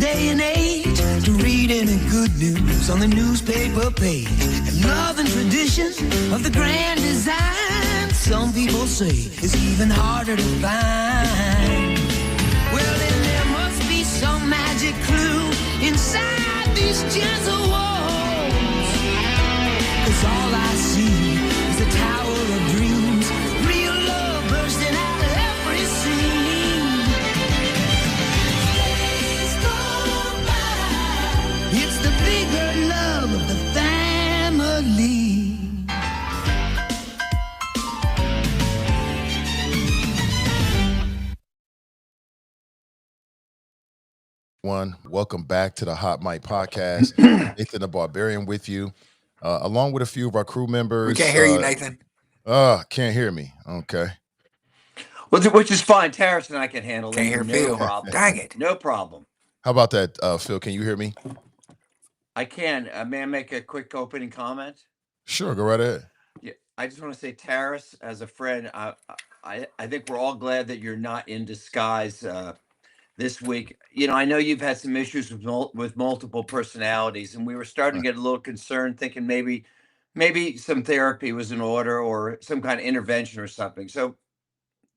day and age to read any good news on the newspaper page. And love and tradition of the grand design, some people say, is even harder to find. Well, then there must be some magic clue inside these gentle walls. 'Cause all I see is a tower of dreams, real love bursting out of every scene. Days go by. It's the bigger love of the family. Welcome back to the Hot Mic Podcast. Nathan the Barbarian with you, along with a few of our crew members. We can't hear you, Nathan. Can't hear me. Okay. Which is fine. Tarris and I can handle it. Can't hear No Phil. problem. Dang it. No problem. How about that, Phil? Can you hear me? I can. May I make a quick opening comment? Sure, go right ahead. Yeah, I just want to say, Tarris, as a friend, I think we're all glad that you're not in disguise this week. You know, I know you've had some issues with multiple personalities, and we were starting to get a little concerned, thinking maybe some therapy was in order or some kind of intervention or something. So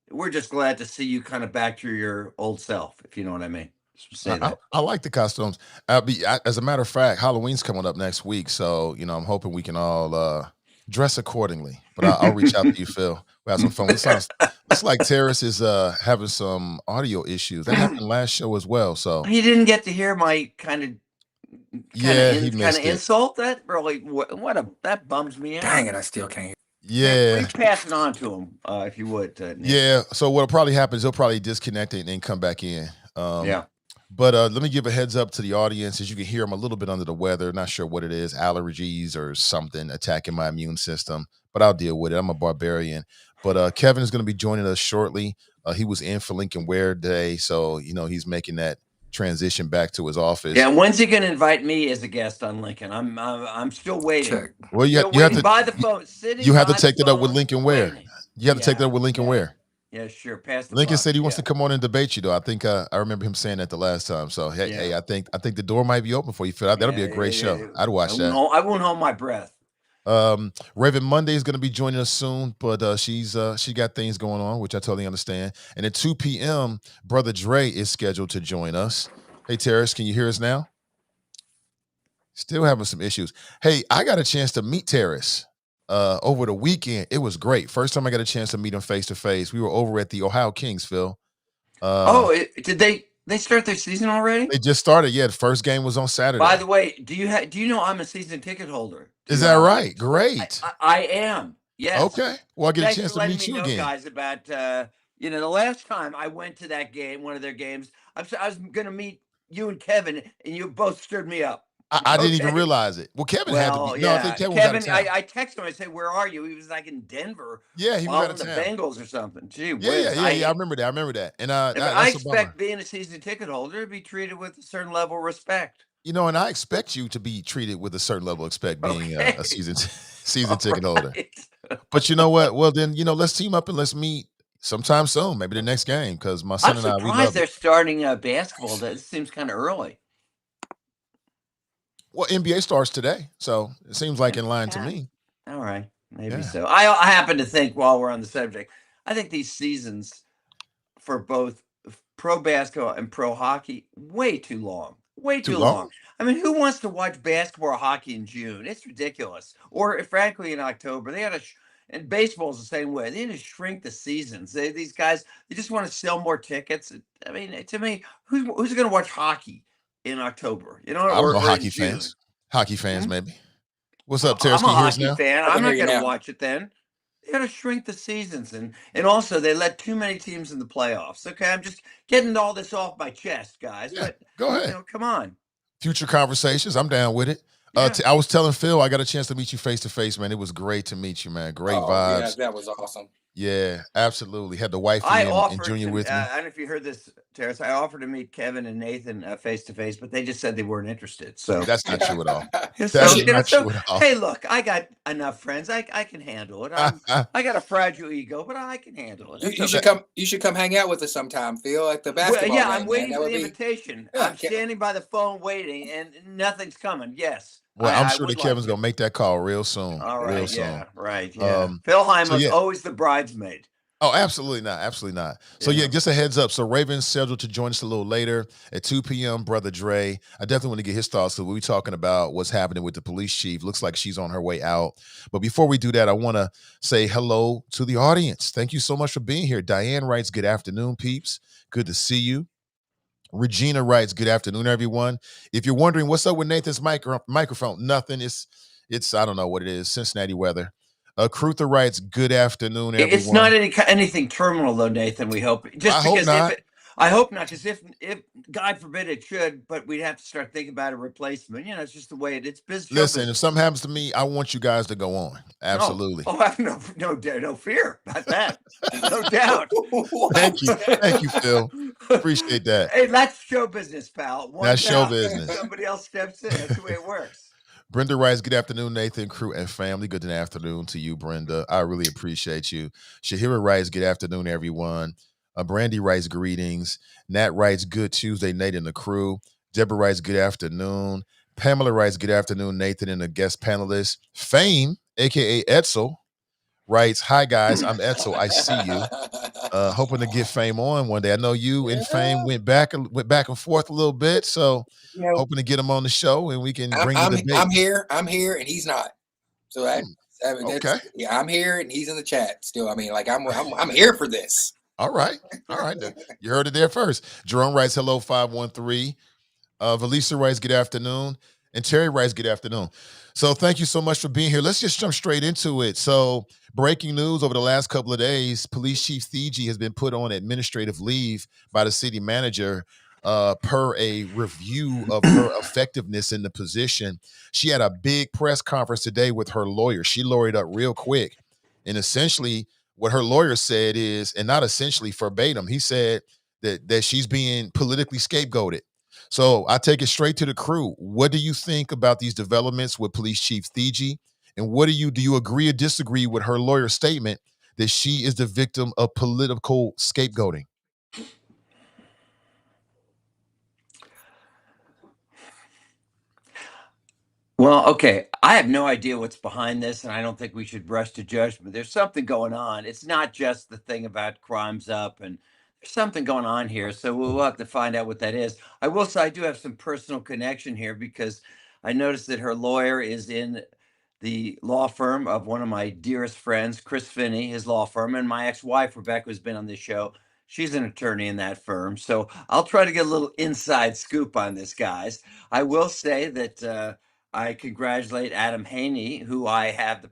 we're just glad to see you kind of back to your old self, if you know what I mean. Say that. I like the costumes. As a matter of fact, Halloween's coming up next week, so I'm hoping we can all dress accordingly. But I'll reach out to you, Phil. We'll have some fun. Looks like Tarris is having some audio issues. That happened last show as well. So he didn't get to hear my kind of insult. That really that bums me out. Dang it, I still can't hear. Yeah, please pass it on to him if you would. Yeah. So what'll probably happen is he'll probably disconnect it and then come back in. Yeah. But let me give a heads up to the audience. As you can hear, I'm a little bit under the weather. Not sure what it is, allergies or something attacking my immune system. But I'll deal with it. I'm a barbarian. But Kevin is going to be joining us shortly. He was in for Lincoln Ware Day, so he's making that transition back to his office. Yeah, when's he going to invite me as a guest on Lincoln? I'm still waiting. Check. Well, you have to by the phone. You have to take that up with Lincoln Ware. You have to take that up with Lincoln Ware. Yeah, sure. Pass the Lincoln buck. said he wants to come on and debate you, though. I think I remember him saying that the last time. So hey, I think the door might be open for you, Phil. That'll be a great show. I'd watch that. I won't hold my breath. Raven Mundy is going to be joining us soon, but she got things going on, which I totally understand. And at 2 p.m., Brother Dre is scheduled to join us. Hey, Tarris, can you hear us now? Still having some issues. Hey, I got a chance to meet Tarris over the weekend. It was great. First time I got a chance to meet him face to face. We were over at the Ohio Kings, Phil. Did they start their season already? They just started. Yeah, the first game was on Saturday. By the way, do you know I'm a season ticket holder? Is that right? Great. I am. Yes. Okay. Well, I get a chance to meet you again, guys. About the last time I went to that game, one of their games, I was going to meet you and Kevin, and you both stirred me up. I didn't even realize it. Well, Kevin had to be. No, I think Kevin was out of town. I texted him. I said, "Where are you?" He was like in Denver. Yeah, he was out of the town. Bengals or something. Gee, yeah. I remember that. And I expect being a season ticket holder to be treated with a certain level of respect. And I expect you to be treated with a certain level of respect, being a season ticket holder. But you know what? Well, then let's team up and let's meet sometime soon, maybe the next game, because my son and I. I'm surprised they're starting basketball. That seems kind of early. Well, NBA starts today, so it seems like in line to me. All right, maybe so. I happen to think, while we're on the subject, I think these seasons for both pro basketball and pro hockey way too long. Way too long. I mean, who wants to watch basketball or hockey in June? It's ridiculous. Or frankly, in October, they had and baseball's the same way. They need to shrink the seasons. These guys, they just want to sell more tickets. I mean, to me, who's going to watch hockey in October? I don't know, hockey fans. Hockey fans, maybe. What's up, Tarris? I'm a hockey fan. I'm not going to watch it then. They got to shrink the seasons, and also they let too many teams in the playoffs. Okay, I'm just getting all this off my chest, guys. Yeah, but go ahead. Come on. Future conversations. I'm down with it. Yeah. I was telling Phil I got a chance to meet you face to face, man. It was great to meet you, man. Great vibes. Yeah, that was awesome. Yeah, absolutely. Had the I wifey and offered Junior to, with me. I don't know if you heard this, Terrace. I offered to meet Kevin and Nathan face to face, but they just said they weren't interested. So, That's not true at all. You That so is should, you know, not so true at all. hey, look, I got enough friends. I can handle it. I got a fragile ego, but I can handle it. It's you should okay. come. You should come hang out with us sometime, Phil, at the Well, basketball yeah, I'm game, man. waiting That for would the be. invitation. Yeah, I'm standing by the phone waiting, and nothing's coming. Yes, Well, I'm I sure that would like Kevin's to. gonna make that call real soon. All Real right, soon. yeah, right, yeah. Phil So Heimlich's yeah. always the bridesmaid. Oh, absolutely not. Absolutely not. So yeah, Yeah. just a heads up. So Raven's scheduled to join us a little later at 2 p.m. Brother Dre. I definitely want to get his thoughts. So we're talking about what's happening with the police chief. Looks like she's on her way out. But before we do that, I want to say hello to the audience. Thank you so much for being here. Diane writes, "Good afternoon, peeps. Good to see you." Regina writes, "Good afternoon, everyone. If you're wondering what's up with Nathan's microphone, nothing. It's I don't know what it is. Cincinnati weather." Cruther writes, "Good afternoon, It's not everyone." anything terminal though, Nathan. We hope I just hope because not. I hope not, because if God forbid it should, but we'd have to start thinking about a replacement. You know, it's just the way it's show Listen, if business. something happens to me, I want you guys to go on. Absolutely. I have no fear about that. No doubt. Thank you. Thank you, Phil. Appreciate that. Hey, that's show business, pal. That's One's show out, business. somebody else steps in. That's the way it works. Brenda writes, "Good afternoon, Nathan, crew, and family." Good afternoon to you, Brenda. I really appreciate you. Shahira writes, "Good afternoon, everyone." Brandy writes, "Greetings." Nat writes, "Good Tuesday, Nate and the crew." Deborah writes, "Good afternoon." Pamela writes, "Good afternoon, Nathan and the guest panelists." Fame, aka Etzel, writes, "Hi guys, I'm Etzel. I see you. Hoping to get Fame on one day. I know you and Fame went back and forth a little bit, so You know, hoping to get him on the show and we can bring the I'm debate." here, and he's not. So Okay. yeah, I'm here and he's in the chat still. I mean, like I'm here for this. All right. All right. You heard it there first. Jerome writes, "Hello, 513." Valisa writes, "Good afternoon." And Terry writes, "Good afternoon." So thank you so much for being here. Let's just jump straight into it. So breaking news over the last couple of days, Police Chief Thigi has been put on administrative leave by the city manager per a review of her effectiveness in the position. She had a big press conference today with her lawyer. She lawyered up real quick. And essentially what her lawyer said is, and not essentially verbatim, he said that she's being politically scapegoated. So I take it straight to the crew. What do you think about these developments with Police Chief Thigi? And what do you agree or disagree with her lawyer's statement that she is the victim of political scapegoating? Well, okay. I have no idea what's behind this, and I don't think we should rush to judgment. There's something going on. It's not just the thing about crimes up, and there's something going on here. So we'll have to find out what that is. I will say I do have some personal connection here because I noticed that her lawyer is in the law firm of one of my dearest friends, Chris Finney, his law firm, and my ex-wife, Rebecca, who's been on this show. She's an attorney in that firm. So I'll try to get a little inside scoop on this, guys. I will say that I congratulate Adam Haney, who I have the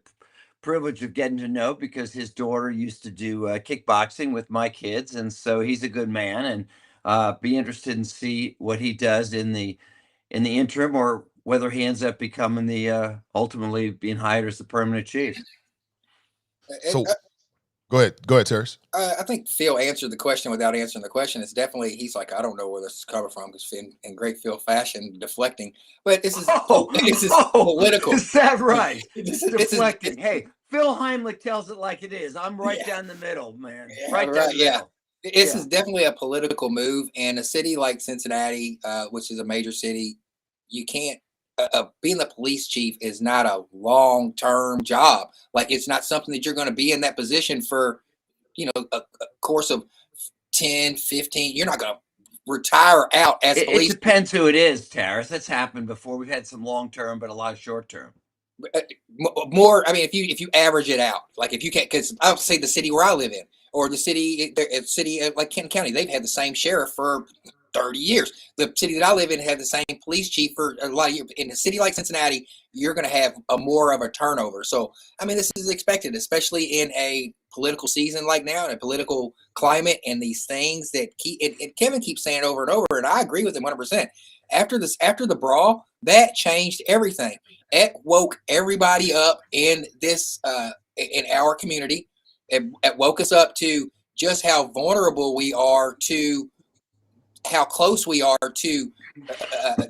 privilege of getting to know because his daughter used to do kickboxing with my kids, and so he's a good man. And be interested in see what he does in the interim, or whether he ends up becoming the ultimately being hired as the permanent chief. So go ahead, Terrence. I think Phil answered the question without answering the question. It's definitely, he's like, I don't know where this is coming from, because in great Phil fashion, deflecting. But this is political. Is that right? Deflecting. Hey, Phil Heimlich tells it like it is. I'm right down the middle, man. Yeah, right down the middle. This is definitely a political move. And a city like Cincinnati, which is a major city, you can't, being the police chief is not a long-term job. Like, it's not something that you're going to be in that position for, a course of 10, 15. You're not going to retire out as police. It depends who it is, Tarris. That's happened before. We've had some long-term, but a lot of short-term. More, I mean, if you average it out, like if you can't, because I would say the city where I live in, or the city like Kenton County, they've had the same sheriff for 30 years. The city that I live in had the same police chief for a lot of years. In a city like Cincinnati, you're going to have more of a turnover. So, I mean, this is expected, especially in a political season like now, in a political climate, and these things that and Kevin keeps saying over and over, and I agree with him 100%. After the brawl, that changed everything. It woke everybody up in this in our community. It woke us up to just how vulnerable we are to how close we are to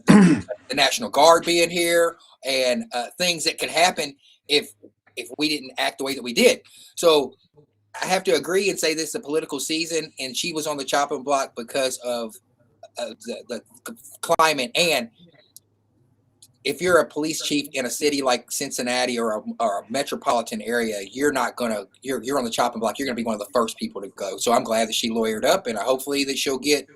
the National Guard being here and things that could happen if we didn't act the way that we did. So I have to agree and say this is a political season, and she was on the chopping block because of the climate. And if you're a police chief in a city like Cincinnati or a metropolitan area, you're on the chopping block. You're going to be one of the first people to go. So I'm glad that she lawyered up, and hopefully that she'll get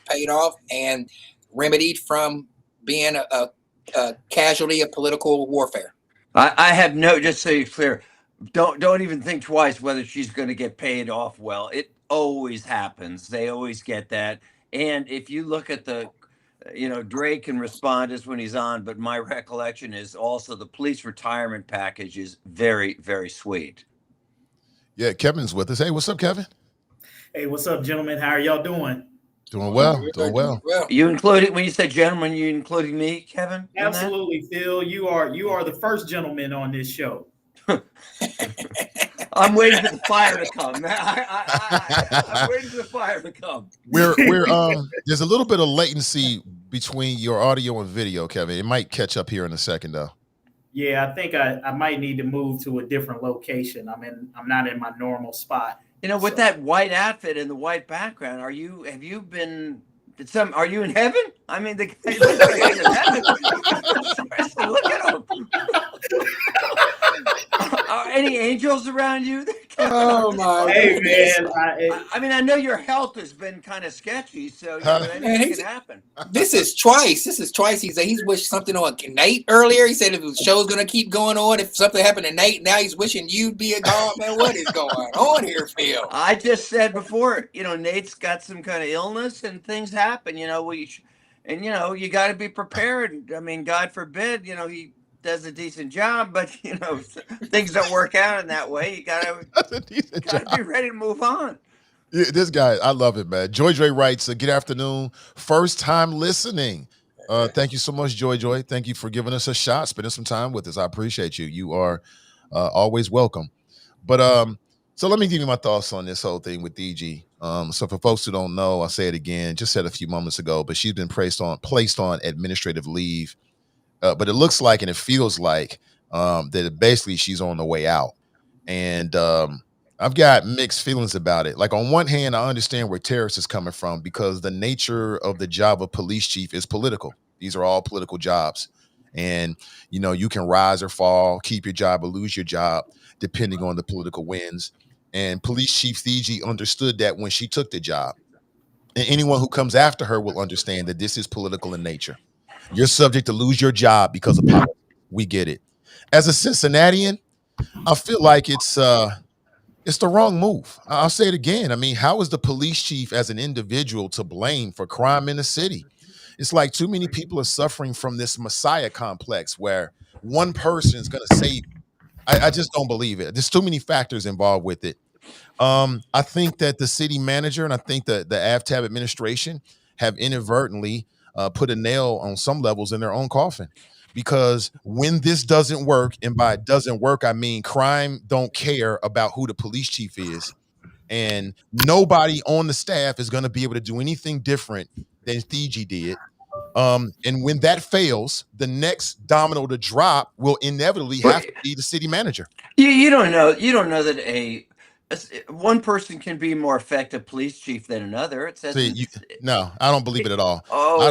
paid off and remedied from being a casualty of political warfare. I have just so you're clear, don't even think twice whether she's going to get paid off well. It always happens. They always get that. And if you look at Drake can respond as when he's on, but my recollection is also the police retirement package is very, very sweet. Yeah, Kevin's with us. Hey, what's up, Kevin? Hey, what's up, gentlemen? How are y'all doing? Doing well. Doing well. You including, when you say gentlemen, you including me, Kevin? Absolutely, Phil. You are the first gentleman on this show. I'm waiting for the fire to come. I'm waiting for the fire to come. We're there's a little bit of latency between your audio and video, Kevin. It might catch up here in a second, though. Yeah, I think I might need to move to a different location. I'm not in my normal spot. With that white outfit and the white background, are you in heaven? I mean, the guy in heaven. Look at him. Are any angels around you? Oh my! Hey man, I know your health has been kind of sketchy, so anything can happen. This is twice. He's wished something on Nate earlier. He said if the show's gonna keep going on, if something happened to Nate, now he's wishing you'd be a god. Man, what is going on here, Phil? I just said before, Nate's got some kind of illness and things happen. You got to be prepared. I mean, God forbid, he does a decent job, but things don't work out in that way. You gotta be ready to move on. Yeah, this guy, I love it, man. Joy writes, good afternoon. First time listening. Thank you so much, Joy. Thank you for giving us a shot, spending some time with us. I appreciate you. You are always welcome. But so let me give you my thoughts on this whole thing with DG. So for folks who don't know, I'll say it again, just said a few moments ago, but she's been placed on administrative leave. But it looks like and it feels like that basically she's on the way out. And I've got mixed feelings about it. Like, on one hand, I understand where Tarris is coming from because the nature of the job of police chief is political. These are all political jobs. And, you can rise or fall, keep your job or lose your job, depending on the political winds. And Police Chief DG understood that when she took the job. And anyone who comes after her will understand that this is political in nature. You're subject to lose your job because of politics. We get it. As a Cincinnatian, I feel like it's the wrong move. I'll say it again. I mean, how is the police chief as an individual to blame for crime in the city? It's like too many people are suffering from this Messiah complex where one person is going to save you. I just don't believe it. There's too many factors involved with it. I think that the city manager and I think the AvTab administration have inadvertently put a nail on some levels in their own coffin, because when this doesn't work, and by doesn't work, I mean crime don't care about who the police chief is, and nobody on the staff is going to be able to do anything different than Thigi did. And when that fails, the next domino to drop will inevitably have to be the city manager. You don't know that one person can be more effective police chief than another. It says no, I don't believe it at all.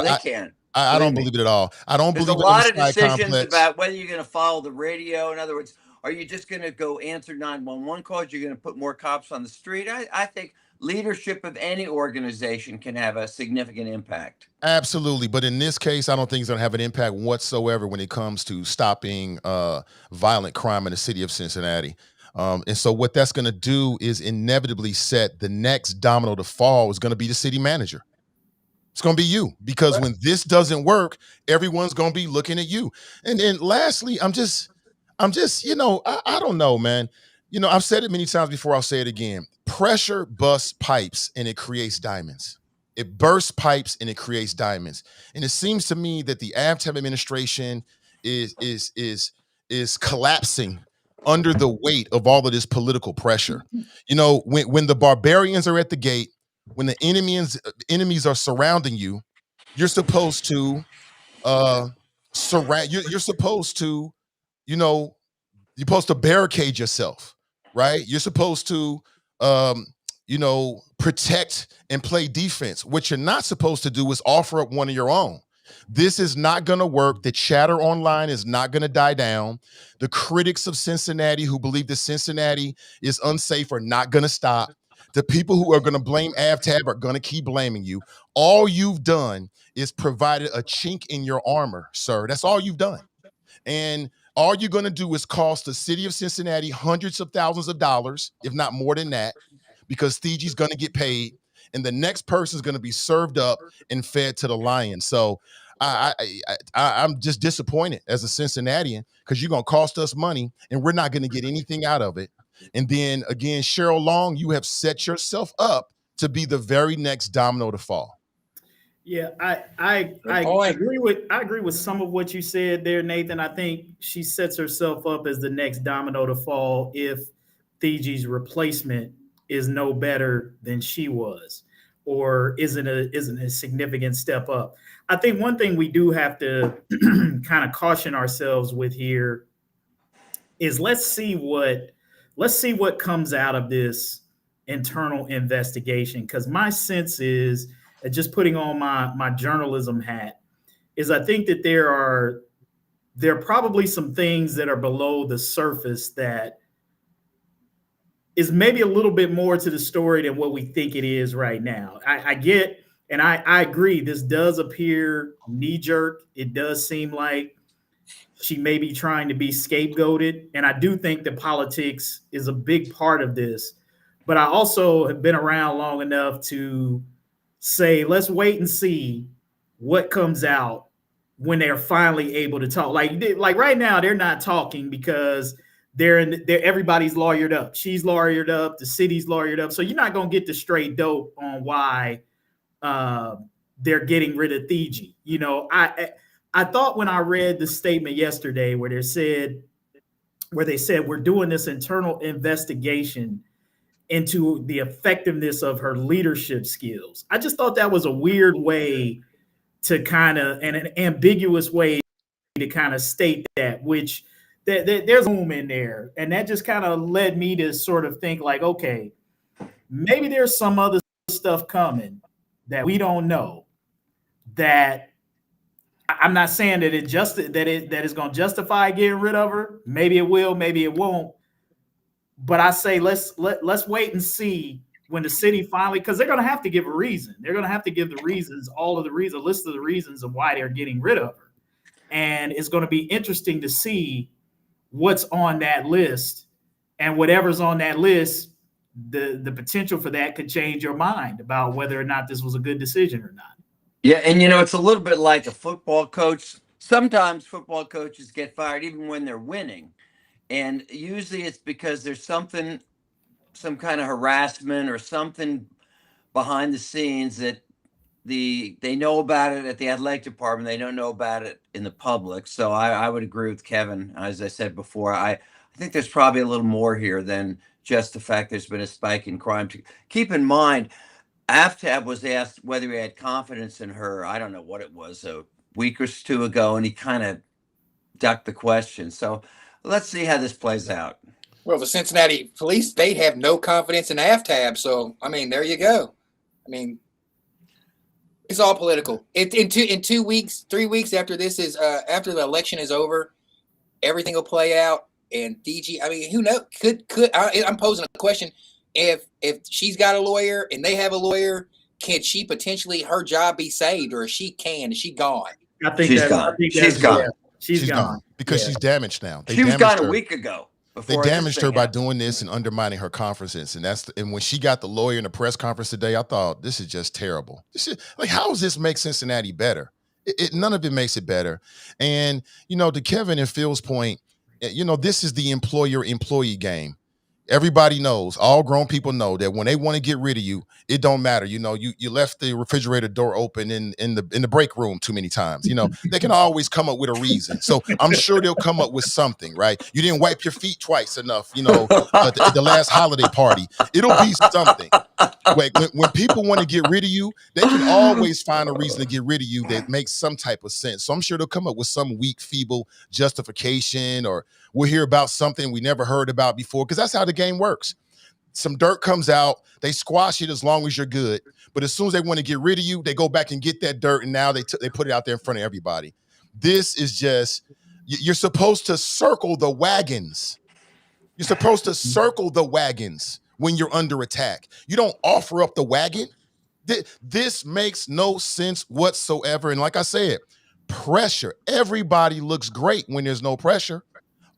They can. I don't believe it at all. I don't believe there's a lot of decisions about whether you're going to follow the radio. In other words, are you just going to go answer 911 calls? You're going to put more cops on the street. I think leadership of any organization can have a significant impact. Absolutely. But in this case, I don't think it's going to have an impact whatsoever when it comes to stopping violent crime in the city of Cincinnati. And so what that's going to do is inevitably set the next domino to fall is going to be the city manager. It's going to be you, because when this doesn't work, everyone's going to be looking at you. And then lastly, I'm just, I don't know, man. I've said it many times before. I'll say it again. Pressure busts pipes and it creates diamonds. It bursts pipes and it creates diamonds. And it seems to me that the AvTab administration is collapsing under the weight of all of this political pressure. You know, when the barbarians are at the gate, when the enemies are surrounding you, you're supposed to surround. You're supposed to, you know, you're supposed to barricade yourself, right? You're supposed to, you know, protect and play defense. What you're not supposed to do is offer up one of your own. This is not going to work. The chatter online is not going to die down. The critics of Cincinnati who believe that Cincinnati is unsafe are not going to stop. The people who are going to blame AvTab are going to keep blaming you. All you've done is provided a chink in your armor, sir. That's all you've done. And all you're going to do is cost the city of Cincinnati hundreds of thousands of dollars, if not more than that, because Thiji's going to get paid, and the next person is going to be served up and fed to the lions. So I'm just disappointed as a Cincinnatian because you're going to cost us money, and we're not going to get anything out of it. And then again, Cheryl Long, you have set yourself up to be the very next domino to fall. Yeah, I agree with some of what you said there, Nathan. I think she sets herself up as the next domino to fall if Thiji's replacement is no better than she was, or isn't a significant step up. I think one thing we do have to kind of caution ourselves with here is let's see what comes out of this internal investigation, because my sense is, just putting on my journalism hat, is I think that there are probably some things that are below the surface that is maybe a little bit more to the story than what we think it is right now. I get, and I agree, this does appear knee-jerk. It does seem like she may be trying to be scapegoated, and I do think that politics is a big part of this. But I also have been around long enough to say, let's wait and see what comes out when they're finally able to talk. Like right now, they're not talking because everybody's lawyered up. She's lawyered up. The city's lawyered up. So you're not going to get the straight dope on why they're getting rid of Thiji. You know, I thought when I read the statement yesterday where they said we're doing this internal investigation into the effectiveness of her leadership skills, I just thought that was a weird way to kind of, and an ambiguous way to kind of state that, which there's room in there. And that just kind of led me to sort of think like, okay, maybe there's some other stuff coming that we don't know, that I'm not saying that that is going to justify getting rid of her. Maybe it will, maybe it won't. But I say let's wait and see when the city finally, because they're going to have to give a reason. They're going to have to give the reasons, all of the reasons, a list of the reasons of why they're getting rid of her. And it's going to be interesting to see what's on that list, and whatever's on that list, the potential for that could change your mind about whether or not this was a good decision or not. Yeah, and you know, it's a little bit like a football coach. Sometimes football coaches get fired even when they're winning. And usually it's because there's some kind of harassment or something behind the scenes that they know about it at the athletic department. They don't know about it in the public. So I would agree with Kevin. As I said before, I think there's probably a little more here than just the fact there's been a spike in crime. Keep in mind, AvTab was asked whether he had confidence in her. I don't know what it was, a week or two ago, and he kind of ducked the question. So let's see how this plays out. Well, the Cincinnati police, they have no confidence in AvTab. So, I mean, there you go. I mean, it's all political. In 2 weeks, 3 weeks after this is after the election is over, everything will play out. And DG, I mean, who knows? I'm posing a question. If she's got a lawyer and they have a lawyer, can she potentially, her job be saved, or is she gone? I think she's gone. She's gone. Yeah, she's gone because she's damaged now. She was gone a week ago. They damaged her by doing this and undermining her confidence, and when she got the lawyer in the press conference today, I thought, this is just terrible. How does this make Cincinnati better? None of it makes it better. And you know, to Kevin and Phil's point, you know, this is the employer-employee game. Everybody knows, all grown people know that when they want to get rid of you, it don't matter. You know, you left the refrigerator door open in the break room too many times. You know, they can always come up with a reason. So I'm sure they'll come up with something, right? You didn't wipe your feet twice enough, you know, at the last holiday party. It'll be something. When people want to get rid of you, they can always find a reason to get rid of you that makes some type of sense. So I'm sure they'll come up with some weak, feeble justification, or we'll hear about something we never heard about before, because that's how the game works. Some dirt comes out, they squash it as long as you're good. But as soon as they want to get rid of you, they go back and get that dirt, and now they put it out there in front of everybody. This is just, you're supposed to circle the wagons. You're supposed to circle the wagons when you're under attack. You don't offer up the wagon. This makes no sense whatsoever. And like I said, pressure. Everybody looks great when there's no pressure.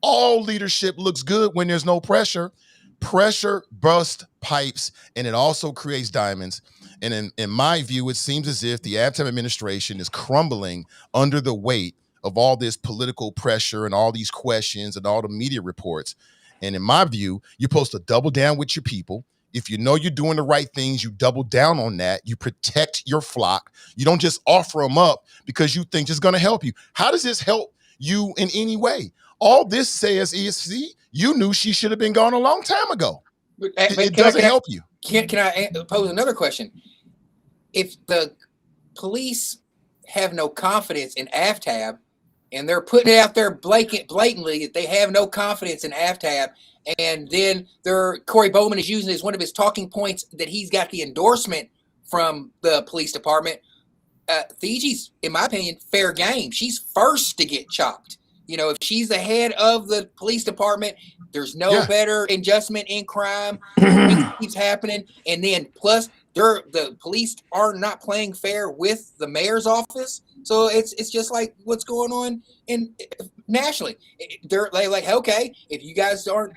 All leadership looks good when there's no pressure. Pressure busts pipes, and it also creates diamonds. And in my view, it seems as if the Trump administration is crumbling under the weight of all this political pressure and all these questions and all the media reports. And in my view, you're supposed to double down with your people. If you know you're doing the right things, you double down on that. You protect your flock. You don't just offer them up because you think it's going to help you. How does this help you in any way? All this says is, see, you knew she should have been gone a long time ago. It doesn't help you. Can I pose another question? If the police have no confidence in AFTAB, and they're putting it out there blatantly that they have no confidence in AFTAB, and then Corey Bowman is using it as one of his talking points that he's got the endorsement from the police department. Thiji's, in my opinion, fair game. She's first to get chopped. You know, if she's the head of the police department, there's no better adjustment in crime. It keeps happening. And then plus the police are not playing fair with the mayor's office. So it's just like what's going on nationally. They're like, okay, if you guys aren't,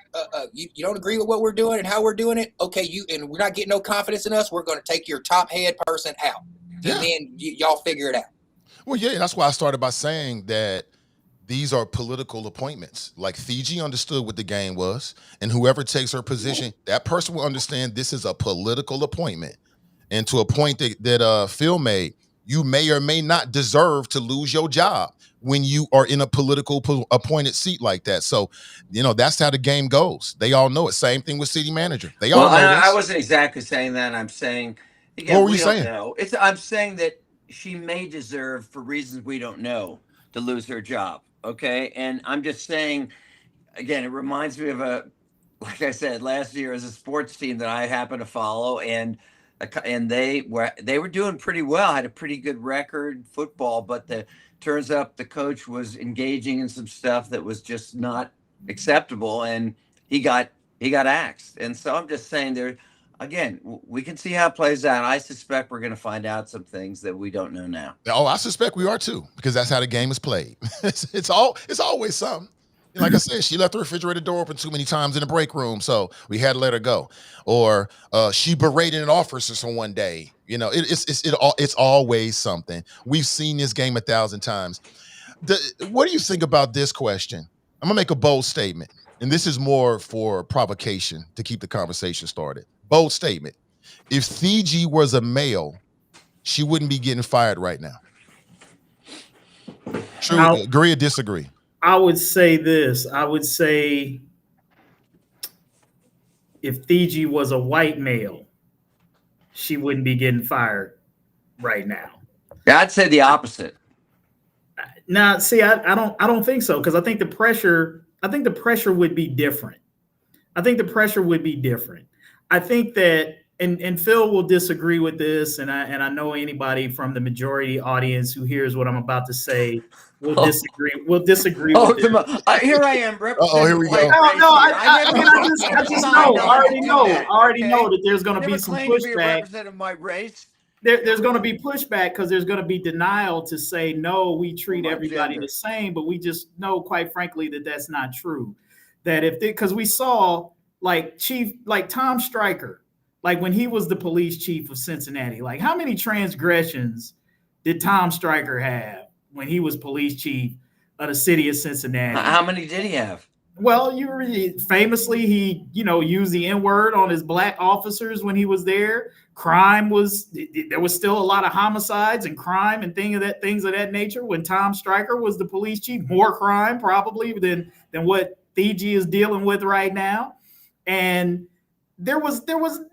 you don't agree with what we're doing and how we're doing it, okay, and we're not getting no confidence in us, we're going to take your top head person out. And then y'all figure it out. Well, yeah, that's why I started by saying that these are political appointments. Like Fiji understood what the game was, and whoever takes her position, that person will understand this is a political appointment. And to a point that Phil made, you may or may not deserve to lose your job when you are in a political appointed seat like that. So, you know, that's how the game goes. They all know it. Same thing with city manager. They all know this. I wasn't exactly saying that. I'm saying, again, what were you saying? Know. I'm saying that she may deserve, for reasons we don't know, to lose her job. Okay. And I'm just saying, again, it reminds me of like I said, last year as a sports team that I happen to follow, and they were doing pretty well, had a pretty good record football, but turns out the coach was engaging in some stuff that was just not acceptable, and he got axed. And so I'm just saying, again, we can see how it plays out. I suspect we're going to find out some things that we don't know now. Oh, I suspect we are too, because that's how the game is played. It's always something. Like I said, she left the refrigerator door open too many times in the break room, so we had to let her go. Or she berated an officer one day. You know, it's always something. We've seen this game 1,000 times. What do you think about this question? I'm gonna make a bold statement, and this is more for provocation to keep the conversation started. Bold statement: if Fiji was a male, she wouldn't be getting fired right now. True? Agree or disagree? I would say this. I would say if Fiji was a white male, she wouldn't be getting fired right now. Yeah, I'd say the opposite. Now, see, I don't think so, because I think the pressure would be different. I think that, and Phil will disagree with this, and I know anybody from the majority audience who hears what I'm about to say will disagree. Will disagree with this. Here I am. Here we go. No, I just know. I already know that there's going to be some pushback. My race. There's going to be pushback because there's going to be denial to say, no, we treat everybody the same, but we just know, quite frankly, that that's not true. That because we saw like Tom Stryker, like when he was the police chief of Cincinnati, like how many transgressions did Tom Stryker have when he was police chief of the city of Cincinnati? How many did he have? Well, famously, he used the N-word on his black officers when he was there. There was still a lot of homicides and crime and things of that nature when Tom Stryker was the police chief. More crime probably than what Fiji is dealing with right now, and there was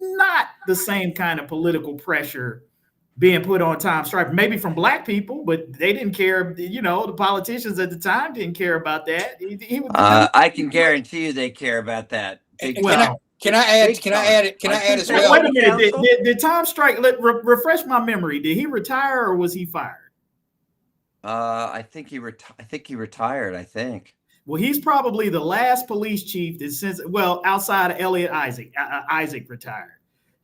not the same kind of political pressure being put on Tom Stryker, maybe from black people, but they didn't care. The politicians at the time didn't care about that. I can guarantee you they care about that. Can I add as well? Wait a minute. Did Tom Stryker, refresh my memory, did he retire or was he fired? I think he retired, I think. Well, he's probably the last police chief that outside of Elliot Isaac. Isaac retired.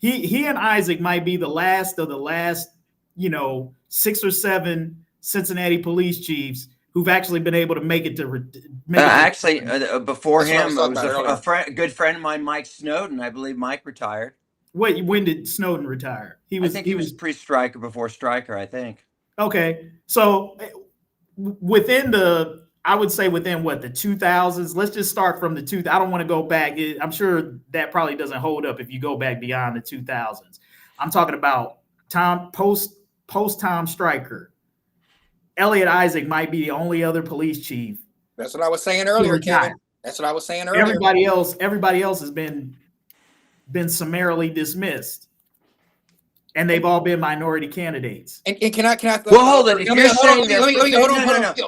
He and Isaac might be the last of the last, 6 or 7 Cincinnati police chiefs who've actually been able to make it to. Before him, it was a good friend of mine, Mike Snowden. I believe Mike retired. Wait, when did Snowden retire? He was pre-Stryker, before Stryker, I think. Okay, so I would say within the 2000s. Let's just start from the I don't want to go back. I'm sure that probably doesn't hold up if you go back beyond the 2000s. I'm talking about post Tom Stryker. Elliot Isaac might be the only other police chief. That's what I was saying earlier, Kevin. That's what I was saying earlier. Everybody else has been summarily dismissed. And they've all been minority candidates. And can I? Well, hold on.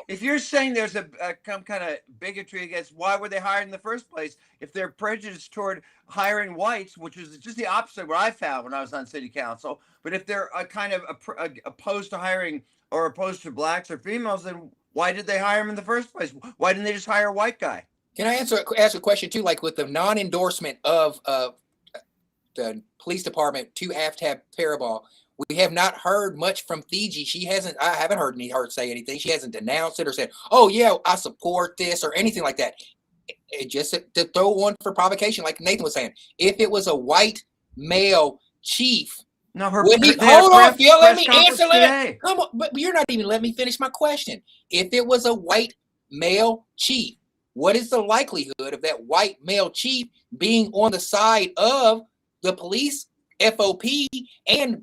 If you're saying there's some kind of bigotry against, why were they hired in the first place? If they're prejudiced toward hiring whites, which is just the opposite of what I found when I was on city council. But if they're kind of opposed to hiring or opposed to blacks or females, then why did they hire them in the first place? Why didn't they just hire a white guy? Can I ask a question too? Like with the non-endorsement of the police department to have Parabol, we have not heard much from Fiji. I haven't heard her say anything. She hasn't denounced it or said, "Oh yeah, I support this" or anything like that. It just to throw one for provocation, like Nathan was saying. If it was a white male chief, no, hold on, Phil, let me answer that. Come on, but you're not even letting me finish my question. If it was a white male chief, what is the likelihood of that white male chief being on the side of the police FOP and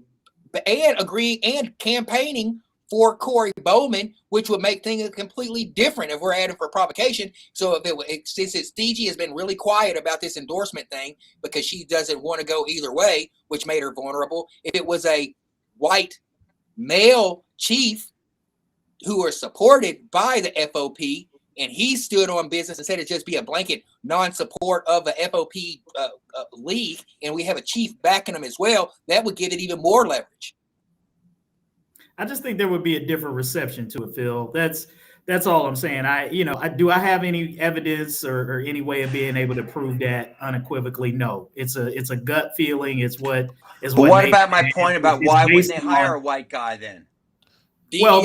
agreeing and campaigning for Corey Bowman, which would make things completely different if we're adding for provocation? So since Fiji has been really quiet about this endorsement thing because she doesn't want to go either way, which made her vulnerable. If it was a white male chief who are supported by the FOP, and he stood on business and said it'd just be a blanket non-support of the FOP league, and we have a chief backing them as well, that would give it even more leverage. I just think there would be a different reception to it, Phil. That's all I'm saying. Do I have any evidence or any way of being able to prove that unequivocally? No. It's a gut feeling. It's what. What about my point about why wouldn't they hire a white guy then? Well,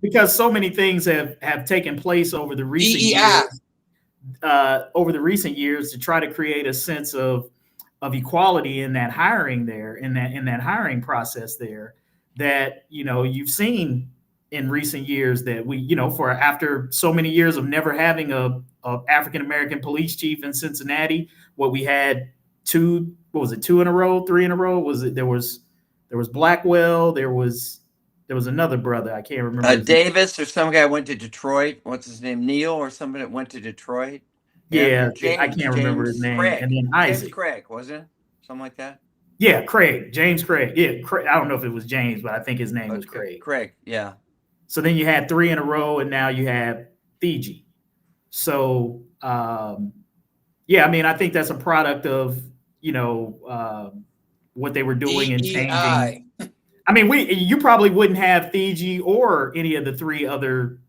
because so many things have taken place over the recent years to try to create a sense of equality in that hiring there, in that hiring process there, that you've seen in recent years that we for after so many years of never having a African American police chief in Cincinnati, what we had two in a row, 3 in a row? There was Blackwell, there was another brother. I can't remember. Davis or some guy went to Detroit. What's his name? Neil or somebody that went to Detroit. Yeah, I can't remember his name. Craig. And then Isaac. James Craig, wasn't it? Something like that. Yeah, Craig. James Craig. Yeah, Craig. I don't know if it was James, but I think his name was Craig. Craig, yeah. So then you had 3 in a row, and now you have Fiji. So, I think that's a product of, what they were doing and changing. You probably wouldn't have Fiji or any of the 3 other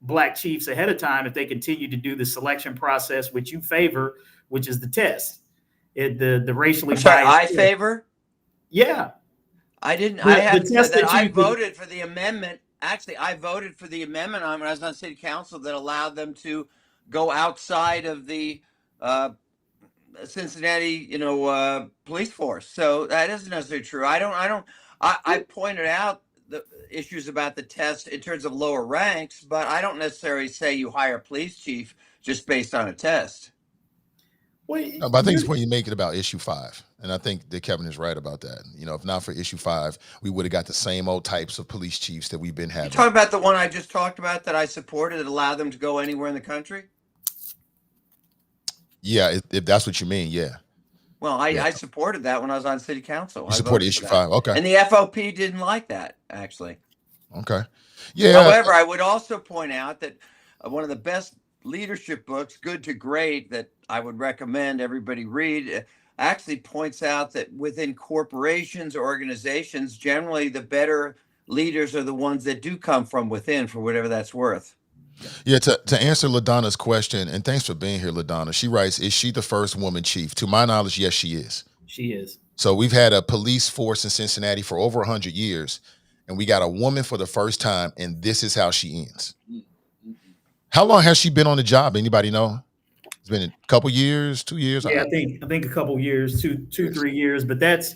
black chiefs ahead of time if they continue to do the selection process, which you favor, which is the test. The racially biased. I favor? Yeah. I didn't. I voted for the amendment. Actually, I voted for the amendment when I was on city council that allowed them to go outside of the Cincinnati, police force. So that isn't necessarily true. I pointed out the issues about the test in terms of lower ranks, but I don't necessarily say you hire a police chief just based on a test. Well, no, but I think it's when you make it about issue 5. And I think that Kevin is right about that. If not for issue 5, we would have got the same old types of police chiefs that we've been having. You talking about the one I just talked about that I supported that allowed them to go anywhere in the country? Yeah, if that's what you mean, yeah. Well, I supported that when I was on city council. You supported issue 5, okay. And the FOP didn't like that, actually. Okay. Yeah. However, I would also point out that one of the best leadership books, Good to Great, that I would recommend everybody read, actually points out that within corporations or organizations, generally the better leaders are the ones that do come from within, for whatever that's worth. Yeah, to answer LaDonna's question, and thanks for being here, LaDonna. She writes, is she the first woman chief? To my knowledge, yes, she is. She is. So we've had a police force in Cincinnati for over 100 years, and we got a woman for the first time, and this is how she ends. How long has she been on the job? Anybody know? It's been a couple years, 2 years? Yeah, I think a couple years, two, 3 years, but that's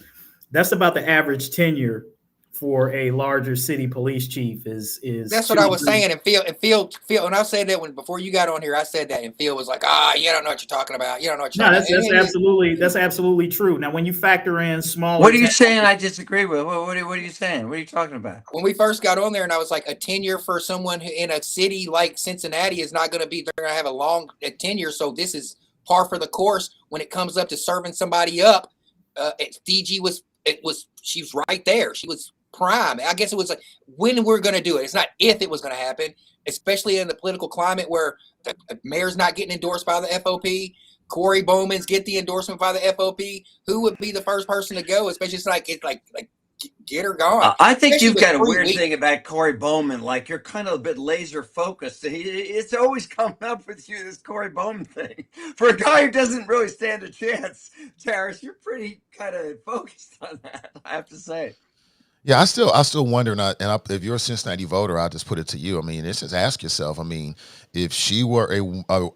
about the average tenure for a larger city police chief is that's what I was saying. And Phil, when I said that before you got on here, I said that, and Phil was like, you don't know what you're talking about. You don't know what you're talking about. That's absolutely true. Now, when you factor in small, what are you saying? I disagree with. What are you saying? What are you talking about? When we first got on there, and I was like, a tenure for someone in a city like Cincinnati is not going to be. They're going to have a long tenure. So this is par for the course when it comes up to serving somebody up. DG she was right there. She was prime. I guess it was like when we're going to do it. It's not if it was going to happen, especially in the political climate where the mayor's not getting endorsed by the FOP. Corey Bowman's get the endorsement by the FOP. Who would be the first person to go? Especially it's like get her gone. I think you've got a weird thing about Corey Bowman. Like you're kind of a bit laser focused. It's always coming up with you, this Corey Bowman thing. For a guy who doesn't really stand a chance, Tarris, you're pretty kind of focused on that, I have to say. Yeah, I still wonder, if you're a Cincinnati voter, I'll just put it to you. I mean, just ask yourself. I mean, if she were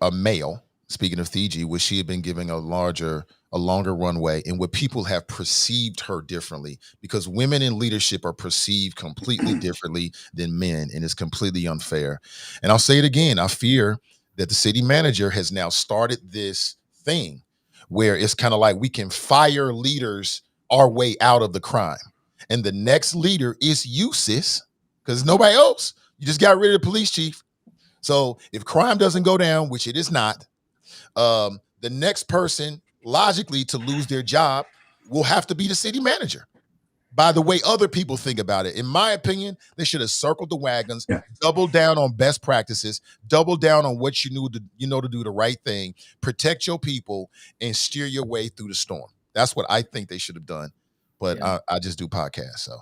a male, speaking of Fiji, would she have been given a longer runway, and would people have perceived her differently? Because women in leadership are perceived completely differently than men, and it's completely unfair. And I'll say it again, I fear that the city manager has now started this thing where it's kind of like we can fire leaders our way out of the crime. And the next leader is you, sis, because nobody else. You just got rid of the police chief. So if crime doesn't go down, which it is not, the next person logically to lose their job will have to be the city manager. By the way other people think about it. In my opinion, they should have circled the wagons, doubled down on best practices, doubled down on what you know to do the right thing, protect your people, and steer your way through the storm. That's what I think they should have done. But I just do podcasts, so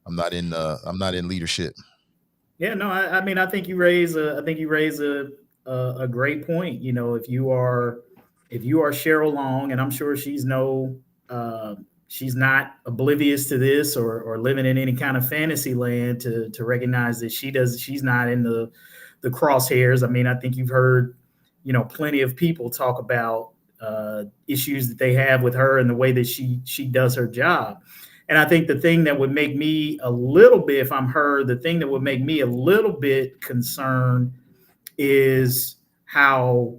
I'm not in leadership. Yeah, no, I mean, I think you raise a a great point. If you are Cheryl Long, and I'm sure she's not oblivious to this or living in any kind of fantasy land to recognize that she's not in the crosshairs. I mean, I think you've heard, plenty of people talk about issues that they have with her and the way that she does her job. And I think the thing that would make me a little bit, if I'm her, the thing that would make me a little bit concerned is how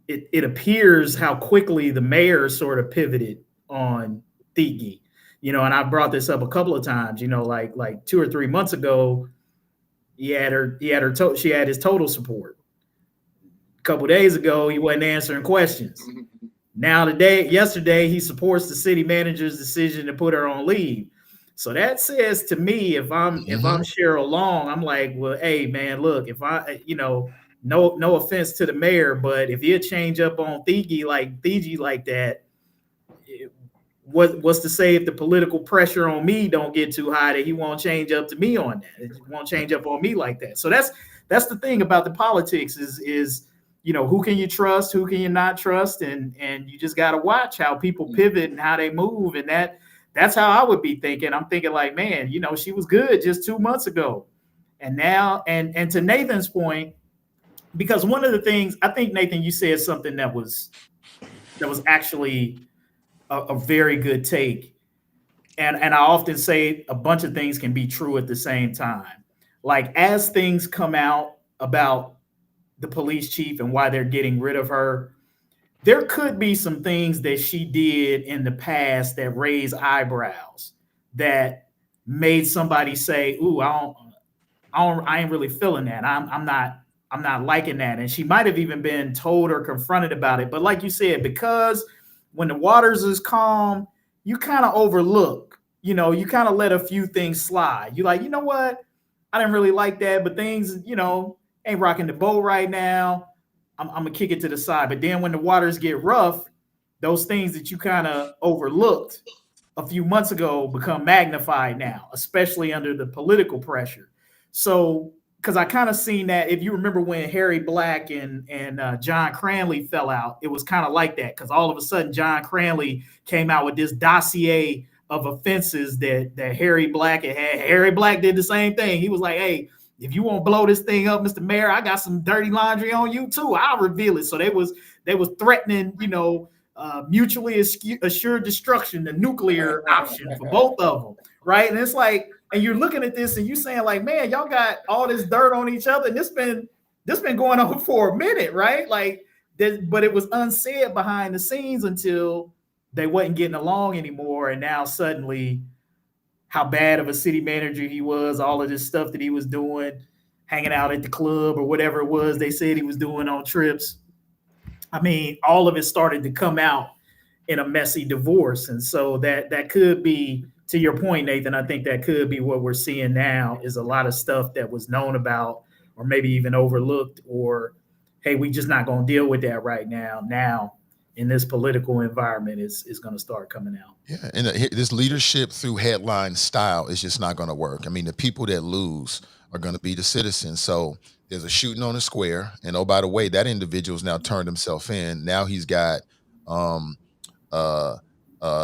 it appears how quickly the mayor sort of pivoted on Thigi. And I brought this up a couple of times, like 2 or 3 months ago, she had his total support. A couple of days ago, he wasn't answering questions. Now yesterday, he supports the city manager's decision to put her on leave. So that says to me, if I'm Cheryl Long, I'm like, well, hey man, look, if no offense to the mayor, but if you change up on Thigi like that, what's to say if the political pressure on me don't get too high that he won't change up to me on that? It won't change up on me like that. So that's the thing about the politics is who can you trust, who can you not trust, and you just got to watch how people pivot and how they move, and that's how I would be thinking. I'm thinking like, man, she was good just 2 months ago, and now and to Nathan's point, because one of the things I think, Nathan, you said something that was actually a very good take, and I often say a bunch of things can be true at the same time. Like as things come out about the police chief and why they're getting rid of her. There could be some things that she did in the past that raised eyebrows, that made somebody say, "Ooh, I ain't really feeling that. I'm not liking that." And she might have even been told or confronted about it. But like you said, because when the waters is calm, you kind of overlook, you kind of let a few things slide. You're like, you know what? I didn't really like that, but things, ain't rocking the boat right now. I'm gonna kick it to the side. But then when the waters get rough, those things that you kind of overlooked a few months ago become magnified now, especially under the political pressure. So, because I kind of seen that, if you remember when Harry Black and John Cranley fell out, it was kind of like that, because all of a sudden John Cranley came out with this dossier of offenses that Harry Black had. Harry Black did the same thing. He was like, "Hey, if you want to blow this thing up, Mr. Mayor, I got some dirty laundry on you too. I'll reveal it." So they was threatening, mutually assured destruction, the nuclear option for both of them, right? And it's like, and you're looking at this and you're saying like, man, y'all got all this dirt on each other, and this been going on for a minute, right? Like, but it was unsaid behind the scenes until they wasn't getting along anymore, and now suddenly, how bad of a city manager he was, all of this stuff that he was doing, hanging out at the club or whatever it was they said he was doing on trips. I mean, all of it started to come out in a messy divorce. And so that could be, to your point, Nathan, I think that could be what we're seeing now, is a lot of stuff that was known about or maybe even overlooked, or, hey, we just not going to deal with that right now. Now, in this political environment, is going to start coming out. Yeah, and this leadership through headline style is just not going to work. I mean, the people that lose are going to be the citizens. So there's a shooting on the square, and oh, by the way, that individual's now turned himself in. Now he's got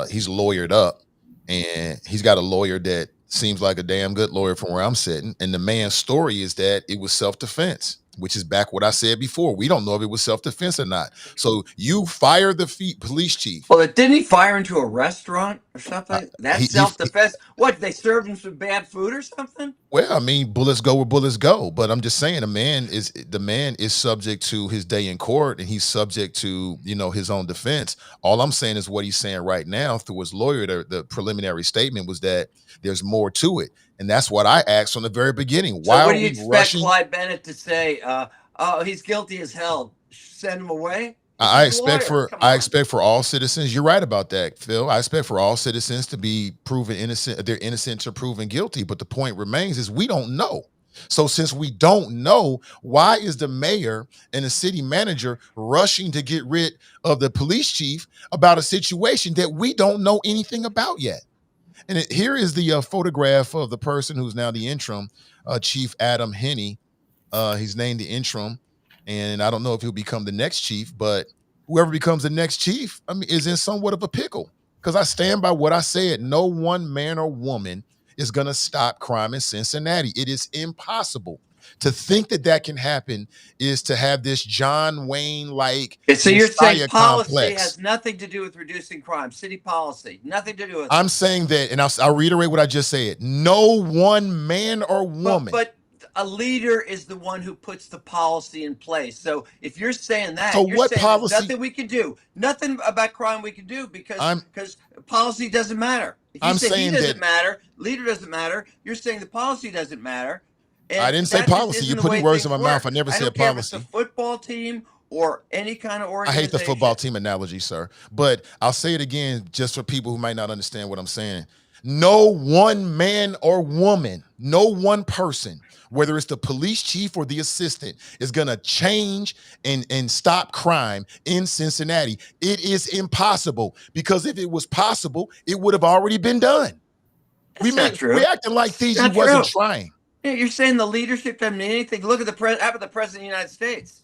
he's lawyered up, and he's got a lawyer that seems like a damn good lawyer from where I'm sitting. And the man's story is that it was self-defense, which is back what I said before. We don't know if it was self-defense or not. So you fire the police chief. Well, didn't he fire into a restaurant or something? That's self-defense. What, they served him some bad food or something? Well, I mean, bullets go where bullets go. But I'm just saying, the man is subject to his day in court, and he's subject to, his own defense. All I'm saying is what he's saying right now through his lawyer. The preliminary statement was that there's more to it. And that's what I asked from the very beginning. So what do you expect Clyde Bennett to say? Oh, he's guilty as hell. Send him away? I expect for all citizens. You're right about that, Phil. I expect for all citizens to be proven innocent. They're innocent or proven guilty. But the point remains is we don't know. So since we don't know, why is the mayor and the city manager rushing to get rid of the police chief about a situation that we don't know anything about yet? And here is the photograph of the person who's now the interim, Chief Adam Henney. He's named the interim, and I don't know if he'll become the next chief, but whoever becomes the next chief, is in somewhat of a pickle, because I stand by what I said. No one man or woman is going to stop crime in Cincinnati. It is impossible. To think that can happen is to have this John Wayne-like so you're saying policy complex. Has nothing to do with reducing crime, city policy, nothing to do with I'm saying that, and I'll reiterate what I just said. No one man or woman. But a leader is the one who puts the policy in place. So if you're saying that, so you're what saying policy? There's nothing we can do. Nothing about crime we can do because policy doesn't matter. If you say he doesn't matter, leader doesn't matter, you're saying the policy doesn't matter. And I didn't say policy. You're putting words in my mouth. I never said policy. Care if it's a football team or any kind of organization. I hate the football team analogy, sir. But I'll say it again just for people who might not understand what I'm saying. No one man or woman, no one person, whether it's the police chief or the assistant, is going to change and stop crime in Cincinnati. It is impossible, because if it was possible, it would have already been done. We're acting like Fiji wasn't trying. Yeah, you're saying the leadership doesn't mean anything. Look at the president of the United States.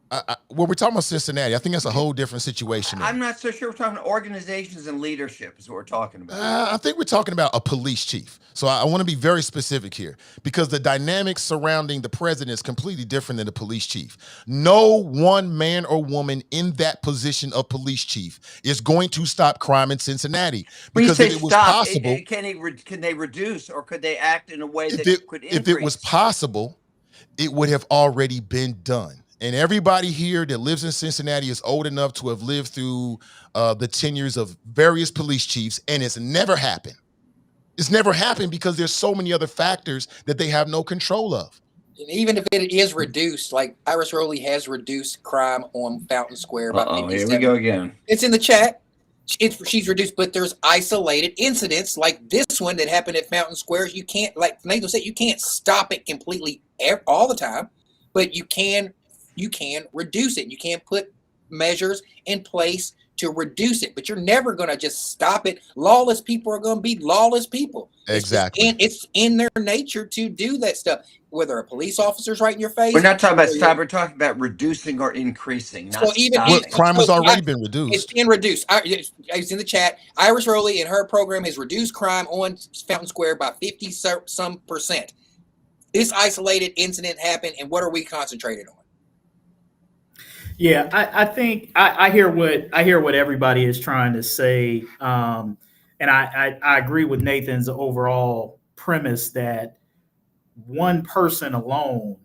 Well, we're talking about Cincinnati. I think that's a whole different situation. I'm not so sure. We're talking organizations and leadership is what we're talking about. I think we're talking about a police chief. So I want to be very specific here, because the dynamics surrounding the president is completely different than the police chief. No one man or woman in that position of police chief is going to stop crime in Cincinnati. Because if it was possible, can they reduce, or could they act in a way that could increase? If it was possible, it would have already been done. And everybody here that lives in Cincinnati is old enough to have lived through the tenures of various police chiefs, and it's never happened. It's never happened because there's so many other factors that they have no control of. And even if it is reduced, like Iris Rowley has reduced crime on Fountain Square by 57%. Here we go again. It's in the chat. She's reduced, but there's isolated incidents like this one that happened at Fountain Square. You can't, like Nathan said, you can't stop it completely all the time, but you can reduce it. You can put measures in place to reduce it, but you're never going to just stop it. Lawless people are going to be lawless people. Exactly. It's in their nature to do that stuff. Whether a police officer's right in your face. We're not talking about stop. We're talking about reducing or increasing. Not stopping. Crime has already been reduced. It's been reduced. It's in the chat. Iris Rowley and her program has reduced crime on Fountain Square by 50% This isolated incident happened, and what are we concentrated on? Yeah, I think I hear what everybody is trying to say, and I agree with Nathan's overall premise that one person alone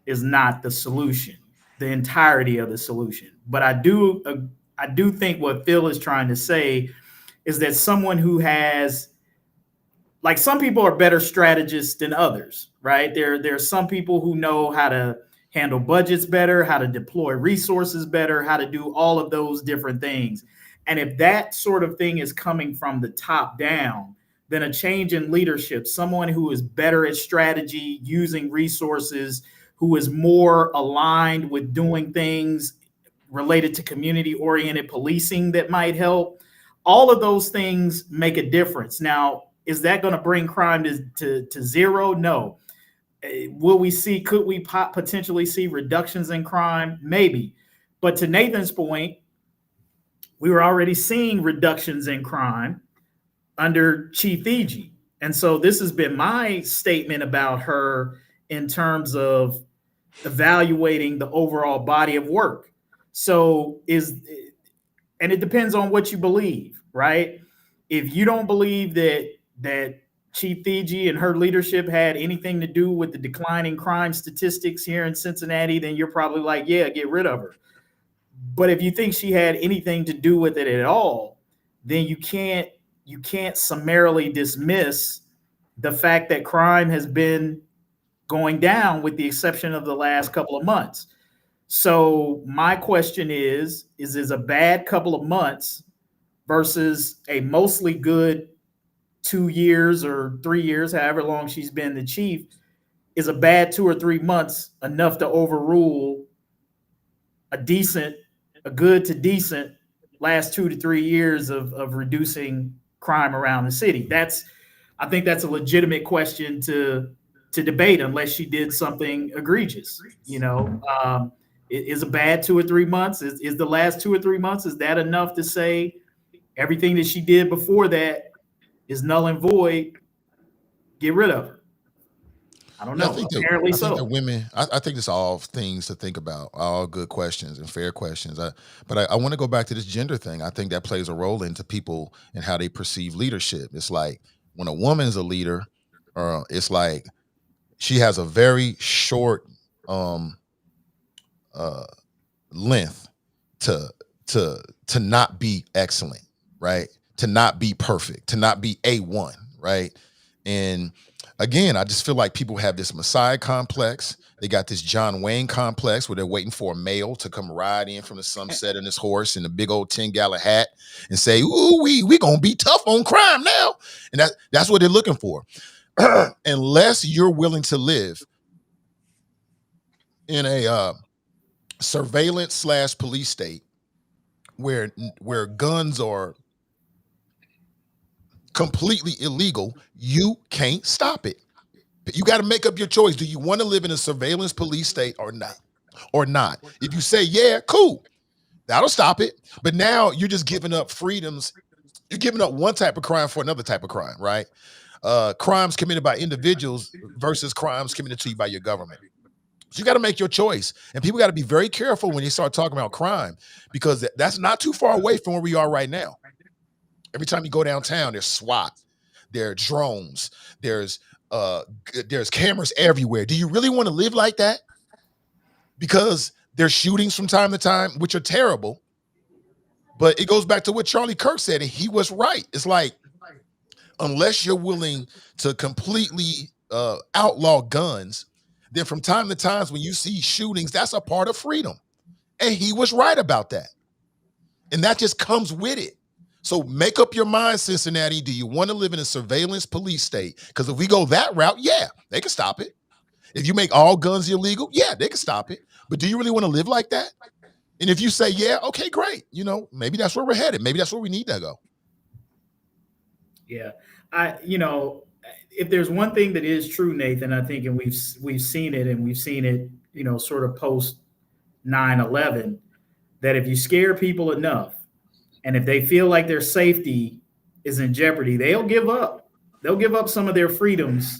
is not the solution, the entirety of the solution. But I do think what Phil is trying to say is that someone who has, like, some people are better strategists than others, right? There are some people who know how to handle budgets better, how to deploy resources better, how to do all of those different things. And if that sort of thing is coming from the top down, then a change in leadership, someone who is better at strategy, using resources, who is more aligned with doing things related to community-oriented policing that might help, all of those things make a difference. Now, is that going to bring crime to zero? No. Could we potentially see reductions in crime? Maybe. But to Nathan's point, we were already seeing reductions in crime under Chief Thigi. And so this has been my statement about her in terms of evaluating the overall body of work. So and it depends on what you believe, right? If you don't believe that Chief Thigi and her leadership had anything to do with the declining crime statistics here in Cincinnati, then you're probably like, yeah, get rid of her. But if you think she had anything to do with it at all, then you can't summarily dismiss the fact that crime has been going down with the exception of the last couple of months. So my question is a bad couple of months versus a mostly good 2 years or 3 years, however long she's been the chief, is a bad 2 or 3 months enough to overrule a good to decent last 2 to 3 years of reducing crime around the city? I think that's a legitimate question to debate, unless she did something egregious. Is a bad 2 or 3 months, is the last 2 or 3 months, is that enough to say everything that she did before that is null and void, get rid of her? I don't know. Apparently so. I think it's all things to think about, all good questions and fair questions. But I want to go back to this gender thing. I think that plays a role into people and how they perceive leadership. It's like when a woman's a leader, it's like she has a very short length to not be excellent, right? To not be perfect, to not be A1, right? And again, I just feel like people have this Messiah complex. They got this John Wayne complex where they're waiting for a male to come ride in from the sunset in his horse in a big old 10-gallon hat and say, ooh, we gonna be tough on crime now. And that's what they're looking for. Unless you're willing to live in a surveillance / police state where guns are completely illegal, you can't stop it. You got to make up your choice. Do you want to live in a surveillance police state or not? If you say, yeah, cool, that'll stop it. But now you're just giving up freedoms. You're giving up one type of crime for another type of crime, right? Crimes committed by individuals versus crimes committed to you by your government. So you got to make your choice. And people got to be very careful when you start talking about crime, because that's not too far away from where we are right now. Every time you go downtown, there's SWAT, there are drones, there's There's cameras everywhere. Do you really want to live like that? Because there's shootings from time to time, which are terrible. But it goes back to what Charlie Kirk said, and he was right. It's like, unless you're willing to completely outlaw guns, then from time to time when you see shootings, that's a part of freedom. And he was right about that. And that just comes with it. So make up your mind, Cincinnati. Do you want to live in a surveillance police state? Because if we go that route, yeah, they can stop it. If you make all guns illegal, yeah, they can stop it. But do you really want to live like that? And if you say, yeah, okay, great. You know, maybe that's where we're headed. Maybe that's where we need to go. Yeah. If there's one thing that is true, Nathan, I think, and we've seen it, sort of post 9/11, that if you scare people enough, and if they feel like their safety is in jeopardy, they'll give up. They'll give up some of their freedoms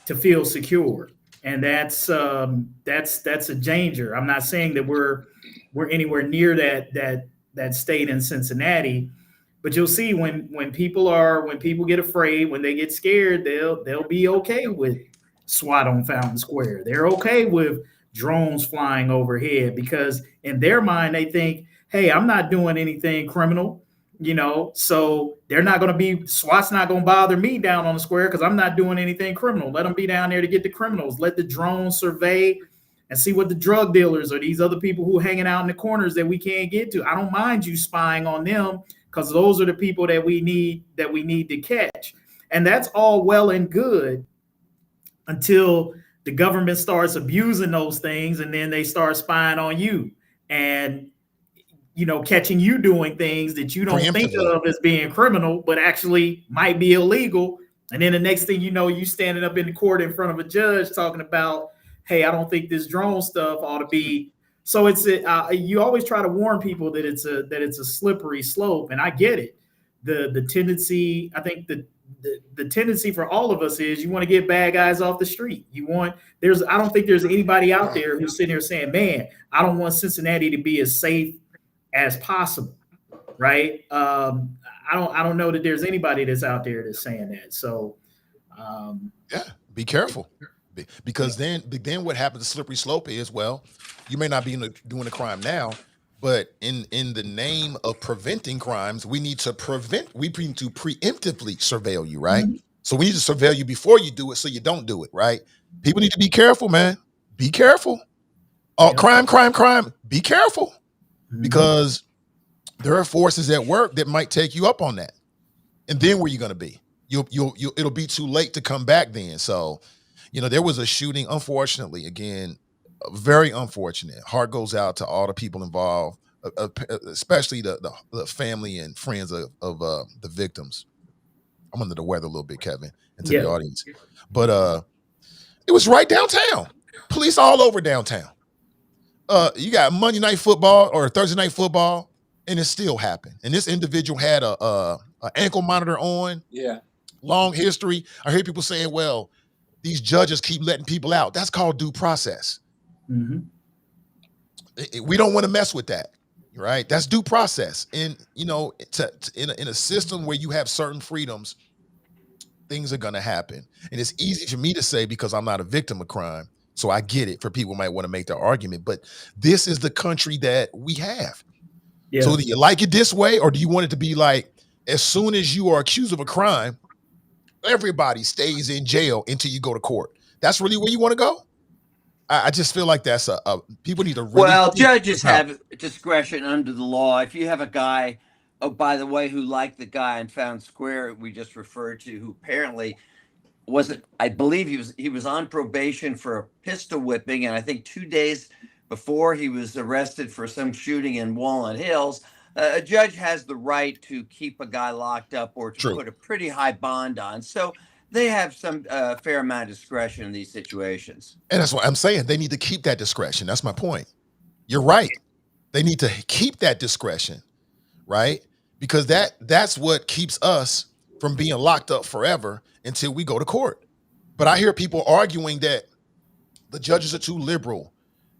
to feel secure, and that's a danger. I'm not saying that we're anywhere near that state in Cincinnati. But you'll see when people get afraid, when they get scared, they'll be okay with SWAT on Fountain Square. They're okay with drones flying overhead because in their mind they think, hey, I'm not doing anything criminal, so they're not going to be, SWAT's not going to bother me down on the square because I'm not doing anything criminal. Let them be down there to get the criminals. Let the drones survey and see what the drug dealers or these other people who hanging out in the corners that we can't get to. I don't mind you spying on them, because those are the people that we need to catch. And that's all well and good until the government starts abusing those things, and then they start spying on you and, catching you doing things that you don't think of as being criminal, but actually might be illegal. And then the next thing you know, you standing up in the court in front of a judge talking about, hey, I don't think this drone stuff ought to be. So you always try to warn people that it's a slippery slope, and I get it. The tendency, I think the tendency for all of us is you want to get bad guys off the street. I don't think there's anybody out there who's sitting there saying, man, I don't want Cincinnati to be as safe as possible, right? I don't know that there's anybody that's out there that's saying that. So yeah, be careful. Because then what happens, the slippery slope is, well, you may not be doing a crime now, but in the name of preventing crimes, we need to preemptively surveil you, right? Mm-hmm. So we need to surveil you before you do it so you don't do it, right? People need to be careful, man. Be careful. Crime. Be careful. Mm-hmm. Because there are forces at work that might take you up on that. And then where are you going to be? It'll be too late to come back then. So, there was a shooting, unfortunately, again, very unfortunate. Heart goes out to all the people involved, especially the family and friends of the victims. I'm under the weather a little bit, Kevin, and to the audience. But it was right downtown. Police all over downtown. You got Monday Night Football or Thursday Night Football, and it still happened. And this individual had a ankle monitor on. Yeah. Long history. I hear people saying, well, these judges keep letting people out. That's called due process. Mm-hmm. We don't want to mess with that, right? That's due process. And, in a system where you have certain freedoms, things are going to happen. And it's easy for me to say because I'm not a victim of crime. So I get it for people who might want to make their argument. But this is the country that we have. Yeah. So do you like it this way, or do you want it to be like, as soon as you are accused of a crime, everybody stays in jail until you go to court? That's really where you want to go? I just feel like that's people need to really. Well, judges have discretion under the law. If you have a guy, by the way, who liked the guy in Fountain Square we just referred to, who apparently I believe he was on probation for a pistol whipping, and I think 2 days before he was arrested for some shooting in Walnut Hills. A judge has the right to keep a guy locked up or to put a pretty high bond on. So they have some fair amount of discretion in these situations. And that's what I'm saying. They need to keep that discretion. That's my point. You're right. They need to keep that discretion, right? Because that's what keeps us from being locked up forever until we go to court. But I hear people arguing that the judges are too liberal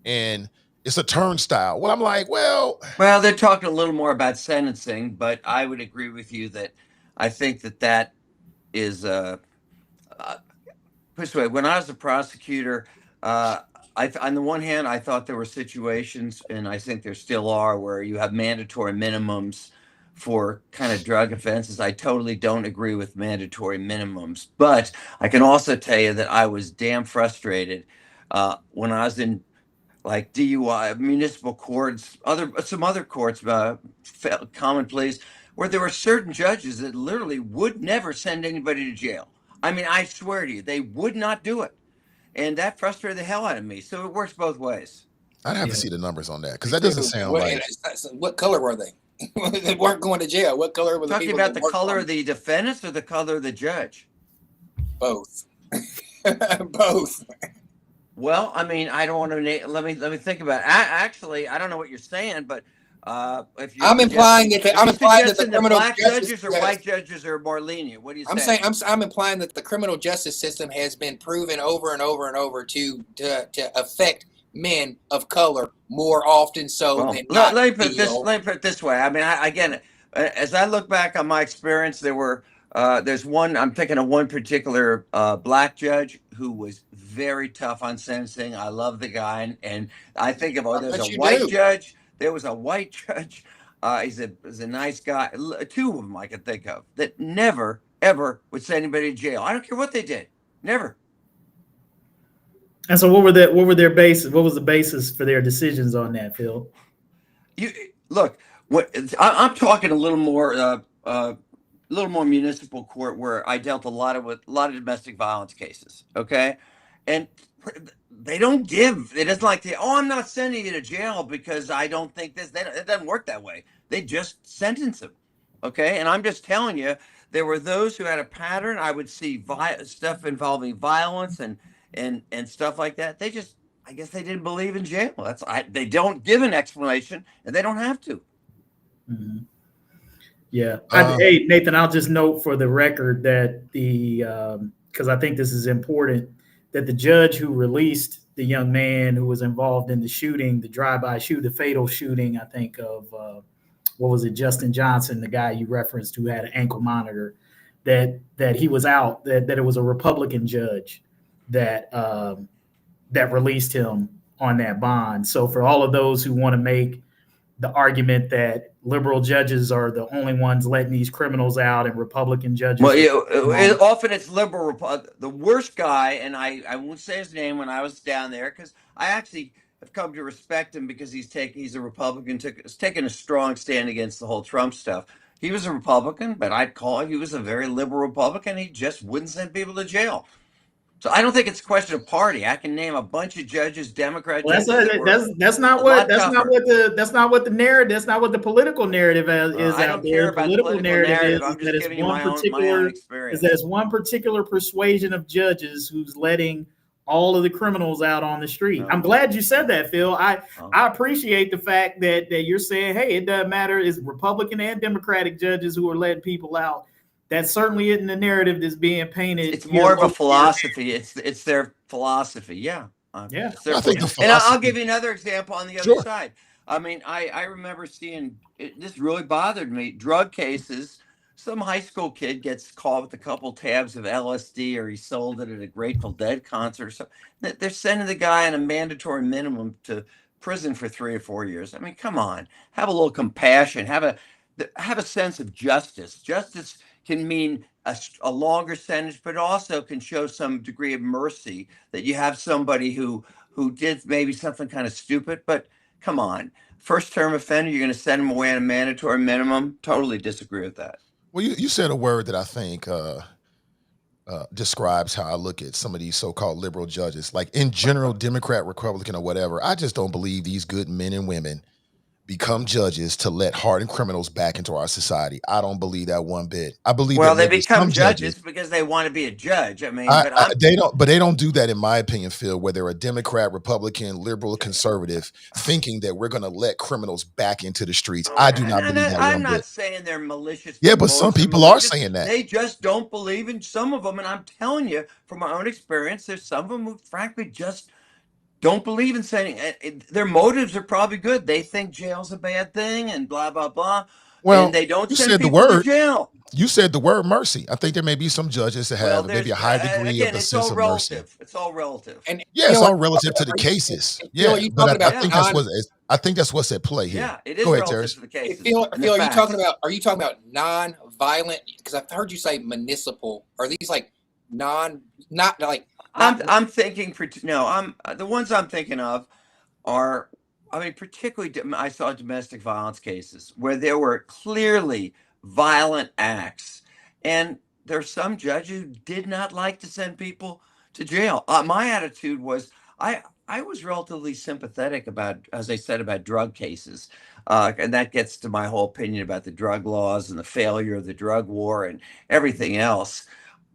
and it's a turnstile. Well, I'm like, well, they're talking a little more about sentencing, but I would agree with you that I think that is this way, when I was a prosecutor, on the one hand, I thought there were situations, and I think there still are, where you have mandatory minimums for kind of drug offenses. I totally don't agree with mandatory minimums, but I can also tell you that I was damn frustrated when I was in like DUI, municipal courts, some other courts, common pleas, where there were certain judges that literally would never send anybody to jail. I mean, I swear to you, they would not do it. And that frustrated the hell out of me. So it works both ways. I'd have to see the numbers on that, because that doesn't sound like. What color were they? They weren't going to jail. What color were the Talking people? About the color of the defendants or the color of the judge? Both. Both. Well, I mean, I don't want to. Let me think about it. Actually, I don't know what you're saying, but if you're I'm implying that the criminal black judges or white judges are more lenient. What do you say? I'm implying that the criminal justice system has been proven over and over and over to affect men of color more often so than not. Let me put it this way. I mean, again, as I look back on my experience, there's one. I'm thinking of one particular black judge who was very tough on sentencing. I love the guy, and I think of there's a white judge. There was a white judge. He's a nice guy. Two of them I can think of that never ever would send anybody to jail. I don't care what they did. Never. And so, what were their basis? What was the basis for their decisions on that, Phil? You look. I'm talking a little more municipal court, where I dealt with a lot of domestic violence cases. Okay, and they don't give. It isn't like I'm not sending you to jail because I don't think this. It doesn't work that way. They just sentence them. Okay, and I'm just telling you, there were those who had a pattern. I would see stuff involving violence and stuff like that. I guess they didn't believe in jail. They don't give an explanation, and they don't have to. Mm-hmm. Yeah. Hey, Nathan, I'll just note for the record that because I think this is important, that the judge who released the young man who was involved in the shooting, the drive-by shooting, the fatal shooting, I think of, what was it, Justin Johnson, the guy you referenced who had an ankle monitor, that he was out, that it was a Republican judge that released him on that bond. So for all of those who want to make the argument that liberal judges are the only ones letting these criminals out and Republican judges. Well, often it's liberal. The worst guy, and I won't say his name when I was down there, because I actually have come to respect him because he's a Republican, taken a strong stand against the whole Trump stuff. He was a Republican, but he was a very liberal Republican. He just wouldn't send people to jail. So I don't think it's a question of party. I can name a bunch of judges, Democrat judges. That's not what the narrative. That's not what the political narrative is out there. The political narrative is that it's one particular persuasion of judges who's letting all of the criminals out on the street. I'm glad you said that, Phil. I appreciate the fact that you're saying, hey, it doesn't matter. It's Republican and Democratic judges who are letting people out. That certainly isn't the narrative that's being painted. It's more of a philosophy. It's their philosophy. Yeah. Yeah. And I'll give you another example on the other side. I mean, I remember seeing this really bothered me. Drug cases. Some high school kid gets caught with a couple tabs of LSD, or he sold it at a Grateful Dead concert or something. They're sending the guy on a mandatory minimum to prison for 3 or 4 years. I mean, come on. Have a little compassion. Have a sense of justice. Justice can mean a longer sentence, but also can show some degree of mercy, that you have somebody who did maybe something kind of stupid, but come on, first term offender, you're going to send them away on a mandatory minimum? Totally disagree with that. Well, you said a word that I think describes how I look at some of these so-called liberal judges. Like in general, Democrat, Republican, or whatever, I just don't believe these good men and women become judges to let hardened criminals back into our society. I don't believe that one bit. I believe they become judges because they want to be a judge. I mean, they don't do that, in my opinion, Phil, whether a Democrat, Republican, liberal, conservative, thinking that we're going to let criminals back into the streets. I do not believe that. I'm not saying they're malicious. Yeah, but some people are saying that. They just don't believe in some of them. And I'm telling you from my own experience, there's some of them who frankly just don't believe in saying their motives are probably good. They think jail's a bad thing and blah, blah, blah. Well, and they don't you send said the people to word. jail. You said the word mercy. I think there may be some judges that have maybe a high degree again, of the it's sense all of mercy. relative. It's all relative. And Yeah, you it's know what? all relative to the cases. Phil, are Yeah, you but talking about I think that's what's at play here. Yeah, it is Go ahead, relative Tarris. to the cases. Phil, and the are you facts. talking about? Are you talking about non-violent? Because I've heard you say municipal. Are these like not like? I'm thinking the ones I'm thinking of are, I mean, particularly I saw domestic violence cases where there were clearly violent acts, and there's some judges who did not like to send people to jail. My attitude was I was relatively sympathetic about, as I said, about drug cases, and that gets to my whole opinion about the drug laws and the failure of the drug war and everything else.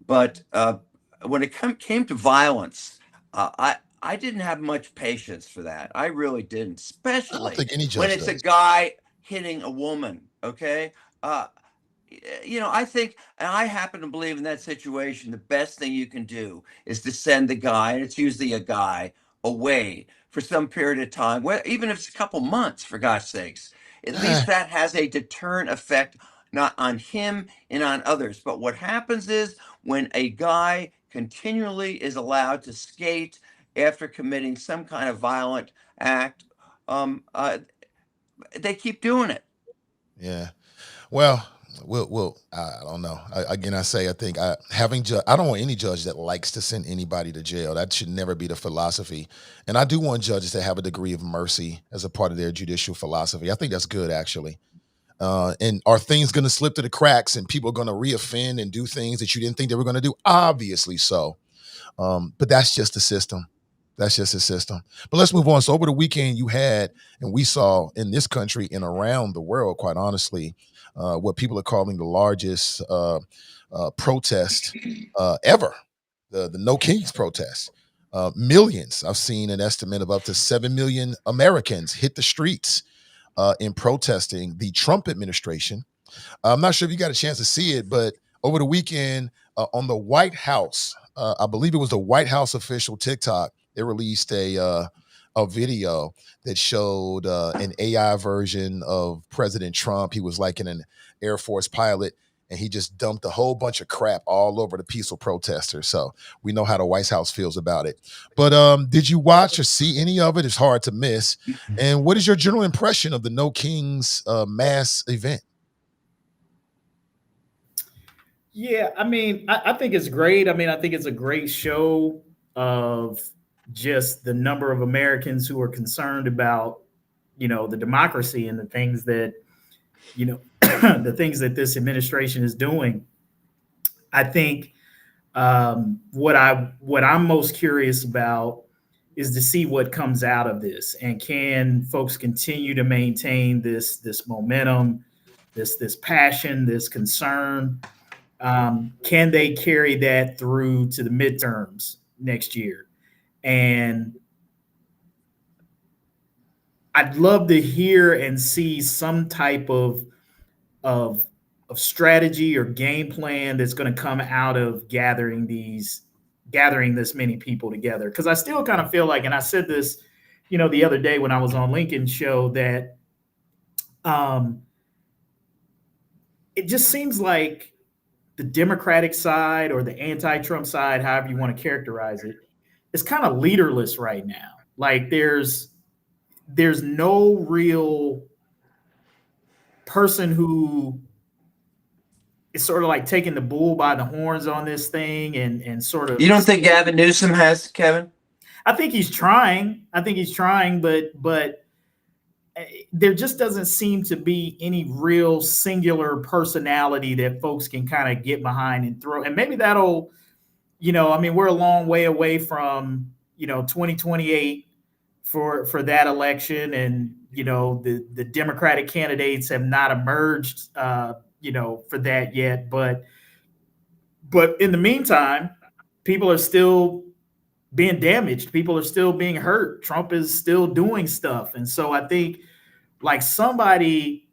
But when it came to violence, I didn't have much patience for that. I really didn't, I don't especially think any when judge it's a does. guy hitting a woman. Okay, I think, and I happen to believe in that situation, the best thing you can do is to send the guy, and it's usually a guy, away for some period of time, even if it's a couple months, for God's sakes. At least that has a deterrent effect, not on him and on others. But what happens is when a guy continually is allowed to skate after committing some kind of violent act, they keep doing it. Yeah. Well, I don't know. I think I don't want any judge that likes to send anybody to jail. That should never be the philosophy. And I do want judges to have a degree of mercy as a part of their judicial philosophy. I think that's good, actually. And are things going to slip through the cracks and people are going to reoffend and do things that you didn't think they were going to do? Obviously so. But that's just the system. That's just a system. But let's move on. So over the weekend you had, and we saw in this country and around the world, quite honestly, what people are calling the largest protest ever, the No Kings protest. Millions. I've seen an estimate of up to 7 million Americans hit the streets in protesting the Trump administration. I'm not sure if you got a chance to see it, but over the weekend on the White House, I believe it was the White House official TikTok, they released a video that showed an AI version of President Trump. He was like an Air Force pilot, and he just dumped a whole bunch of crap all over the peaceful protesters. So we know how the White House feels about it. But did you watch or see any of it? It's hard to miss. And what is your general impression of the No Kings mass event? Yeah, I mean, I think it's great. I mean, I think it's a great show of just the number of Americans who are concerned about, the democracy and the things that, the things that this administration is doing. I think what I'm most curious about is to see what comes out of this, and can folks continue to maintain this momentum, this passion, this concern. Can they carry that through to the midterms next year? And I'd love to hear and see some type of strategy or game plan that's going to come out of gathering this many people together. Because I still kind of feel like, and I said this, the other day when I was on Lincoln's show, that it just seems like the Democratic side or the anti-Trump side, however you want to characterize it, is kind of leaderless right now. Like there's no real person who is sort of like taking the bull by the horns on this thing and sort of. You don't think Gavin Newsom has, Kevin? I think he's trying. But there just doesn't seem to be any real singular personality that folks can kind of get behind and throw. And maybe that'll, we're a long way away from, 2028 for that election. And, the Democratic candidates have not emerged, for that yet. But in the meantime, people are still being damaged. People are still being hurt. Trump is still doing stuff. And so I think like somebody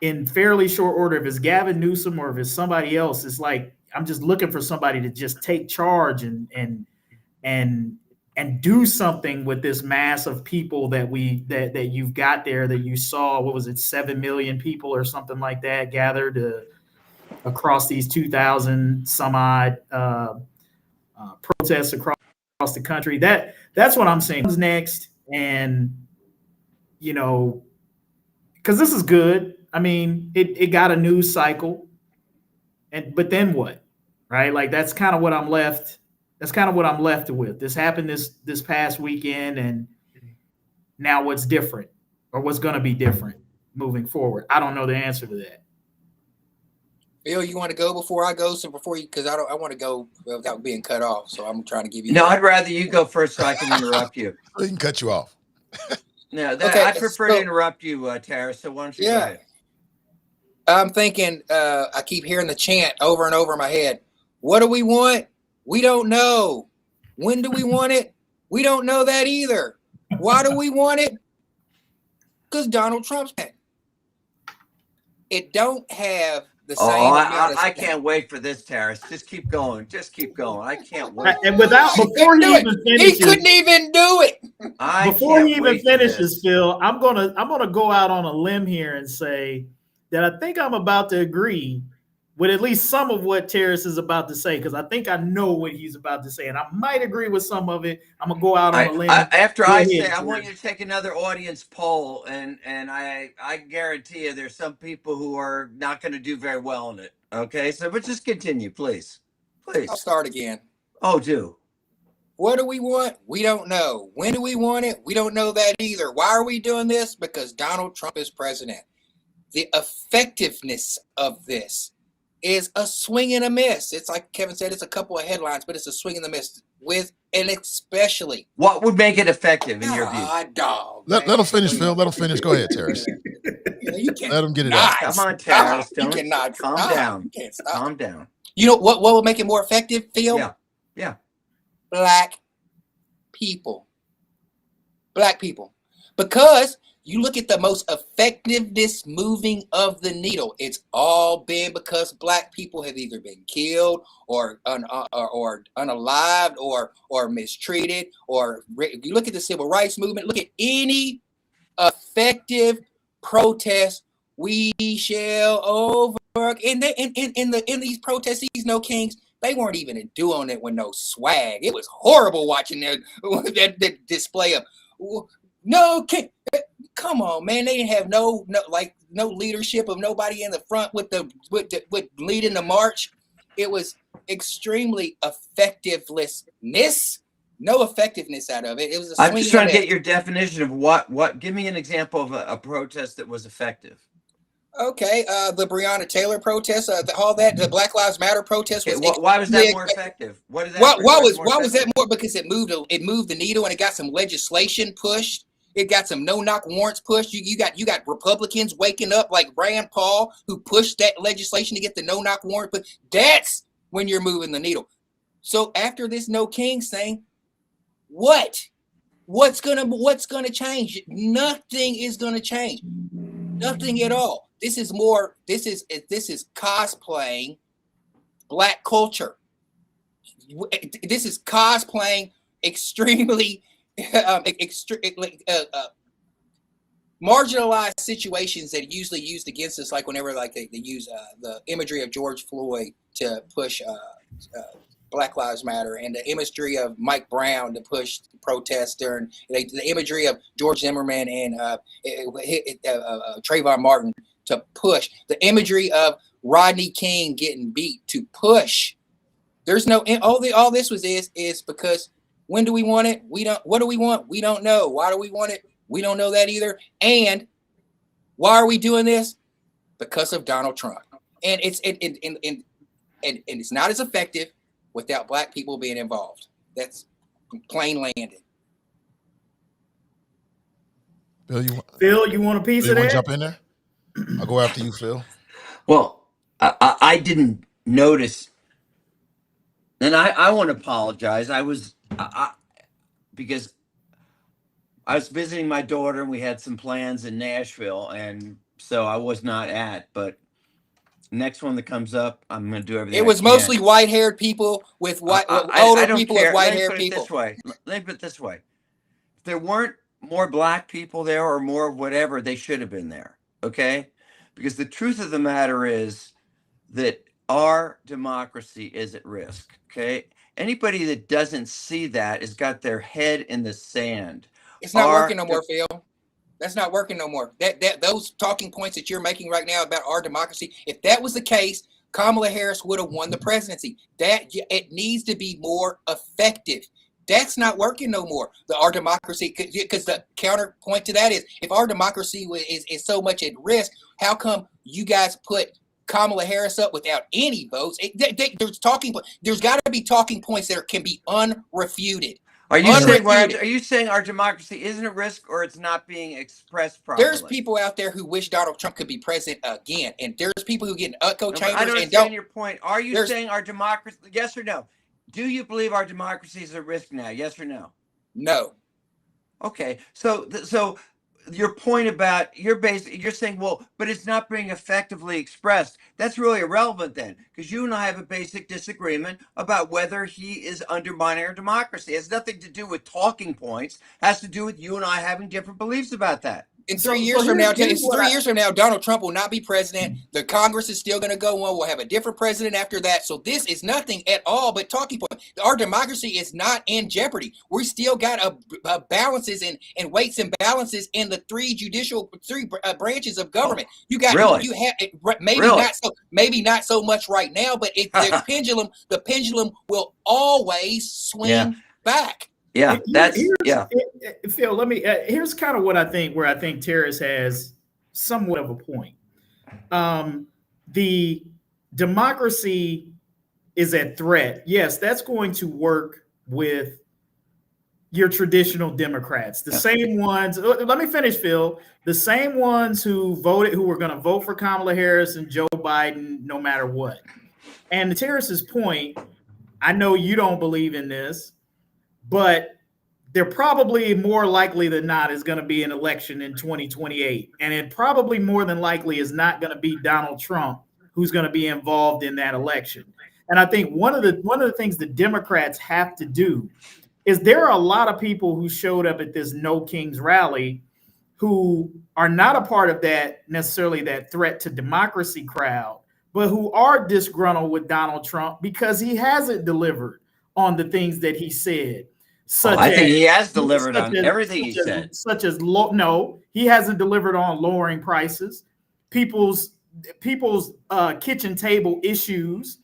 in fairly short order, if it's Gavin Newsom or if it's somebody else, it's like, I'm just looking for somebody to just take charge and and do something with this mass of people that you've got there, that you saw. What was it, 7 million people or something like that gathered across these 2,000 some odd protests across the country. That's what I'm saying. What's next? And because this is good. I mean, it got a news cycle, but then what, right? Like that's kind of what I'm left. That's kind of what I'm left with. This happened this past weekend, and now what's different, or what's going to be different moving forward? I don't know the answer to that. Bill, you want to go before I go? So before you, because I want to go without being cut off. So I'm trying to give you. No, I'd rather you go first so I can interrupt you. We can cut you off. No, okay, I prefer to interrupt you, Tarris. So why don't you go ahead? I'm thinking. I keep hearing the chant over and over in my head. What do we want? We don't know. When do we want it? We don't know that either. Why do we want it? Because Donald Trump's back. It don't have the same amount of I can't wait for this, Tarris. Just keep going. Just keep going. I can't wait. And before he even finishes, he couldn't even do it. Before he even finishes, Phil, I'm gonna go out on a limb here and say that I think I'm about to agree with at least some of what Tarris is about to say, because I think I know what he's about to say, and I might agree with some of it. I'm gonna go out on a limb. After I say, I want you to take another audience poll, and I guarantee you, there's some people who are not going to do very well in it. Okay, but just continue, please. I'll start again. Oh, do. What do we want? We don't know. When do we want it? We don't know that either. Why are we doing this? Because Donald Trump is president. The effectiveness of this is a swing and a miss. It's like Kevin said, it's a couple of headlines, but it's a swing and a miss and especially. What would make it effective in your view? Dog. Let him finish, Phil. Let him finish. Go ahead, Terrence. Let him get it out. Come on, Terrence. Calm down. Calm down. You know what will make it more effective, Phil? Yeah. Black people. Because you look at the most effectiveness moving of the needle. It's all been because Black people have either been killed or unalived or mistreated. Or you look at the civil rights movement. Look at any effective protest. We shall overwork. In these protests, these No Kings, they weren't even doing it with no swag. It was horrible watching that display of no king. Come on, man! They didn't have no leadership of nobody in the front with leading the march. It was extremely effectiveness. No effectiveness out of it. It was. I'm just trying to get your definition of what. Give me an example of a protest that was effective. Okay, the Breonna Taylor protest, the Black Lives Matter protest. Why was that more effective? Why was that more? Because it moved the needle and it got some legislation pushed. It got some no-knock warrants pushed. You got Republicans waking up like Rand Paul, who pushed that legislation to get the no-knock warrant. But that's when you're moving the needle. So after this No Kings thing, what's gonna change? Nothing is gonna change. Nothing at all. This is cosplaying Black culture. This is cosplaying extremely marginalized situations that are usually used against us, like whenever they use the imagery of George Floyd to push Black Lives Matter, and the imagery of Mike Brown to push protests during the imagery of George Zimmerman and Trayvon Martin to push the imagery of Rodney King getting beat to push. There's no all this is because. When do we want it? We don't. What do we want? We don't know. Why do we want it? We don't know that either. And why are we doing this? Because of Donald Trump. And it's not as effective without Black people being involved. That's plain landed. Phil, you want a piece of that? Jump in there. I'll go after you, Phil. Well, I didn't notice, and I want to apologize. Because I was visiting my daughter and we had some plans in Nashville, and so I was not at. But Next one that comes up, I'm going to do everything. It was mostly white-haired people with older people with white-haired people. Let me put it this way. If there weren't more black people there or more whatever, they should have been there. Okay? Because the truth of the matter is that our democracy is at risk. Okay? Anybody that doesn't see that has got their head in the sand. It's not working no more, Phil. That's not working no more. Those talking points that you're making right now about our democracy, if that was the case, Kamala Harris would have won the presidency. It needs to be more effective. That's not working no more. Our democracy, because the counterpoint to that is, if our democracy is so much at risk, how come you guys put Kamala Harris up without any votes? There's got to be talking points that can be unrefuted. Are you saying our democracy isn't at risk, or it's not being expressed properly? There's people out there who wish Donald Trump could be president again, and there's people who get in echo chambers. I don't understand your point. Are you saying our democracy? Yes or no? Do you believe our democracy is at risk now? Yes or no? No. Okay, so your point about you're saying, well, but it's not being effectively expressed. That's really irrelevant then, because you and I have a basic disagreement about whether he is undermining our democracy. It has nothing to do with talking points. It has to do with you and I having different beliefs about that. In 3 years from now, Donald Trump will not be president. The Congress is still going to go on. We'll have a different president after that. So this is nothing at all but talking points. Our democracy is not in jeopardy. We still got balances and weights and balances in the three branches of government. You got maybe not so much right now, but the pendulum will always swing back. Yeah, Phil, let me. Here's kind of what I think. Where I think Tarris has somewhat of a point. The democracy is at threat. Yes, that's going to work with your traditional Democrats, the same ones. Let me finish, Phil. The same ones who were going to vote for Kamala Harris and Joe Biden, no matter what. And to Tarris's point, I know you don't believe in this, but there probably more likely than not is going to be an election in 2028. And it probably more than likely is not going to be Donald Trump who's going to be involved in that election. And I think one of the things the Democrats have to do is there are a lot of people who showed up at this No Kings rally who are not a part of that necessarily that threat to democracy crowd, but who are disgruntled with Donald Trump because he hasn't delivered on the things that he said. I think he has delivered on everything he said. No, he hasn't delivered on lowering prices, people's kitchen table issues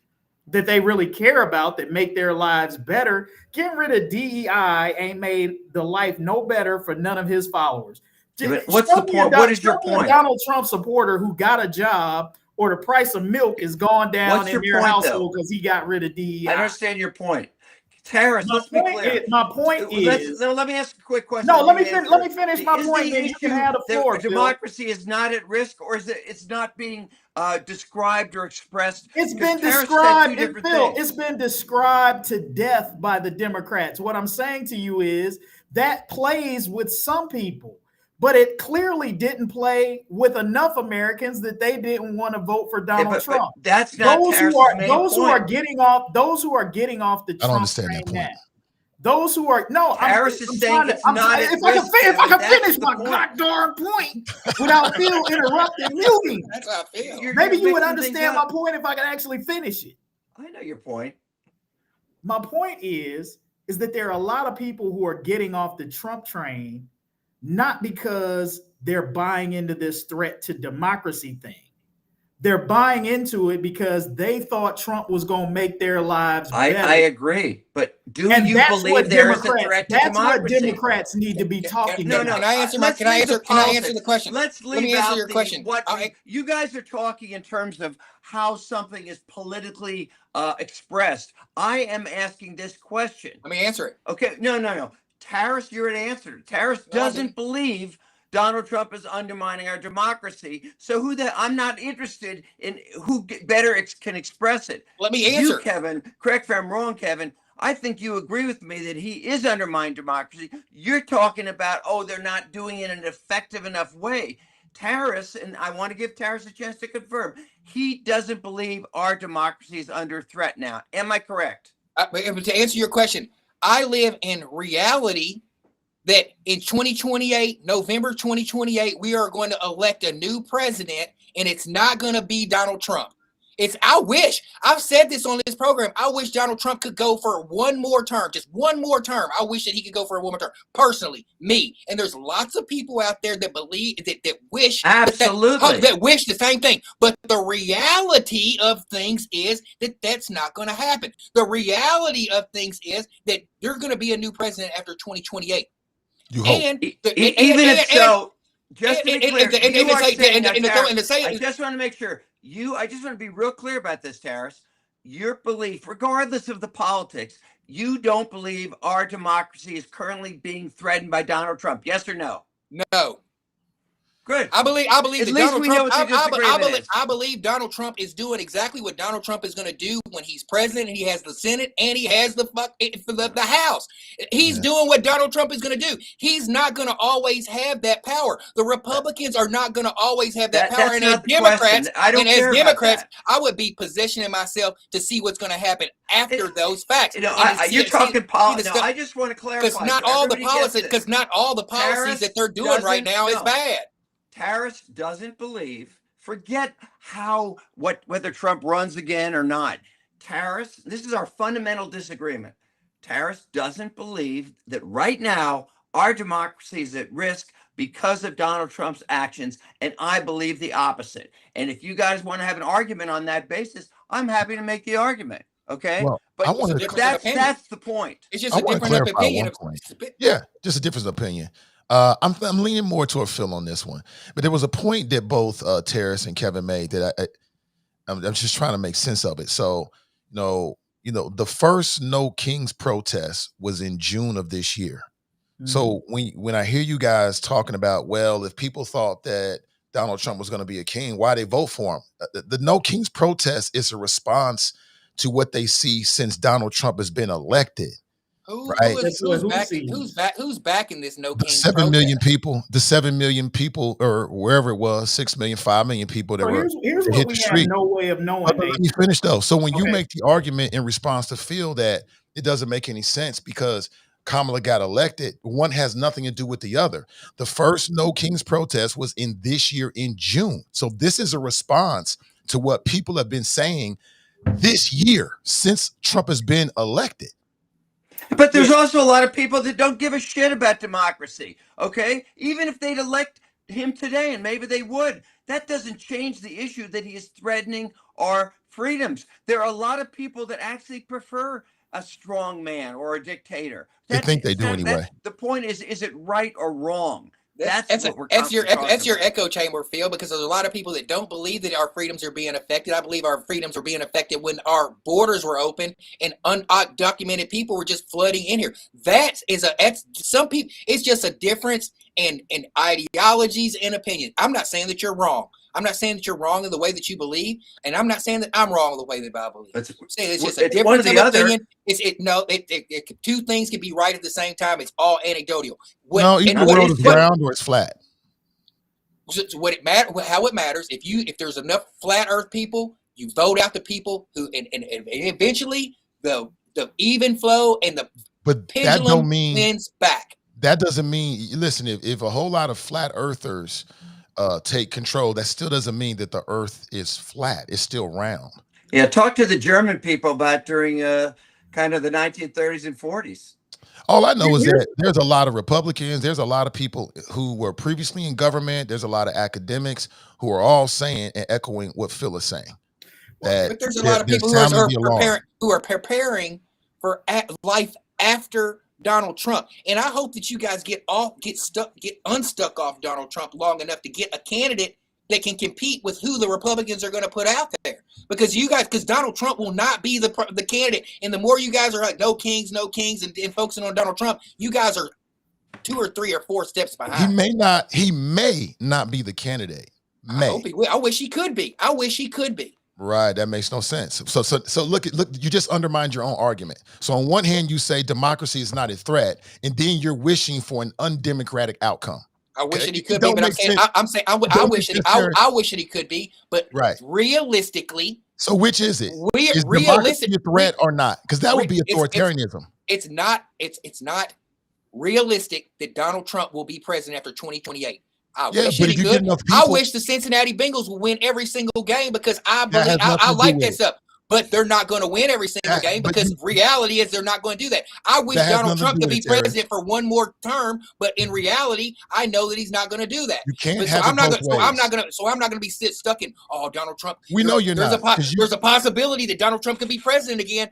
that they really care about that make their lives better. Getting rid of DEI ain't made the life no better for none of his followers. Yeah, what's the point? What is your point? A Donald Trump supporter who got a job or the price of milk is gone down in your household because he got rid of DEI. I understand your point. Tarris, let's be clear. My point is. Let me ask a quick question. No, let me finish my point. You can have the floor. Democracy is not at risk, or is it's not being described or expressed? It's been described, Phil. It's been described to death by the Democrats. What I'm saying to you is that plays with some people, but it clearly didn't play with enough Americans that they didn't want to vote for Donald Trump. But that's not those who are getting off the Trump train now. Those who are Tarris is saying it's not at risk. If I can finish my goddamn point without Phil interrupting muting. That's how I feel. Maybe you would understand my point if I could actually finish it. I know your point. My point is that there are a lot of people who are getting off the Trump train not because they're buying into this threat to democracy thing. They're buying into it because they thought Trump was going to make their lives better. I agree. But do you believe there is a threat to democracy? That's what Democrats need to be talking about. Can I answer the question? Let me answer your question. You guys are talking in terms of how something is politically expressed. I am asking this question. Let me answer it. Okay. No. Tarris, you're an answer. Tarris doesn't believe Donald Trump is undermining our democracy. So I'm not interested in who better can express it. Let me answer. You, Kevin, correct if I'm wrong, Kevin. I think you agree with me that he is undermining democracy. You're talking about, they're not doing it in an effective enough way. Tarris, and I want to give Tarris a chance to confirm, he doesn't believe our democracy is under threat now. Am I correct? To answer your question, I live in reality that in 2028, November 2028, we are going to elect a new president, and it's not going to be Donald Trump. I've said this on this program, I wish Donald Trump could go for one more term, just one more term. I wish that he could go for one more term, personally, me. And there's lots of people out there that believe, that wish. Absolutely. That wish the same thing. But the reality of things is that that's not going to happen. The reality of things is that there's going to be a new president after 2028. You hope. Just to be clear, I just want to make sure I just want to be real clear about this, Tarris. Your belief, regardless of the politics, you don't believe our democracy is currently being threatened by Donald Trump. Yes or no? No. Good. I believe At that least Donald we Trump. know what your disagreement is. I believe Donald Trump is doing exactly what Donald Trump is going to do when he's president, and he has the Senate, and he has the House. He's doing what Donald Trump is going to do. He's not going to always have that power. The Republicans are not going to always have that power. And as Democrats, I would be positioning myself to see what's going to happen after those facts. You're talking politics. I just want to clarify because not all the policies that they're doing right now is bad. Tarris doesn't believe, forget whether Trump runs again or not. Tarris, this is our fundamental disagreement. Tarris doesn't believe that right now our democracy is at risk because of Donald Trump's actions, and I believe the opposite. And if you guys want to have an argument on that basis, I'm happy to make the argument. Okay, well, but that's the point. It's just a difference of opinion. Yeah, just a difference of opinion. I'm leaning more toward Phil on this one, but there was a point that both Tarris and Kevin made that I'm just trying to make sense of it. So, the first No Kings protest was in June of this year. Mm-hmm. So when I hear you guys talking about, well, if people thought that Donald Trump was going to be a king, why they vote for him? The No Kings protest is a response to what they see since Donald Trump has been elected. Who's backing this No Kings? 7 million people, the 7 million people, or wherever it was, 6 million, 5 million people that here's what we have no way of knowing. Let me finish though. So when you make the argument in response to Phil that it doesn't make any sense because Kamala got elected, one has nothing to do with the other. The first No Kings protest was in this year in June. So this is a response to what people have been saying this year since Trump has been elected. But there's also a lot of people that don't give a shit about democracy, okay? Even if they'd elect him today, and maybe they would, that doesn't change the issue that he is threatening our freedoms. There are a lot of people that actually prefer a strong man or a dictator. They think they do anyway. The point is it right or wrong? That's your echo chamber, Phil, because there's a lot of people that don't believe that our freedoms are being affected. I believe our freedoms were being affected when our borders were open and undocumented people were just flooding in here. That's some people. It's just a difference in ideologies and opinions. I'm not saying that you're wrong. I'm not saying that you're wrong in the way that you believe, and I'm not saying that I'm wrong in the way that I believe. I'm saying it's just a difference of opinion. Two things can be right at the same time. It's all anecdotal. Either the world is round or it's flat. So how it matters. If there's enough flat Earth people, you vote out the people who, and eventually the even flow and the pendulum bends back. That doesn't mean. Listen, if a whole lot of flat earthers take control, that still doesn't mean that the earth is flat. It's still round. Yeah, talk to the German people about during kind of the 1930s and 40s. All I know is that there's a lot of Republicans, there's a lot of people who were previously in government, there's a lot of academics who are all saying and echoing what Phil is saying. But there's a lot of people who are preparing for life after Donald Trump, and I hope that you guys get unstuck off Donald Trump long enough to get a candidate that can compete with who the Republicans are going to put out there. Because Donald Trump will not be the candidate, and the more you guys are like no kings, and focusing on Donald Trump, you guys are 2 or 3 or 4 steps behind. He may not be the candidate. I hope he will. I wish he could be. Right, that makes no sense. So look, you just undermined your own argument. So on one hand, you say democracy is not a threat, and then you're wishing for an undemocratic outcome. I wish that he could be, but I'm saying I wish that he could be, but realistically. So which is it? Is democracy a threat or not? Because that would be authoritarianism. It's not realistic that Donald Trump will be president after 2028. I wish that he could. I wish the Cincinnati Bengals would win every single game because I believe I like that stuff. But they're not going to win every single game because reality is they're not going to do that. I wish Donald Trump could be president for one more term, but in reality, I know that he's not going to do that. You can't have I'm not going to be stuck in Donald Trump. We know you're not. There's a possibility that Donald Trump could be president again.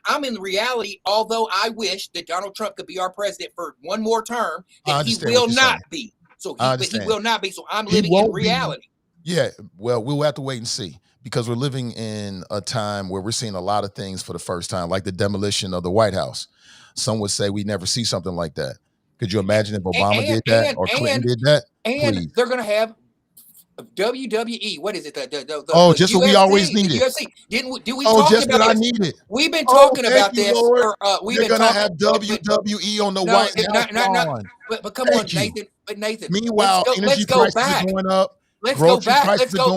I'm in reality, although I wish that Donald Trump could be our president for one more term, that he will not be. So he will not be. So I'm living in reality. Yeah, well, we'll have to wait and see. Because we're living in a time where we're seeing a lot of things for the first time, like the demolition of the White House. Some would say we never see something like that. Could you imagine if Obama did that or Clinton did that? And please. They're going to have WWE. What is it? Just UFC, what we always needed. UFC. Do we talk just about what this? I needed. We've been talking about this. We're going to have WWE on the White House. But come on, Nathan. But Nathan. Meanwhile, energy prices are going up. Let's go back. Let's go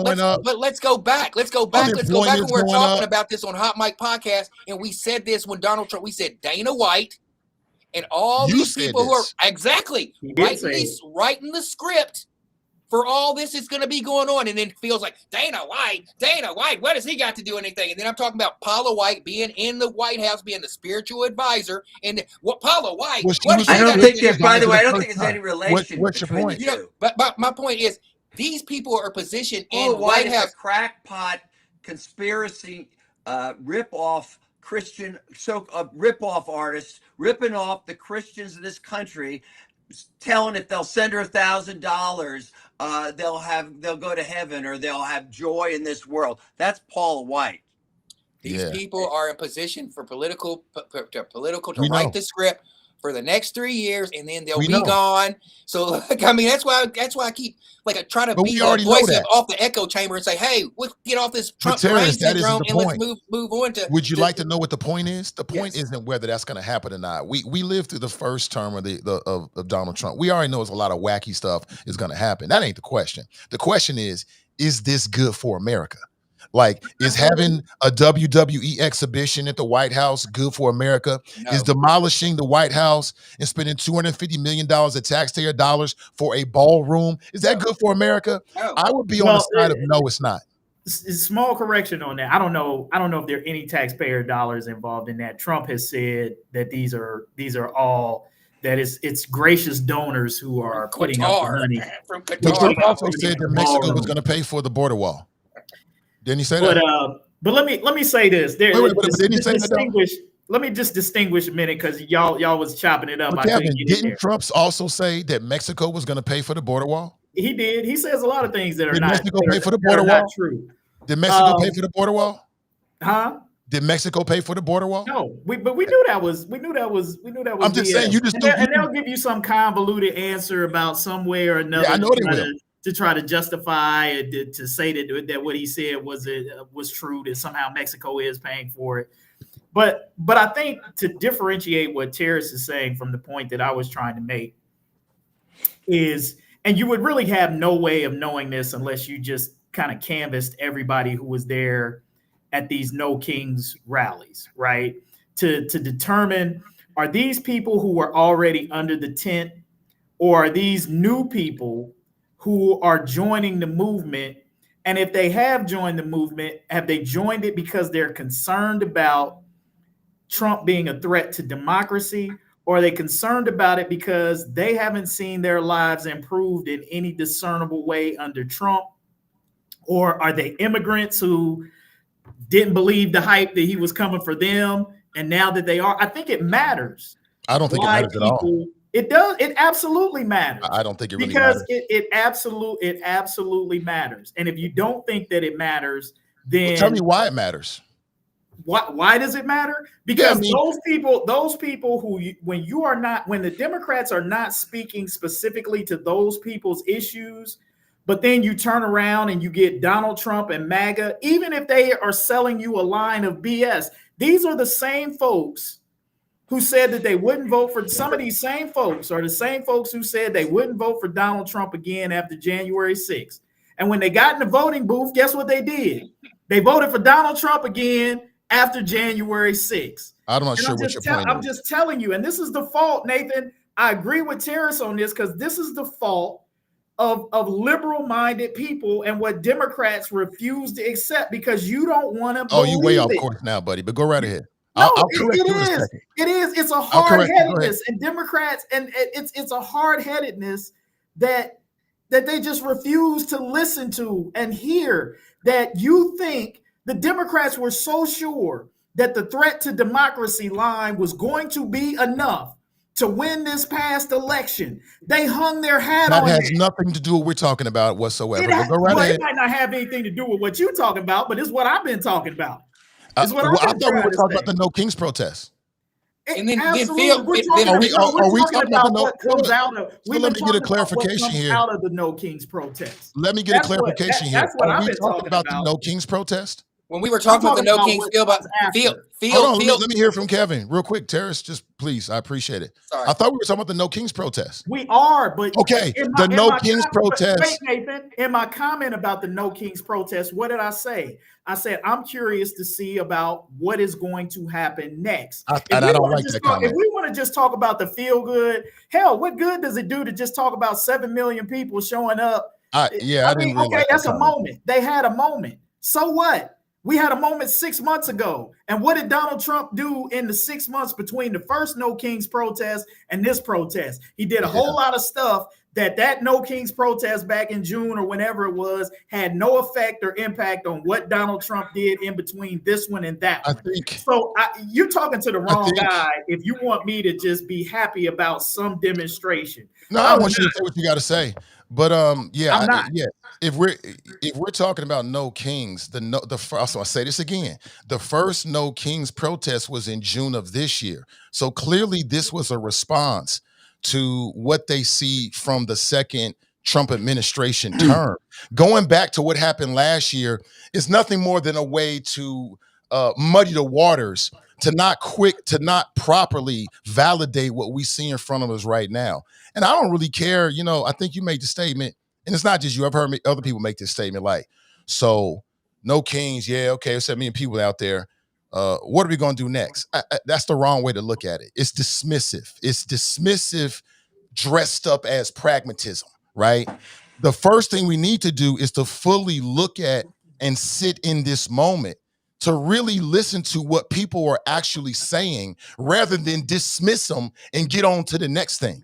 back when we were talking about this on Hot Mic Podcast, and we said this when Donald Trump. We said Dana White and all these people who are writing the script for all this is going to be going on, and then it feels like Dana White. What has he got to do anything? And then I'm talking about Paula White being in the White House, being the spiritual advisor, and Paula White. I don't think there's. By the way, I don't think there's any relation. What's your point? But my point is. These people are positioned in White House. Crackpot conspiracy, rip-off Christian, rip-off artists, ripping off the Christians of this country, telling if they'll send her $1,000, they'll go to heaven or they'll have joy in this world. That's Paul White. These people are in position for political to write the script for the next 3 years, and then they'll be gone. So, I mean, that's why I keep trying to be the voice off the echo chamber and say, "Hey, let's get off this Trump brain syndrome and let's move on to." Would you like to know what the point is? The point isn't whether that's going to happen or not. We lived through the first term of Donald Trump. We already know there's a lot of wacky stuff is going to happen. That ain't the question. The question is this good for America? Like, is having a WWE exhibition at the White House good for America? No. Is demolishing the White House and spending $250 million of taxpayer dollars for a ballroom, is that good for America? No. I would be on the side of no, it's not. Small correction on that. I don't know if there are any taxpayer dollars involved in that. Trump has said that these are all that it's gracious donors who are putting up the money. But Trump also said that Mexico was going to pay for the border wall. Didn't he say that? But let me say this. Let me just distinguish a minute because y'all was chopping it up. Kevin, didn't Trump also say that Mexico was going to pay for the border wall? He did. He says a lot of things that are not. Did Mexico pay for the border wall? Not true. Did Mexico pay for the border wall? Huh? Did Mexico pay for the border wall? No, but we knew that was. I'm just saying and they'll give you some convoluted answer about some way or another. Yeah, I know they will. To try to justify it, to say that what he said was true, that somehow Mexico is paying for it. But I think to differentiate what Tarris is saying from the point that I was trying to make is, and you would really have no way of knowing this unless you just kind of canvassed everybody who was there at these No Kings rallies, right? To determine, are these people who were already under the tent, or are these new people who are joining the movement? And if they have joined the movement, have they joined it because they're concerned about Trump being a threat to democracy? Or are they concerned about it because they haven't seen their lives improved in any discernible way under Trump? Or are they immigrants who didn't believe the hype that he was coming for them, and now that they are? I think it matters. I don't think it matters at all. It does. It absolutely matters. I don't think it really matters. Because it absolutely matters. And if you don't think that it matters, then tell me why it matters. Why does it matter? Because those people who, when the Democrats are not speaking specifically to those people's issues, but then you turn around and you get Donald Trump and MAGA, even if they are selling you a line of BS, these are the same folks who said that they wouldn't vote for some of these same folks are the same folks who said they wouldn't vote for Donald Trump again after January 6th. And when they got in the voting booth, guess what they did? They voted for Donald Trump again after January 6th. I'm not sure what your point is. I'm just telling you, and this is the fault, Nathan. I agree with Tarris on this because this is the fault of liberal-minded people and what Democrats refuse to accept because you don't want to. Oh, you way off course now, buddy. But go right ahead. No, it is. It's a hard-headedness, and Democrats, and it's a hard-headedness that they just refuse to listen to and hear. That you think the Democrats were so sure that the threat to democracy line was going to be enough to win this past election. They hung their hat on it. That has nothing to do with what we're talking about whatsoever. It might not have anything to do with what you're talking about, but it's what I've been talking about. I thought we were talking about the No Kings protest. And then are we talking about what comes out of? Let me get a clarification here. Out of the No Kings protest. Let me get a clarification here. Are we talking about the No Kings protest? When we were talking about the No Kings let me hear from Kevin real quick. Tarris, just please, I appreciate it. Sorry. I thought we were talking about the No Kings protest. We are, but okay, the No Kings protest. Wait, Nathan, in my comment about the No Kings protest, what did I say? I said I'm curious to see about what is going to happen next. I don't like that comment. If we want to just talk about the feel good, hell, what good does it do to just talk about 7 million people showing up? I didn't really like that's a moment. They had a moment. So what? We had a moment 6 months ago. And what did Donald Trump do in the 6 months between the first No Kings protest and this protest? He did a whole lot of stuff that No Kings protest back in June or whenever it was had no effect or impact on what Donald Trump did in between this one and that one. So you're talking to the wrong guy if you want me to just be happy about some demonstration. No, I want you to say what you got to say. But if we're talking about No Kings, I'll say this again. The first No Kings protest was in June of this year. So clearly this was a response to what they see from the second Trump administration term. Going back to what happened last year is nothing more than a way to muddy the waters, to not properly validate what we see in front of us right now. And I don't really care, I think you made the statement, and it's not just you, I've heard other people make this statement like, so No Kings, yeah, okay, it's 7 million people out there. What are we going to do next? That's the wrong way to look at it. It's dismissive. It's dismissive dressed up as pragmatism, right? The first thing we need to do is to fully look at and sit in this moment to really listen to what people are actually saying rather than dismiss them and get on to the next thing.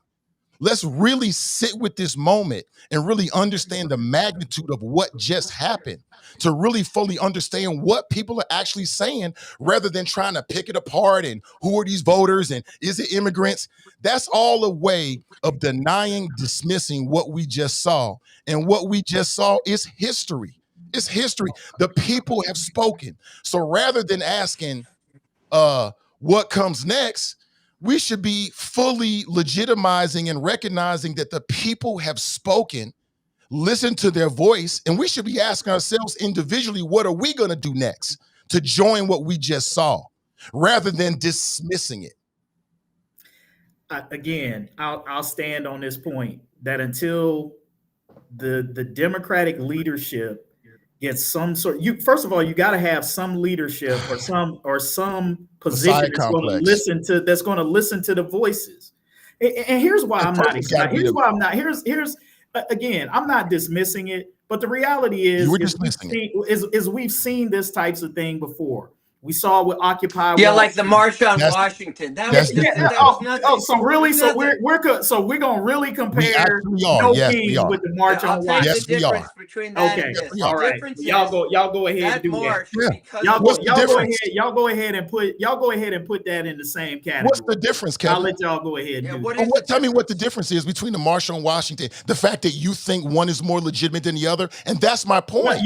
Let's really sit with this moment and really understand the magnitude of what just happened, to really fully understand what people are actually saying rather than trying to pick it apart and who are these voters and is it immigrants? That's all a way of denying, dismissing what we just saw. And what we just saw is history. It's history. The people have spoken. So rather than asking what comes next, we should be fully legitimizing and recognizing that the people have spoken, listen to their voice, and we should be asking ourselves individually, what are we going to do next to join what we just saw, rather than dismissing it? Again, I'll stand on this point that until the Democratic leadership gets some sort, first of all, you got to have some leadership or some position that's going to listen to the voices. And here's why I'm not excited. Here's why I'm not. Here's again, I'm not dismissing it, but the reality is we've seen this types of thing before. We saw with Occupy. Yeah, like the March on Washington. So we're gonna really compare No Kings with the March on Washington. Yes, we are. Okay, all right. Y'all go ahead and do that. Y'all go ahead and put that in the same category. What's the difference, Kevin? I'll let y'all go ahead and do that. Tell me what the difference is between the March on Washington, the fact that you think one is more legitimate than the other, and that's my point. Well,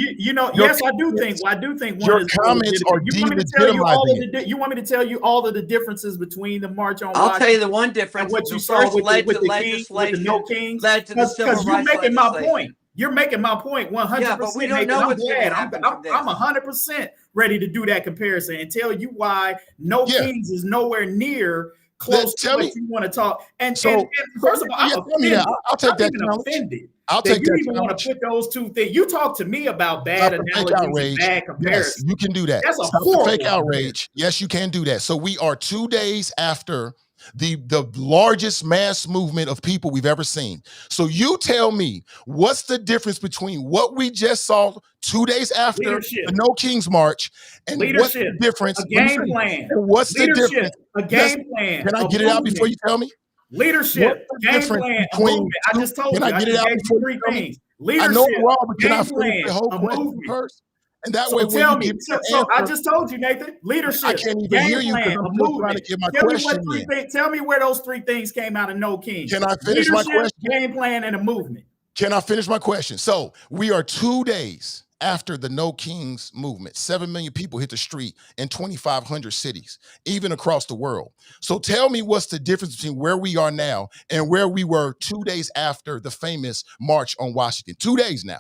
yes, I do think one your is comments are You want me to tell you all of the differences between the March on Washington? I'll tell you the one difference. What you saw with the No Kings, because you're making my point. You're making my point 100%. Yeah, but we don't know what's going to happen. I'm 100% ready to do that comparison and tell you why No Kings is nowhere near close to what you want to talk. And first of all, I'm offended. I'll take that challenge. Offended. I'll take that. You even want to put those two things. You talk to me about bad analogies and bad comparisons. Yes, you can do that. That's a horrible fake outrage. Yes, you can do that. So we are 2 days after the largest mass movement of people we've ever seen. So you tell me, what's the difference between what we just saw 2 days after the No Kings March and what's the difference? A game plan. And what's the difference? A game plan. Can I get it out before you tell me? Leadership, game plan, a movement. I just told you. I just gave you 3 things. Leadership, I know I'm wrong, but can I finish the whole question first? And that way, tell me. So I just told you, Nathan. Leadership, I can't even hear you because I'm still trying to get my question. Tell me where those 3 things came out of No Kings. Can I finish my question? Game plan, and a movement. Can I finish my question? So we are 2 days after the No Kings movement. 7 million people hit the street in 2,500 cities, even across the world. So tell me what's the difference between where we are now and where we were 2 days after the famous March on Washington. 2 days now.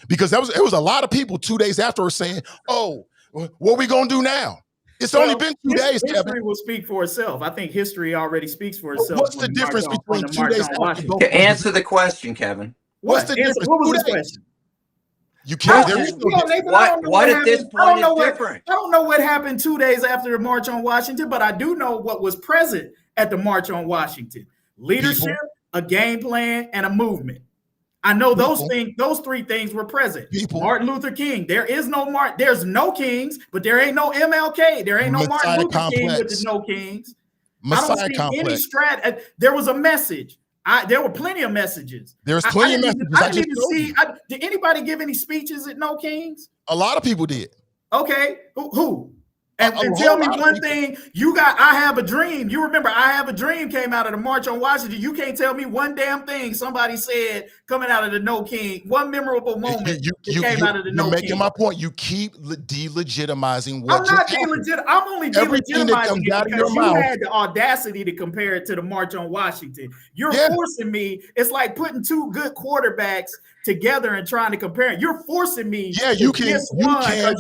Because it was a lot of people 2 days after were saying, oh, what are we going to do now? It's only been 2 days, Kevin. History will speak for itself. I think history already speaks for itself. What's the difference between 2 days after? Answer the question, Kevin. What's the difference? What was the question? You can't. There is no difference. What at this point is different? I don't know what happened 2 days after the March on Washington, but I do know what was present at the March on Washington: leadership, a game plan, and a movement. I know those 3 things were present. Martin Luther King. There is no there's no Kings, but there ain't no MLK. There ain't no Martin Luther King with the No Kings. I don't see any there was a message. There were plenty of messages. There's plenty of messages. I didn't even see. Did anybody give any speeches at No Kings? A lot of people did. Okay, who? And tell me one thing. I Have a Dream. You remember I Have a Dream came out of the March on Washington. You can't tell me one damn thing somebody said coming out of the No King. One memorable moment came out of the No King. You're making my point. You keep delegitimizing what I'm not delegitimizing. I'm only delegitimizing it because you had the audacity to compare it to the March on Washington. You're forcing me. It's like putting 2 good quarterbacks together and trying to compare. You're forcing me. Yeah, you can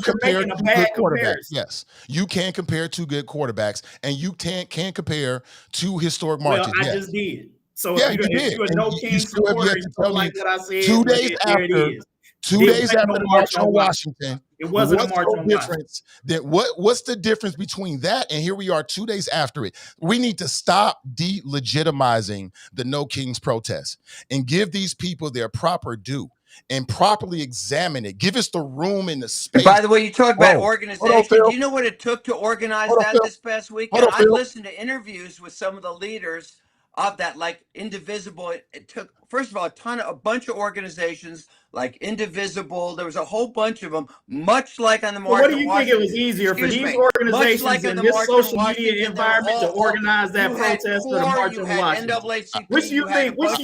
compare a bad quarterbacks. Yes, you can compare 2 good quarterbacks, and you can compare 2 historic marches. Well, I just did. So yeah, if you're a No King supporter, you don't like what I said. 2 days after. 2 days after the March on Washington, it wasn't a March on Washington. What's the difference between that and here we are 2 days after it? We need to stop delegitimizing the No Kings protest and give these people their proper due and properly examine it. Give us the room and the space. By the way, you talk about organization. Do you know what it took to organize this past weekend? I listened to interviews with some of the leaders of that, like Indivisible. It took, first of all, a bunch of organizations like Indivisible. There was a whole bunch of them, much like on the March. What do you think it was easier for these organizations in this social media environment to organize that protest for the March on Washington? Which do you think was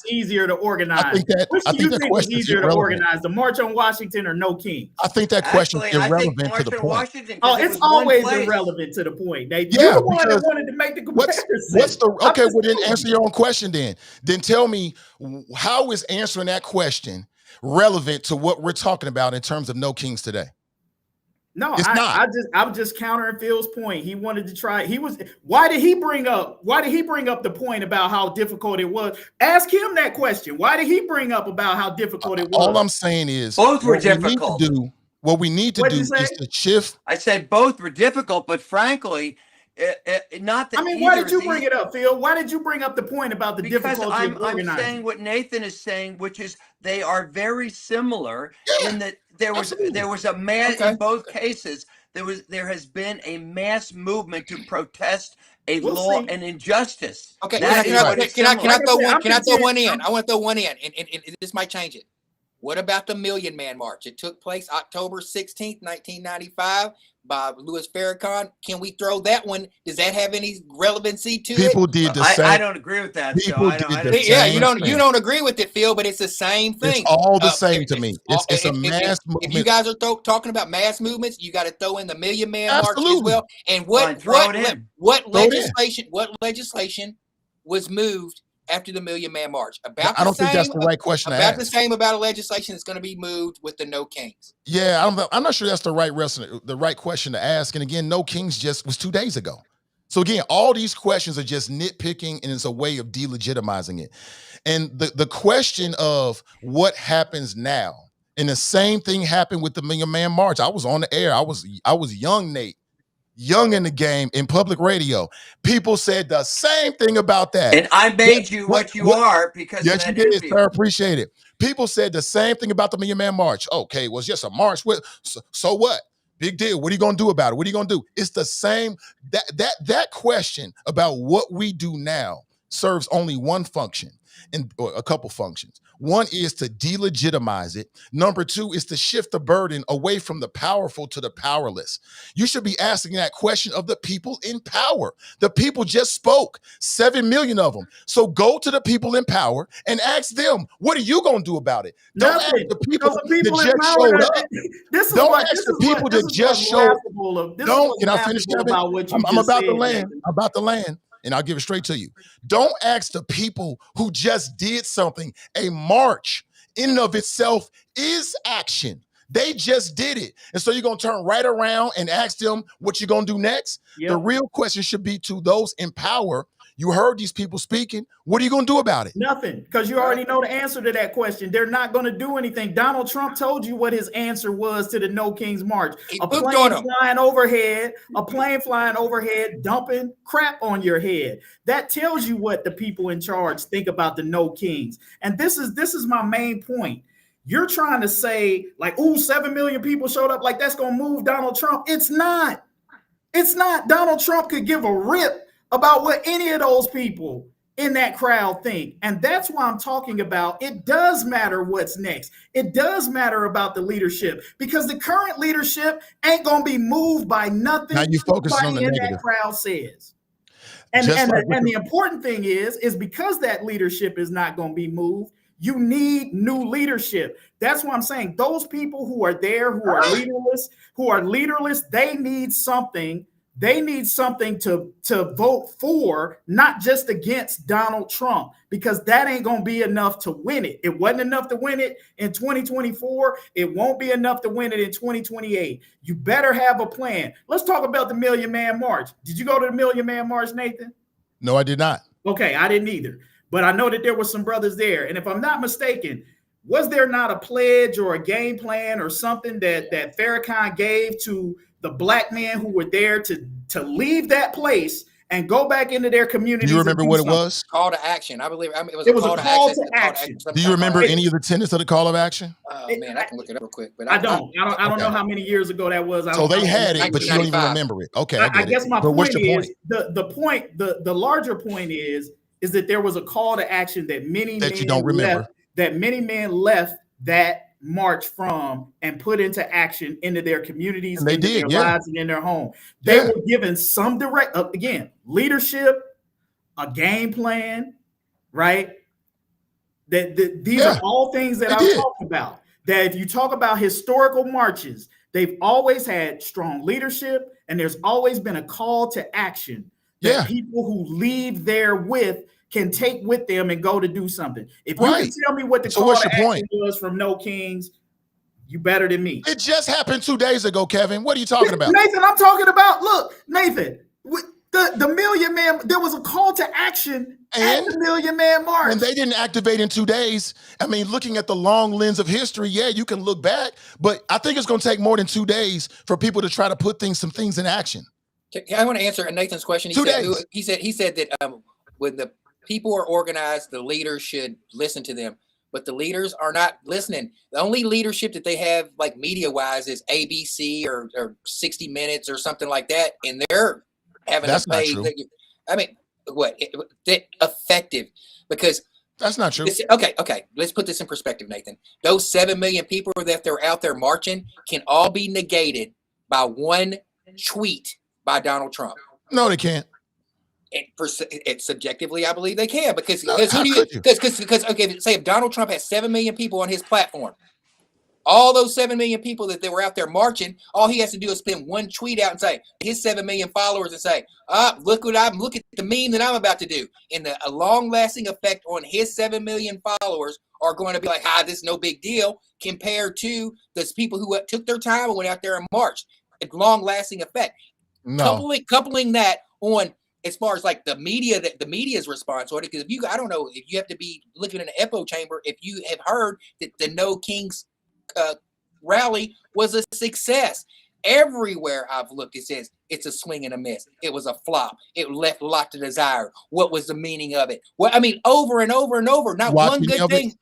easier to organize? Which do you think was easier to organize, the March on Washington or No Kings? I think that question is irrelevant to the point. It's always irrelevant to the point. You're the one that wanted to make the comparison. Okay, well then answer your own question then. Then tell me, how is answering that question relevant to what we're talking about in terms of No Kings today? No, I'm just countering Phil's point. He wanted to try. Why did he bring up the point about how difficult it was? Ask him that question. Why did he bring up about how difficult it was? All I'm saying is both were difficult. What we need to do is to shift. I said both were difficult, but frankly, not that. I mean, why did you bring it up, Phil? Why did you bring up the point about the difficulty of organizing? I'm saying what Nathan is saying, which is they are very similar in that there was a mass in both cases. There has been a mass movement to protest a law and injustice. Okay, can I throw one in? I want to throw one in, and this might change it. What about the Million Man March? It took place October 16th, 1995 by Louis Farrakhan. Can we throw that one? Does that have any relevancy to People it? did the same. I don't agree with that. You don't agree with it, Phil, but it's the same thing. It's all the same to me. It's a mass movement. If you guys are talking about mass movements, you got to throw in the Million Man March as well. And what legislation was moved after the Million Man March? I don't think that's the right question to ask. About the same about a legislation that's going to be moved with the No Kings. Yeah, I'm not sure that's the right question to ask. And again, No Kings just was 2 days ago. So again, all these questions are just nitpicking, and it's a way of delegitimizing it. And the question of what happens now, and the same thing happened with the Million Man March. I was on the air. I was young, Nate, young in the game, in public radio. People said the same thing about that. And I made you what you are because yes, of you that did, interview. sir. Appreciate it. People said the same thing about the Million Man March. Okay, well, it's just a march. So what? Big deal. What are you gonna do about it? What are you gonna do? It's the same. That question about what we do now serves only one function, or a couple functions. One is to delegitimize it. Number two is to shift the burden away from the powerful to the powerless. You should be asking that question of the people in power. The people just spoke, 7 million of them. So go to the people in power and ask them, what are you going to do about it? Don't ask the people that just showed up. Don't ask the people that just showed up. Can I finish, Kevin? I'm about to land. I'm about to land. And I'll give it straight to you. Don't ask the people who just did something. A march in and of itself is action. They just did it. And so you're going to turn right around and ask them what you're going to do next. Yep. The real question should be to those in power. You heard these people speaking. What are you going to do about it? Nothing, because you already know the answer to that question. They're not going to do anything. Donald Trump told you what his answer was to the No Kings March. A plane flying overhead, dumping crap on your head. That tells you what the people in charge think about the No Kings. And this is my main point. You're trying to say, like, 7 million people showed up, like that's going to move Donald Trump. It's not. It's not. Donald Trump could give a rip about what any of those people in that crowd think. And that's why I'm talking about it does matter what's next. It does matter about the leadership, because the current leadership ain't going to be moved by nothing now you focus on the in negative. That crowd says. And the important thing is because that leadership is not going to be moved, you need new leadership. That's why I'm saying those people who are there, who are leaderless, they need something. They need something to vote for, not just against Donald Trump, because that ain't going to be enough to win it. It wasn't enough to win it in 2024. It won't be enough to win it in 2028. You better have a plan. Let's talk about the Million Man March. Did you go to the Million Man March, Nathan? No, I did not. Okay, I didn't either. But I know that there were some brothers there. And if I'm not mistaken, was there not a pledge or a game plan or something that Farrakhan gave to the black men who were there to leave that place and go back into their communities? Do you remember what it was? Call to action. I believe it was a call to action. Do you remember any of the tenets of the call of action? Oh man, I can look it up real quick. But I don't know how many years ago that was. So they had it, but you don't even remember it. Okay, I guess my point is the larger point is that there was a call to action that many men left that march from and put into action into their communities, and they did, their lives, and in their home. They were given some leadership, a game plan, right? These are all things that I've talked about. That if you talk about historical marches, they've always had strong leadership, and there's always been a call to action that people who leave there with can take with them and go to do something. If you can tell me what the call to action was from No Kings, you better than me. It just happened 2 days ago, Kevin. What are you talking about? Nathan, I'm talking about, look, Nathan, the Million Man, there was a call to action at the Million Man March. And they didn't activate in 2 days. I mean, looking at the long lens of history, you can look back, but I think it's going to take more than 2 days for people to try to put some things in action. I want to answer Nathan's question. He said that when the people are organized, the leaders should listen to them, but the leaders are not listening. The only leadership that they have, like media-wise, is ABC or 60 Minutes or something like that, and they're having to pay. I mean, effective? Because that's not true. Okay. Let's put this in perspective, Nathan. Those 7 million people that they're out there marching can all be negated by one tweet by Donald Trump. No, they can't. Subjectively, I believe they can, because say if Donald Trump has 7 million people on his platform, all those 7 million people that they were out there marching, all he has to do is spin one tweet out and say his 7 million followers and say, look at the meme that I'm about to do. And a long-lasting effect on his 7 million followers are going to be like, this is no big deal compared to those people who took their time and went out there and marched. A long-lasting effect. No. Coupling that on as far as like the media's response on it, because I don't know if you have to be looking in an echo chamber if you have heard that the No Kings rally was a success. Everywhere I've looked, it says it's a swing and a miss. It was a flop. It left a lot to desire. What was the meaning of it? Well, I mean, over and over and over. Not one good thing.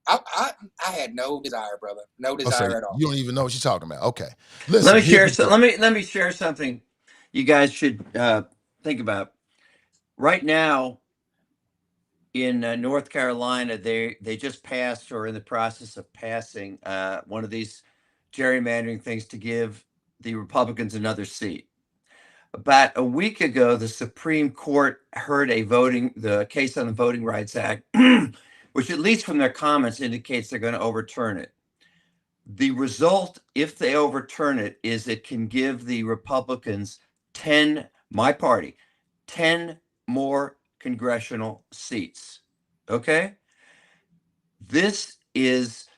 I had no desire, brother. No desire at all. You don't even know what you're talking about. Okay. Listen, let me share. Let me share something. You guys should think about. Right now, in North Carolina, they just passed or in the process of passing one of these gerrymandering things to give the Republicans another seat. About a week ago, the Supreme Court heard the case on the Voting Rights Act, which at least from their comments indicates they're going to overturn it. The result, if they overturn it, is it can give the Republicans 10 more congressional seats. Okay? This is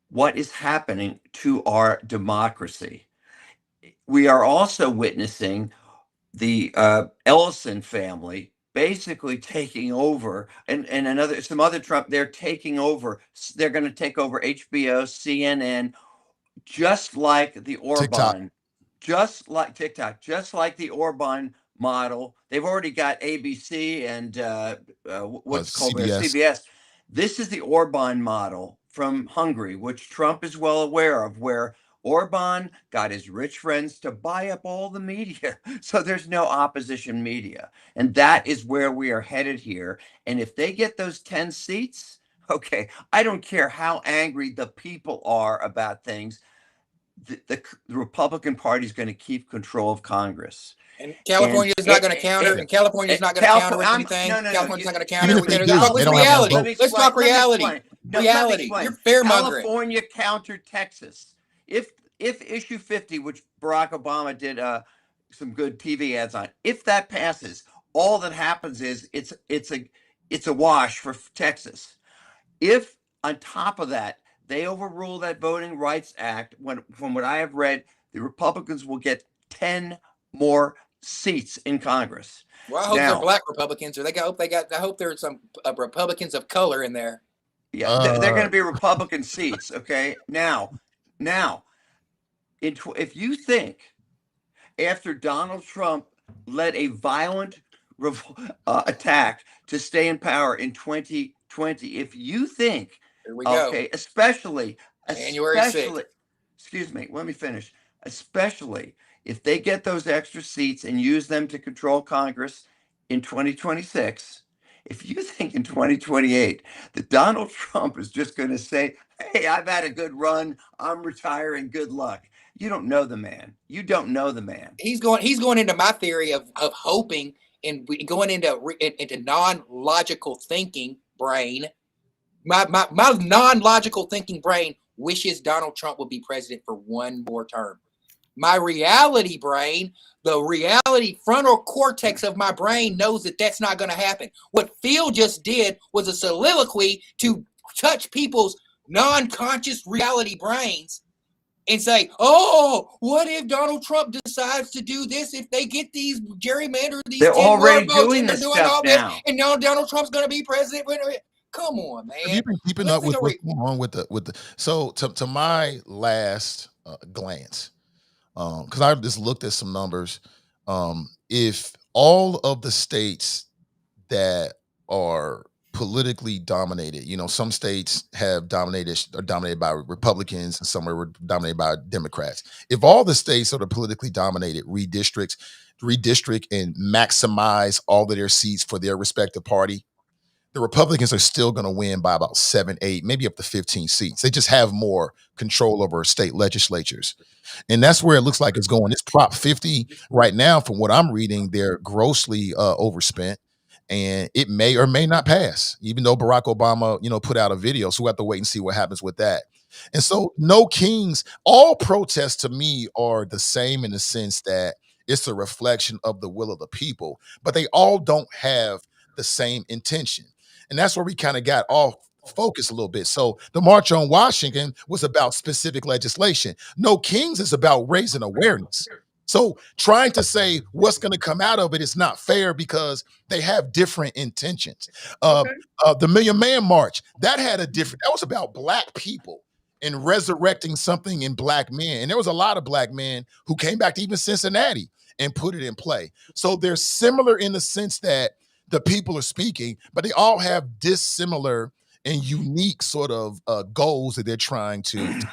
what is happening to our democracy. We are also witnessing the Ellison family basically taking over, and some other Trump. They're taking over. They're going to take over HBO, CNN, just like the Orban, just like TikTok, just like the Orban model. They've already got ABC and what's called CBS. This is the Orban model from Hungary, which Trump is well aware of, where Orban got his rich friends to buy up all the media. So there's no opposition media. And that is where we are headed here. And if they get those 10 seats, okay, I don't care how angry the people are about things. The Republican Party is going to keep control of Congress. And California is not going to counter. And California is not going to counter with anything. California's not going to counter. Let's reality. Let's talk reality. Reality. You're fair mongering. California countered Texas. If issue 50, which Barack Obama did some good TV ads on, if that passes, all that happens is it's a wash for Texas. If on top of that they overrule that Voting Rights Act, from what I have read, the Republicans will get 10 more seats in Congress. Well, I hope they're black Republicans, or I hope there's some Republicans of color in there. Yeah, they're going to be Republican seats. Okay, now, if you think after Donald Trump led a violent attack to stay in power in 2020, if you think, here we go. Okay, especially January 6th. Excuse me, let me finish. Especially if they get those extra seats and use them to control Congress in 2026, if you think in 2028 that Donald Trump is just going to say, hey, I've had a good run, I'm retiring, good luck. You don't know the man. You don't know the man. He's going into my theory of hoping and going into non-logical thinking brain. My non-logical thinking brain wishes Donald Trump would be president for one more term. My reality brain, the reality frontal cortex of my brain knows that that's not going to happen. What Phil just did was a soliloquy to touch people's non-conscious reality brains and say, oh, what if Donald Trump decides to do this? If they get these gerrymander, they're already doing this stuff now. And now Donald Trump's going to be president. Come on, man. Have you been keeping up with what's going on with the so to my last glance, because I just looked at some numbers. If all of the states that are politically dominated, some states are dominated by Republicans and some are dominated by Democrats. If all the states that are politically dominated redistrict and maximize all of their seats for their respective party, the Republicans are still going to win by about 7, 8, maybe up to 15 seats. They just have more control over state legislatures. And that's where it looks like it's going. It's Prop 50 right now, from what I'm reading, they're grossly overspent. And it may or may not pass, even though Barack Obama, put out a video. So we'll have to wait and see what happens with that. And so no kings, all protests to me are the same in the sense that it's a reflection of the will of the people, but they all don't have the same intention. And that's where we kind of got off focus a little bit. So the March on Washington was about specific legislation. No Kings is about raising awareness. So trying to say what's going to come out of it is not fair because they have different intentions. Okay. The Million Man March, that was about black people and resurrecting something in black men. And there was a lot of black men who came back to even Cincinnati and put it in play. So they're similar in the sense that the people are speaking, but they all have dissimilar and unique sort of goals that they're trying to hit.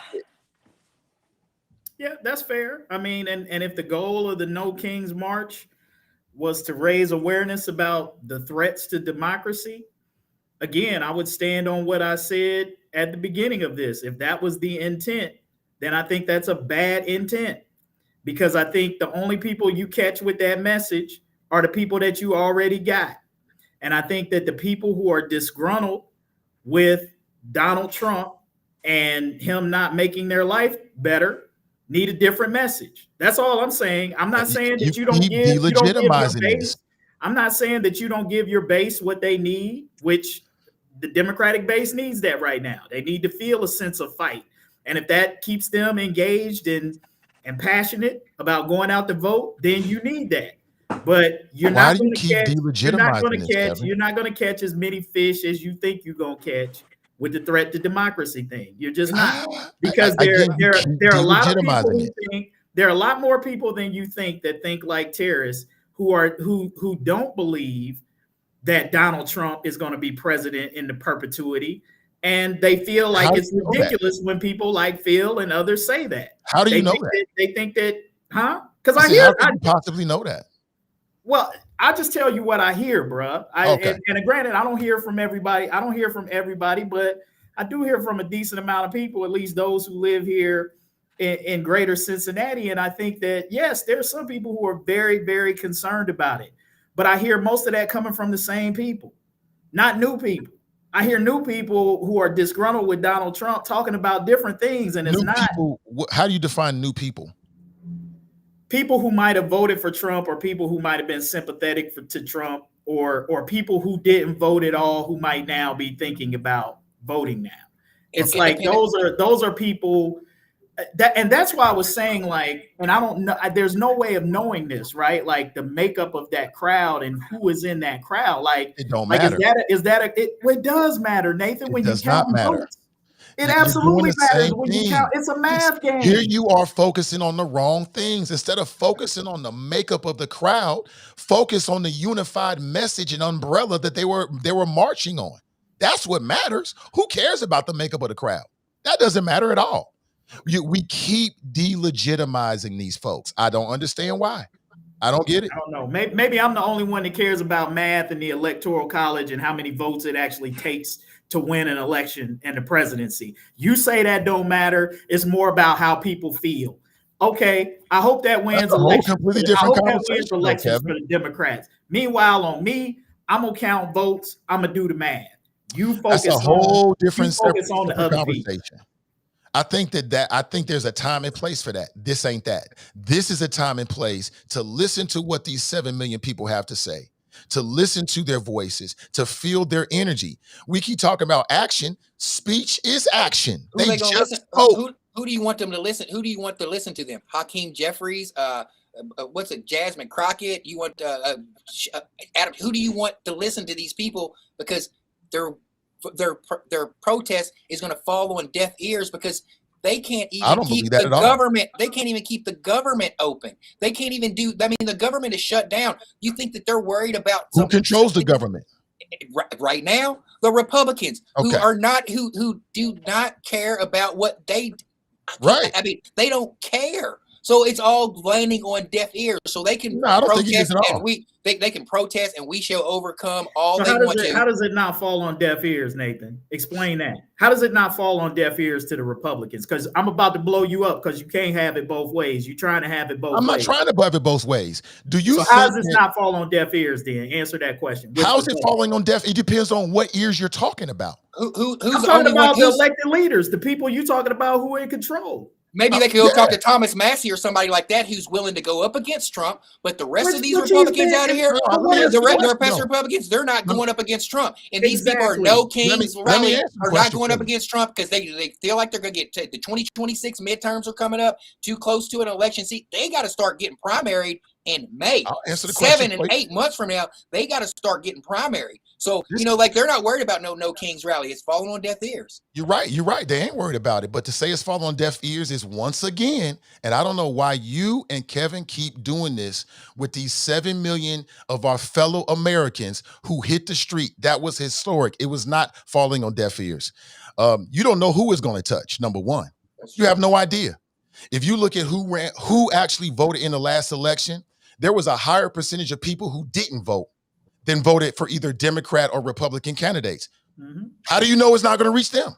Yeah, that's fair. I mean, and if the goal of the No Kings March was to raise awareness about the threats to democracy, again, I would stand on what I said at the beginning of this. If that was the intent, then I think that's a bad intent, because I think the only people you catch with that message are the people that you already got. And I think that the people who are disgruntled with Donald Trump and him not making their life better need a different message. That's all I'm saying. I'm not saying that you don't give your base. I'm not saying that you don't give your base what they need, which the Democratic base needs that right now. They need to feel a sense of fight. And if that keeps them engaged and passionate about going out to vote, then you need that. But you're not going to catch as many fish as you think you're going to catch with the threat to democracy thing. You're just not, because there are a lot of people who think, there are a lot more people than you think that think like Tarris, who don't believe that Donald Trump is going to be president into perpetuity, and they feel like it's ridiculous when people like Phil and others say that. How do you know that? They think that, huh? Because how could you possibly know that? Well, I'll just tell you what I hear, bruh. And granted, I don't hear from everybody. But I do hear from a decent amount of people, at least those who live here in greater Cincinnati. And I think that, yes, there's some people who are very, very concerned about it. But I hear most of that coming from the same people, not new people. I hear new people who are disgruntled with Donald Trump talking about different things. And how do you define new people? People who might have voted for Trump, or people who might have been sympathetic to Trump, or people who didn't vote at all who might now be thinking about voting now. It's like those are people and that's why I was saying, like, and I don't know, there's no way of knowing this, right? Like the makeup of that crowd and who is in that crowd. Like, it don't matter. It does matter, Nathan, when you count votes. It absolutely matters when you count. It's a math game. Here you are focusing on the wrong things. Instead of focusing on the makeup of the crowd, focus on the unified message and umbrella that they were marching on. That's what matters. Who cares about the makeup of the crowd? That doesn't matter at all. We keep delegitimizing these folks. I don't understand why. I don't get it. I don't know. Maybe I'm the only one that cares about math and the electoral college and how many votes it actually takes to win an election and the presidency. You say that don't matter. It's more about how people feel. Okay, I hope that wins elections. Completely different conversation, elections for the Democrats. Meanwhile, on me, I'm gonna count votes. I'm gonna do the math. You focus. That's a whole different focus on the other conversation. People. I think there's a time and place for that. This ain't that. This is a time and place to listen to what these 7 million people have to say, to listen to their voices, to feel their energy. We keep talking about action. Speech is action. Who do you want them to listen? Who do you want to listen to them? Hakeem Jeffries, Jasmine Crockett? You want Adam? Who do you want to listen to these people? Because their protest is going to fall on deaf ears, because they can't even keep the government. They can't even keep the government open. They can't even do. I mean, the government is shut down. You think that they're worried about who controls the government right now? The Republicans, who do not care about what they. Right. I mean, they don't care. So it's all landing on deaf ears. So they can protest, and they can protest, and we shall overcome all they want to. How does it not fall on deaf ears, Nathan? Explain that. How does it not fall on deaf ears to the Republicans? Because I'm about to blow you up, because you can't have it both ways. You're trying to have it both ways. I'm not trying to have it both ways. How does this not fall on deaf ears then? Answer that question. How is it falling on deaf? It depends on what ears you're talking about. Who's talking about the elected leaders, the people you're talking about who are in control. Maybe they could go talk to Thomas Massey or somebody like that who's willing to go up against Trump. But the rest of these Republicans out of here, the rest of Republicans, they're not going up against Trump. And these people are no kings rally are not going up against Trump because they feel like they're going to get the 2026 midterms are coming up, too close to an election seat. They got to start getting primaried in May. 7 and 8 months from now, they got to start getting primaried. So, like they're not worried about no Kings rally. It's falling on deaf ears. You're right. They ain't worried about it. But to say it's falling on deaf ears is once again, and I don't know why you and Kevin keep doing this with these 7 million of our fellow Americans who hit the street. That was historic. It was not falling on deaf ears. You don't know who is going to touch, number one. You have no idea. If you look at who actually voted in the last election, there was a higher percentage of people who didn't vote than voted for either Democrat or Republican candidates. Mm-hmm. How do you know it's not going to reach them?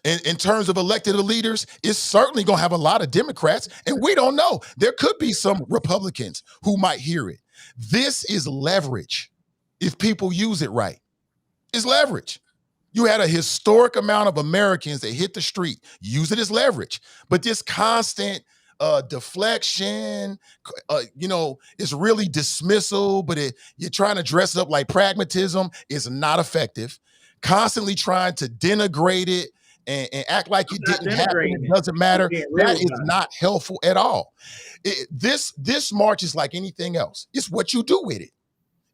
In terms of elected leaders, it's certainly going to have a lot of Democrats, and we don't know. There could be some Republicans who might hear it. This is leverage if people use it right. It's leverage. You had a historic amount of Americans that hit the street, use it as leverage. But this constant deflection, it's really dismissal, but you're trying to dress it up like pragmatism is not effective. Constantly trying to denigrate it and act like it didn't happen, it doesn't matter. That is not helpful at all. This march is like anything else. It's what you do with it.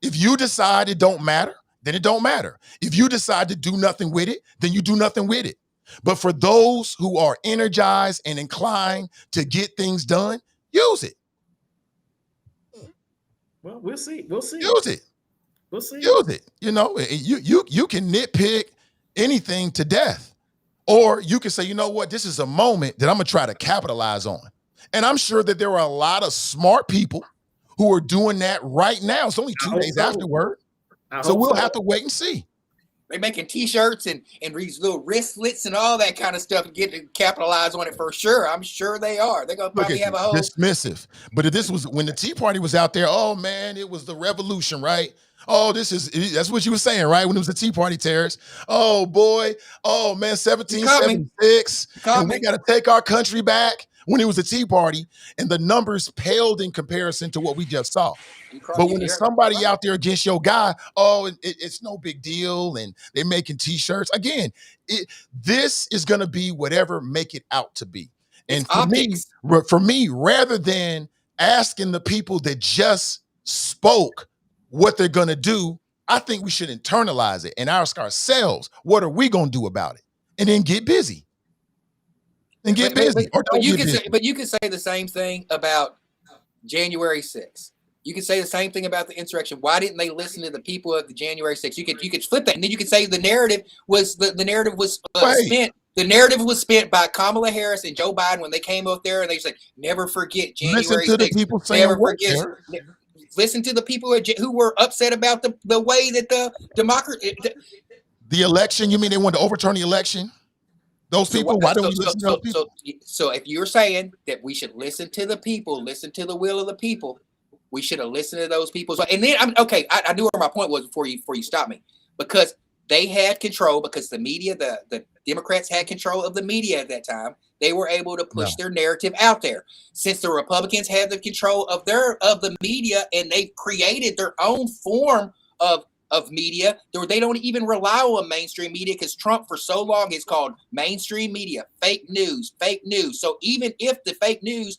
If you decide it don't matter, then it don't matter. If you decide to do nothing with it, then you do nothing with it. But for those who are energized and inclined to get things done, use it. Well, we'll see. Use it. We'll see. Use it. You can nitpick anything to death. Or you can say, you know what, this is a moment that I'm going to try to capitalize on. And I'm sure that there are a lot of smart people who are doing that right now. It's only 2 days afterward. So we'll have to wait and see. They're making T-shirts and these little wristlets and all that kind of stuff to get to capitalize on it for sure. I'm sure they are. They're going to probably have a whole... dismissive. But if this was when the Tea Party was out there, oh, man, it was the revolution, right? Oh, that's what you were saying, right? When it was the Tea Party, Tarris. Oh, boy. Oh, man, 1776. And we got to take our country back. When it was a Tea Party, and the numbers paled in comparison to what we just saw. But when there's somebody out there against your guy, it's no big deal, and they're making T-shirts. Again, this is going to be whatever make it out to be. And for me, rather than asking the people that just spoke what they're going to do, I think we should internalize it and ask ourselves, what are we going to do about it? And then get busy. And get busy. But you can say the same thing about January 6th. You can say the same thing about the insurrection. Why didn't they listen to the people of the January 6th? You could flip that, and then you could say the narrative was spent. The narrative was spent by Kamala Harris and Joe Biden when they came up there, and they said, "Never forget January 6th." Listen to the people saying listen to the people who were upset about the way that the election. You mean they wanted to overturn the election? Those people, why don't we listen to those people? So if you're saying that we should listen to the people, listen to the will of the people, we should have listened to those people. So, and then I knew where my point was before you stopped me, because they had control, because the media, the Democrats had control of the media at that time. They were able to push their narrative out there. Since the Republicans had the control of the media, and they've created their own form of media, they don't even rely on mainstream media, because Trump for so long has called mainstream media fake news. So even if the fake news,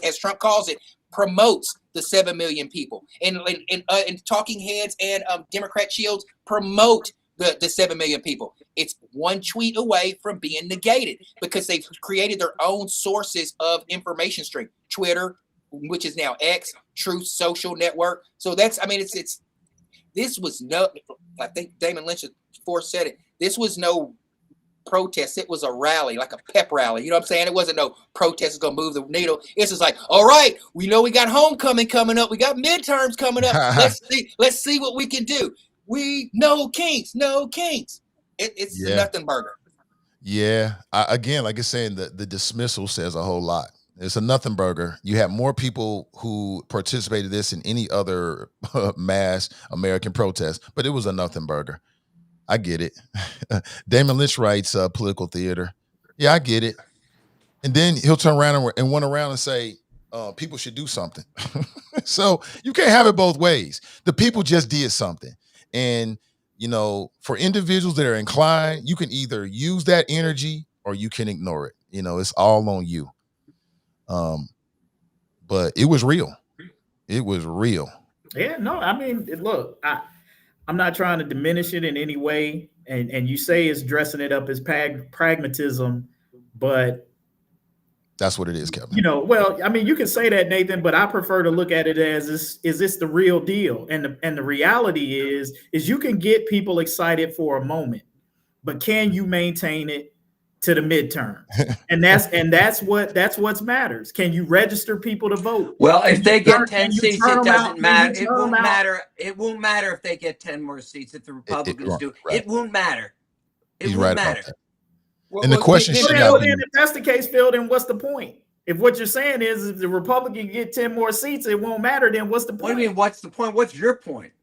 as Trump calls it, promotes the 7 million people, and talking heads and Democrat shields promote the 7 million people, it's one tweet away from being negated, because they've created their own sources of information stream. Twitter, which is now X, Truth Social Network. So this was I think Damon Lynch before said it. This was no protest. It was a rally, like a pep rally. You know what I'm saying? It wasn't no protest that's going to move the needle. It's just like, all right, we know we got homecoming coming up. We got midterms coming up. Let's see what we can do. No kings. It's a nothing burger. Yeah. Again, like I said, the dismissal says a whole lot. It's a nothing burger. You have more people who participated in this in any other mass American protest, but it was a nothing burger. I get it. Damon Lynch writes political theater. Yeah, I get it. And then he'll turn around and run around and say, people should do something. So you can't have it both ways. The people just did something. And, you know, for individuals that are inclined, you can either use that energy or you can ignore it. You know, it's all on you. But it was real. It was real. Yeah, no, I mean, look, I'm not trying to diminish it in any way. And you say it's dressing it up as pragmatism, but that's what it is, Kevin. You know, well, I mean, you can say that, Nathan, but I prefer to look at it as is this the real deal? And the reality is you can get people excited for a moment, but can you maintain it to the midterm? And that's what matters. Can you register people to vote? Well, if they get 10 seats, it doesn't matter. It won't matter. It won't matter if they get 10 more seats if the Republicans do. Right. It won't matter. It won't matter. And the question should not be, if that's the case, Phil, then what's the point? If what you're saying is if the Republican get 10 more seats, it won't matter, then what's the point? What do you mean, what's the point? What's your point?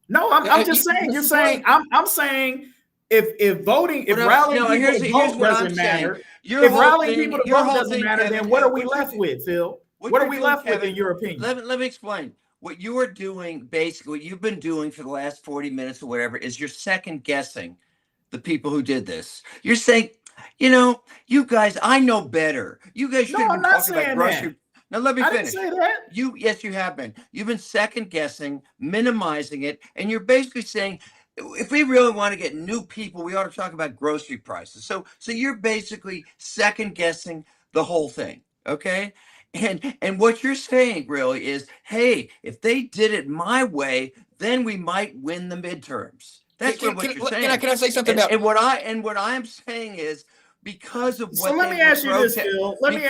No, I'm just saying. You're saying I'm saying if rallying people to vote doesn't matter, if rallying people to vote doesn't matter, then what are we left with, Phil? What are we left with, in your opinion? Let me explain. What you are doing, basically, what you've been doing for the last 40 minutes or whatever, is you're second guessing the people who did this. You're saying, you know, you guys, I know better. You guys should have been talking about grocery. Now let me finish. I didn't say that. Yes, you have been. You've been second guessing, minimizing it, and you're basically saying, if we really want to get new people, we ought to talk about grocery prices. So you're basically second guessing the whole thing, okay? And what you're saying really is, hey, if they did it my way, then we might win the midterms. That's what you're saying. Can I say something about? And what I'm saying is, because of what. So let me ask you this, Phil. Let me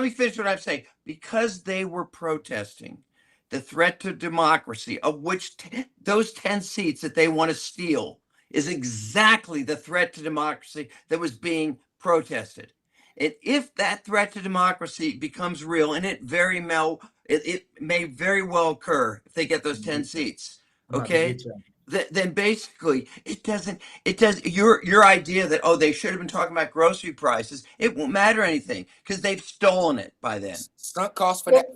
finish what I'm saying. Because they were protesting the threat to democracy, of which those 10 seats that they want to steal is exactly the threat to democracy that was being protested. And if that threat to democracy becomes real, and it may very well occur if they get those 10 seats, okay? Then basically it does your idea that, oh, they should have been talking about grocery prices, it won't matter anything because they've stolen it by then. Sunk cost for that.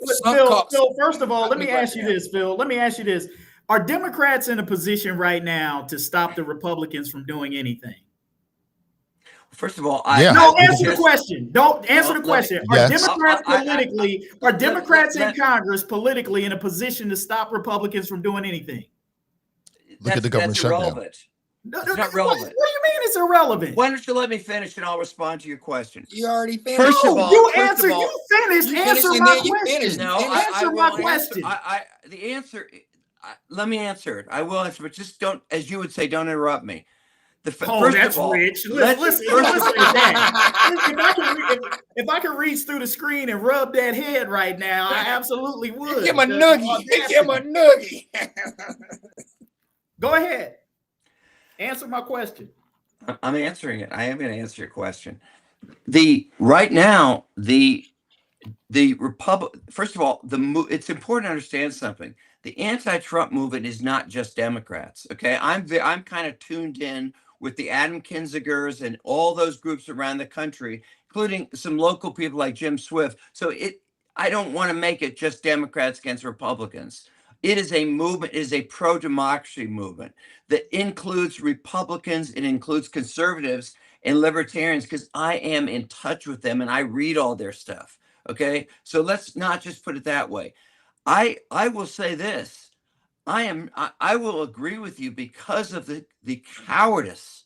Phil, first of all, let me ask you this, Phil. Let me ask you this. Are Democrats in a position right now to stop the Republicans from doing anything? First of all, answer the question. Don't answer the question. Are Democrats in Congress politically in a position to stop Republicans from doing anything? Look at the government shutdown. It's not relevant. What do you mean it's irrelevant? Why don't you let me finish and I'll respond to your question? You already finished. First of all, you finished. Answer my question. No, answer my question. The answer. Let me answer it. I will answer, but just don't, as you would say, don't interrupt me. That's rich. Listen to that. If I could reach through the screen and rub that head right now, I absolutely would. Give him a noogie. Give him a noogie. Go ahead. Answer my question. I'm answering it. I am going to answer your question. Right now, the Republic. First of all, it's important to understand something. The anti-Trump movement is not just Democrats. Okay, I'm kind of tuned in with the Adam Kinzigers and all those groups around the country, including some local people like Jim Swift. So I don't want to make it just Democrats against Republicans. It is a movement, it is a pro-democracy movement that includes Republicans, it includes conservatives and libertarians, because I am in touch with them and I read all their stuff. Okay, so let's not just put it that way. I will say this. I will agree with you because of the cowardice,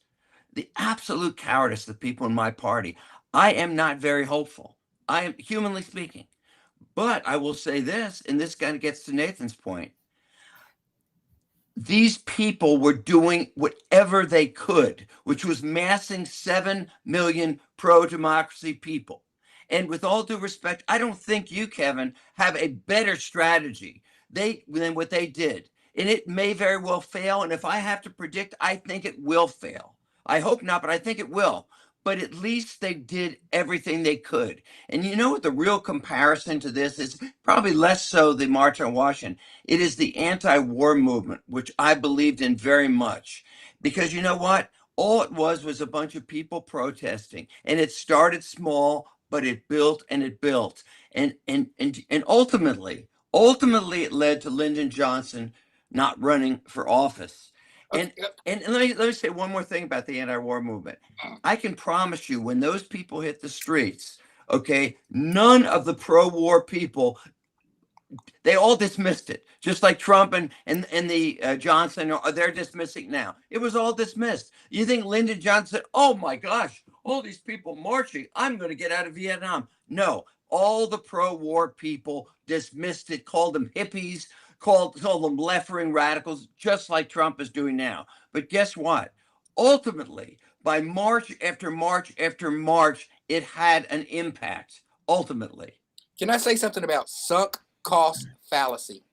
the absolute cowardice of people in my party. I am not very hopeful. I am, humanly speaking. But I will say this, and this kind of gets to Nathan's point. These people were doing whatever they could, which was massing 7 million pro-democracy people. And with all due respect, I don't think you, Kevin, have a better strategy than what they did. And it may very well fail. And if I have to predict, I think it will fail. I hope not, but I think it will. But at least they did everything they could. And you know what the real comparison to this is? Probably less so the March on Washington. It is the anti-war movement, which I believed in very much. Because you know what? All it was a bunch of people protesting. And it started small, but it built and it built. And ultimately it led to Lyndon Johnson not running for office. And let me say one more thing about the anti-war movement. I can promise you, when those people hit the streets, okay, none of the pro-war people, they all dismissed it, just like Trump and the Johnson, they're dismissing now. It was all dismissed. You think Lyndon Johnson said, oh my gosh, all these people marching, I'm going to get out of Vietnam. No, all the pro-war people dismissed it, called them hippies, called them left-wing radicals, just like Trump is doing now. But guess what? Ultimately, by March after March after March, it had an impact, ultimately. Can I say something about sunk cost fallacy?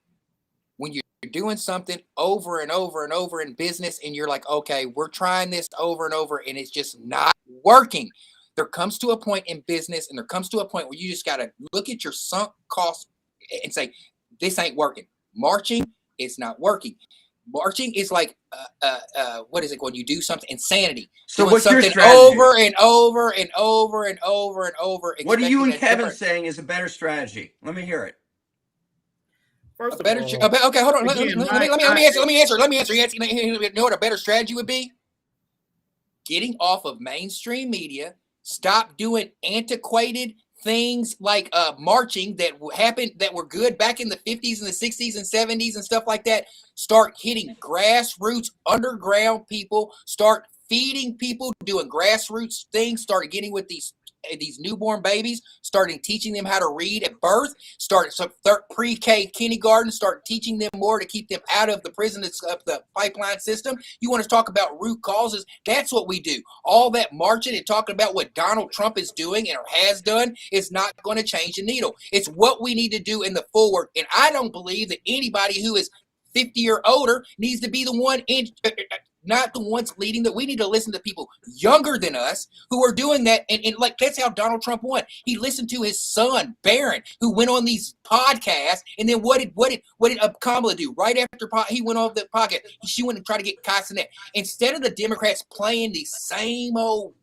When you're doing something over and over and over in business and you're like, okay, we're trying this over and over and it's just not working. There comes to a point in business and there comes to a point where you just got to look at your sunk cost and say, this ain't working. Marching is not working. Marching is like, what is it when you do something? Insanity. So doing what's your something strategy? over and over and over and over and over. What are you and Kevin saying is a better strategy? Let me hear it. First of better, all, okay, hold on. Again, Let me answer. You know what a better strategy would be? Getting off of mainstream media. Stop doing antiquated things like marching that happened that were good back in the 50s and the 60s and 70s and stuff like that. Start hitting grassroots, underground people. Start feeding people, doing grassroots things. Start getting with these newborn babies, starting teaching them how to read at birth, start pre-K kindergarten, start teaching them more to keep them out of the prison of the pipeline system. You want to talk about root causes? That's what we do. All that marching and talking about what Donald Trump is doing and has done is not going to change the needle. It's what we need to do in the forward. And I don't believe that anybody who is 50 or older needs to be the one not the ones leading that. We need to listen to people younger than us who are doing that. And like, that's how Donald Trump won. He listened to his son, Barron, who went on these podcasts. And then what did Kamala do? Right after he went off the podcast, she went and tried to get Castanet. Instead of the Democrats playing the same old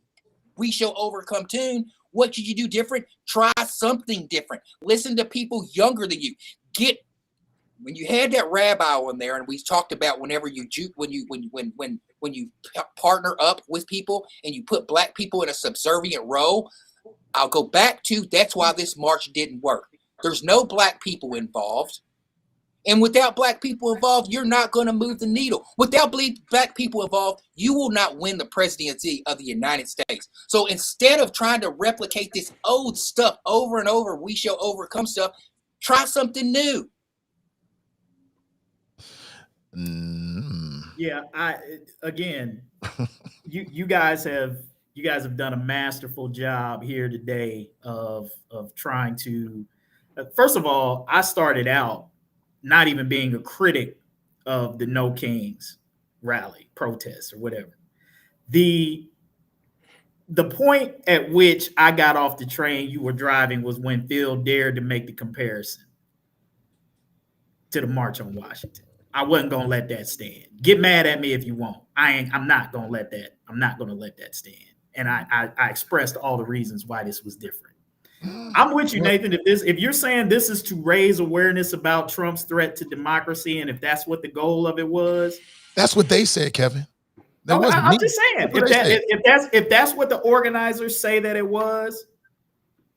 "we shall overcome" tune, what should you do different? Try something different. Listen to people younger than you. When you had that rabbi on there, and we talked about when you partner up with people and you put black people in a subservient role, I'll go back to that's why this march didn't work. There's no black people involved. And without black people involved, you're not going to move the needle. Without black people involved, you will not win the presidency of the United States. So instead of trying to replicate this old stuff over and over, we shall overcome stuff, try something new. Yeah, you guys have done a masterful job here today of trying to. First of all, I started out not even being a critic of the No Kings rally, protest, or whatever. The point at which I got off the train you were driving was when Phil dared to make the comparison to the March on Washington. I wasn't gonna let that stand. Get mad at me if you want. I'm not gonna let that. I'm not gonna let that stand. And I expressed all the reasons why this was different. I'm with you, Nathan. If you're saying this is to raise awareness about Trump's threat to democracy, and if that's what the goal of it was, that's what they said, Kevin. I'm just saying, if that's what the organizers say that it was,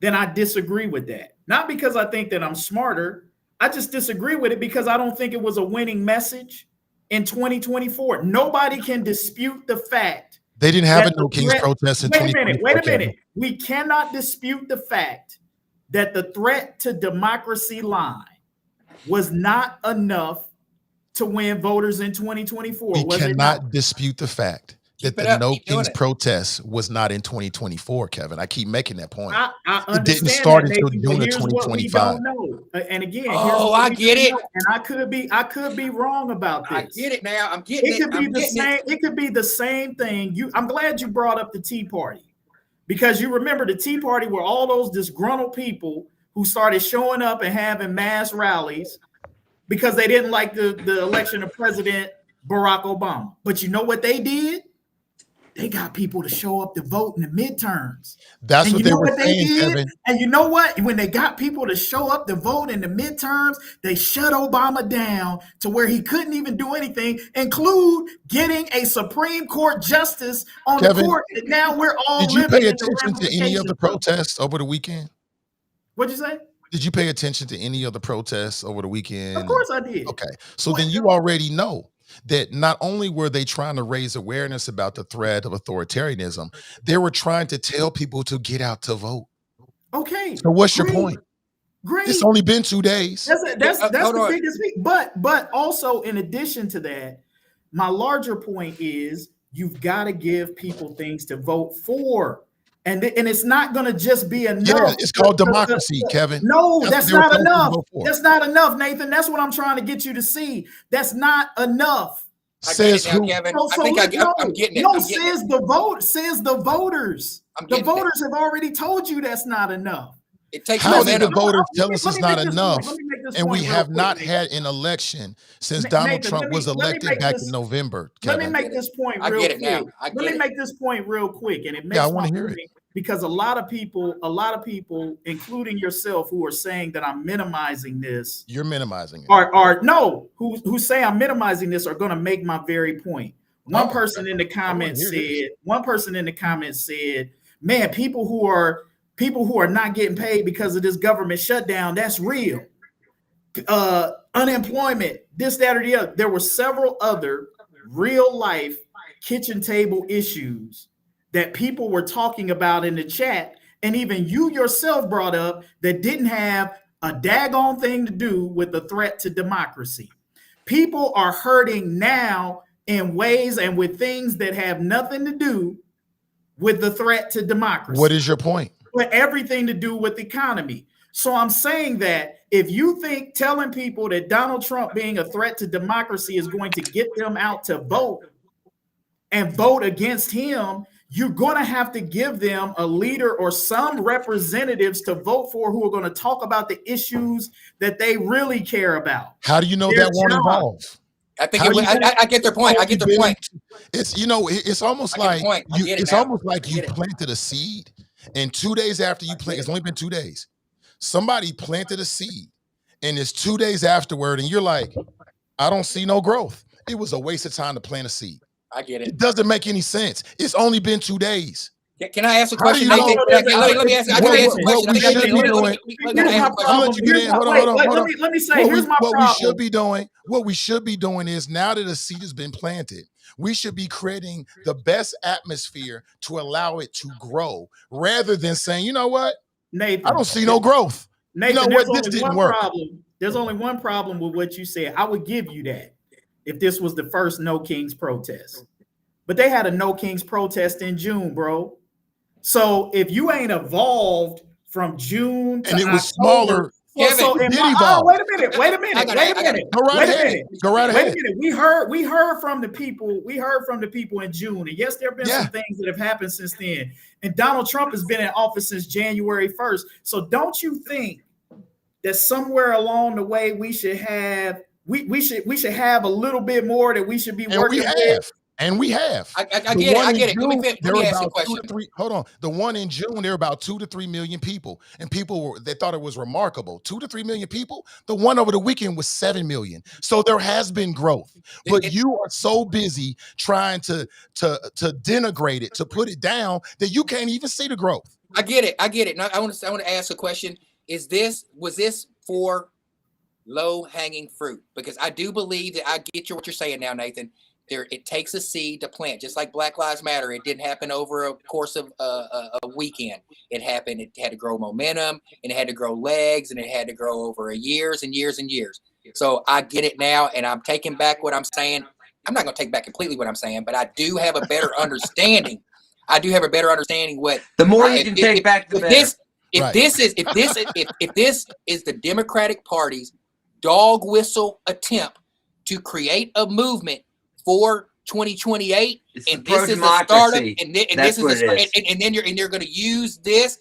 then I disagree with that. Not because I think that I'm smarter. I just disagree with it because I don't think it was a winning message in 2024. Nobody can dispute the fact they didn't have a No Kings protest in 2024. Wait a minute. We cannot dispute the fact that the threat to democracy line was not enough to win voters in 2024. We cannot dispute the fact that the No Kings protest was not in 2024, Kevin. I keep making that point. I it didn't start until June of 2025. And again, I get it. And I could be wrong about this. I get it now. I'm getting it. It could be the same thing. I'm glad you brought up the Tea Party, because you remember the Tea Party were all those disgruntled people who started showing up and having mass rallies because they didn't like the election of President Barack Obama. But you know what they did? they got people to show up to vote in the midterms. That's what they were saying, Kevin. And you know what? When they got people to show up to vote in the midterms, they shut Obama down to where he couldn't even do anything, include getting a Supreme Court justice on the court. And now we're all Did you pay attention to any of the protests over the weekend? What'd you say? Did you pay attention to any of the protests over the weekend? Of course I did. Okay. So then you already know that not only were they trying to raise awareness about the threat of authoritarianism, they were trying to tell people to get out to vote. Okay. So what's your point? Great. It's only been 2 days. That's the biggest thing. But also, in addition to that, my larger point is you've got to give people things to vote for. And it's not going to just be enough. Yeah, it's called democracy, Kevin. No, that's not enough. That's not enough, Nathan. That's what I'm trying to get you to see. That's not enough. Says who? Kevin. I'm getting it. No, says the vote. Says the voters. The voters have already told you that's not enough. It takes How did the voters tell us it's not enough? And we have not had an election since Donald Trump was elected back in November. Let me make this point real quick. Let me make this point real quick, and it makes I want to hear it. Because a lot of people, including yourself, who are saying that I'm minimizing this. You're minimizing it. Who say I'm minimizing this are going to make my very point. One person in the comments said, man, people who are not getting paid because of this government shutdown, that's real. Unemployment, this, that, or the other. There were several other real life kitchen table issues that people were talking about in the chat, and even you yourself brought up, that didn't have a daggone thing to do with the threat to democracy. People are hurting now in ways and with things that have nothing to do with the threat to democracy. What is your point? But everything to do with the economy. So I'm saying that if you think telling people that Donald Trump being a threat to democracy is going to get them out to vote and vote against him, you're going to have to give them a leader or some representatives to vote for who are going to talk about the issues that they really care about. How do you know that won't evolve? I think I get their point. I get their point. It's it's almost like you planted a seed, and 2 days after you plant, it's only been 2 days. Somebody planted a seed, and it's 2 days afterward, and you're like, I don't see no growth. It was a waste of time to plant a seed. I get it. It doesn't make any sense. It's only been 2 days. Can I ask a question? Let me ask a question. What we should be doing. I'll let you get in. Hold on. Let me say, here's my problem. What we should be doing is, now that a seed has been planted, we should be creating the best atmosphere to allow it to grow, rather than saying, you know what, Nathan, I don't see no growth. Nathan, you know what, this didn't work. There's only one problem with what you said. I would give you that if this was the first No Kings protest. But they had a No Kings protest in June, bro. So if you ain't evolved from June to and it was October, smaller. Wait a minute. Go right ahead. We heard from the people. We heard from the people in June. And yes, there have been some things that have happened since then. And Donald Trump has been in office since January 1st. So don't you think that somewhere along the way we should have a little bit more that we should be working with? And we have. I get it. Let me ask you a question. Hold on. The one in June, there were about 2 to 3 million people. And they thought it was remarkable. 2 to 3 million people. The one over the weekend was 7 million. So there has been growth. But you are so busy trying to denigrate it, to put it down, that you can't even see the growth. I get it. Now, I want to ask a question. Was this for low-hanging fruit? Because I do believe that I get what you're saying now, Nathan. It takes a seed to plant, just like Black Lives Matter. It didn't happen over a course of a weekend. It happened. It had to grow momentum, and it had to grow legs, and it had to grow over years and years and years. So I get it now, and I'm taking back what I'm saying. I'm not going to take back completely what I'm saying, but I do have a better understanding. What the more you can take back, the better. If this is the Democratic Party's dog whistle attempt to create a movement for 2028, and this is a startup, and this is and then you're going to use the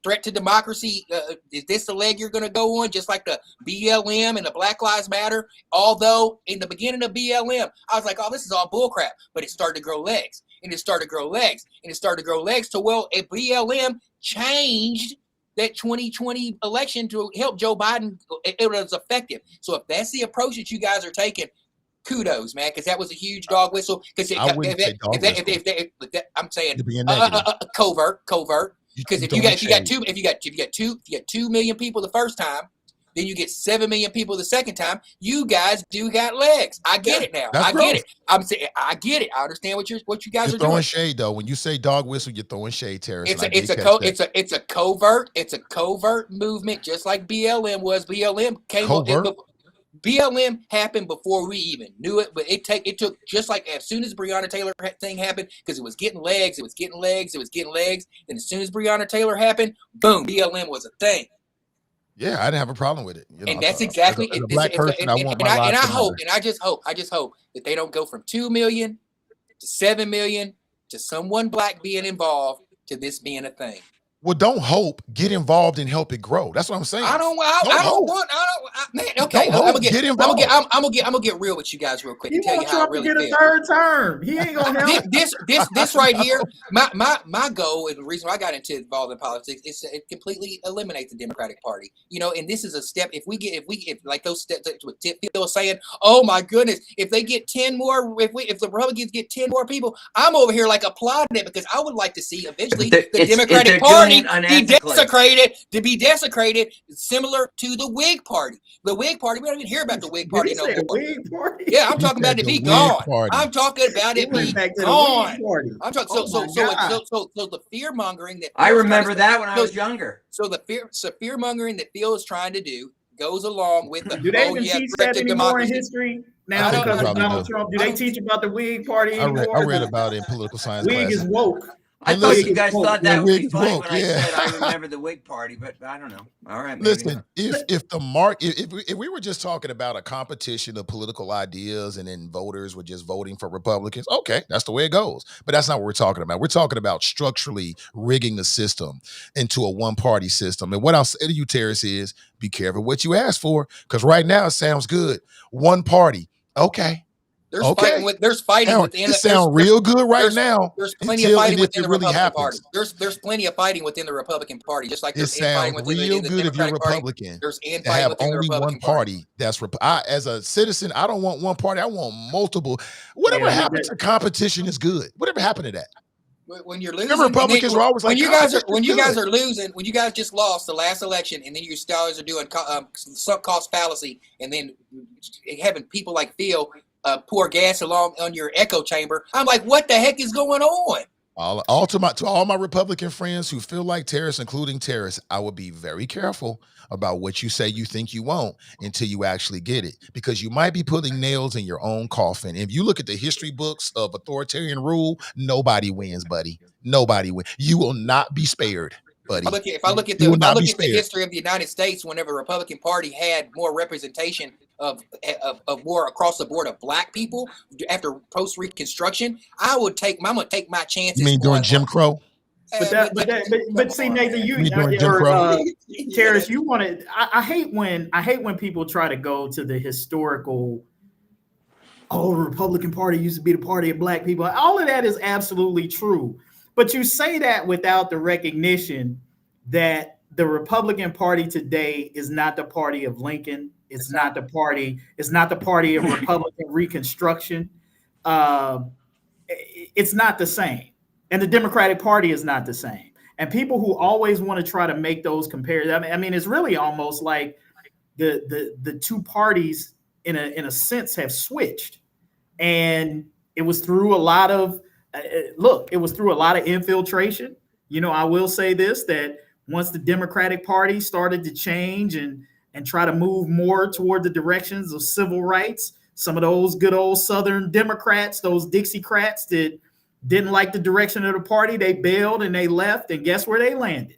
threat to democracy. Is this the leg you're going to go on, just like the BLM and the Black Lives Matter? Although in the beginning of BLM, I was like, oh, this is all bullcrap, but it started to grow legs, and it started to grow legs, and it started to grow legs. To BLM changed that 2020 election to help Joe Biden. It was effective. So if that's the approach that you guys are taking, kudos, man, because that was a huge dog whistle. Because I'm saying covert. Because if you got 2 million people the first time, then you get 7 million people the second time. You guys do got legs. I get it now. I get it. I'm saying I get it. I understand what you guys are throwing doing. Shade though. When you say dog whistle, you're throwing shade, Tarris. It's a covert movement, just like BLM was. BLM happened before we even knew it, but it took just like as soon as Breonna Taylor thing happened, because it was getting legs. Then as soon as Breonna Taylor happened, boom, BLM was a thing. Yeah, I didn't have a problem with it. And that's exactly it. I just hope that they don't go from 2 million to 7 million to someone black being involved to this being a thing. Well, don't hope. Get involved and help it grow. That's what I'm saying. I'm gonna get real with you guys real quick. He tell you how I really feel. Get a third term. He ain't gonna help. This right here. My goal and the reason why I got involved in politics is to completely eliminate the Democratic Party. And this is a step. If like those steps what Phil was saying, oh my goodness, if they get 10 more, if the Republicans get 10 more people, I'm over here like applauding it, because I would like to see eventually the Democratic Party be desecrated, similar to the Whig Party. The Whig Party, we don't even hear about the Whig Party no more. Yeah, I'm talking about it be gone. I'm talking about it be gone. I'm talking so the fear mongering that I remember that when I was younger. So the fear mongering that Phil is trying to do goes along with the. Do they even teach that anymore in history? Now because of Donald Trump, do they teach about the Whig Party anymore? I read about it in political science. Whig is woke. I thought you guys thought that would be funny when I said I remember the Whig Party, but I don't know. All right. Listen, if we were just talking about a competition of political ideas and then voters were just voting for Republicans, okay, that's the way it goes. But that's not what we're talking about. We're talking about structurally rigging the system into a one-party system. And what I'll say to you, Tarris, is be careful what you ask for, because right now it sounds good. One party. Okay. There's fighting within. It sounds real good right now. There's plenty of fighting within the Republican Party. There's plenty of fighting within the Republican Party, just like there's fighting within the Democratic Party. There's infighting within the Republican Party. That's as a citizen, I don't want one party. I want multiple. Whatever happened to competition is good. Whatever happened to that? When you're losing, remember Republicans were always like, when you guys are losing, when you guys just lost the last election, and then you guys are doing sunk cost fallacy, and then having people like Phil pour gas along on your echo chamber. I'm like, what the heck is going on? To all my Republican friends who feel like Tarris, including Tarris, I would be very careful about what you say you think you want until you actually get it, because you might be putting nails in your own coffin. If you look at the history books of authoritarian rule, nobody wins, buddy. Nobody wins. You will not be spared, buddy. If I look at the history of the United States, whenever the Republican Party had more representation of more across the board of black people after post Reconstruction, I'm gonna take my chances. You mean during Jim Crow? But see, Nathan, Tarris, you want to. I hate when people try to go to the historical. Oh, Republican Party used to be the party of black people. All of that is absolutely true, but you say that without the recognition that the Republican Party today is not the party of Lincoln. It's not the party of Republican Reconstruction. It's not the same. And the Democratic Party is not the same. And people who always want to try to make those comparisons, I mean, it's really almost like the two parties in a sense have switched. And it was through a lot of infiltration. I will say this, that once the Democratic Party started to change and try to move more toward the directions of civil rights, some of those good old Southern Democrats, those Dixiecrats that didn't like the direction of the party, they bailed and they left. And guess where they landed?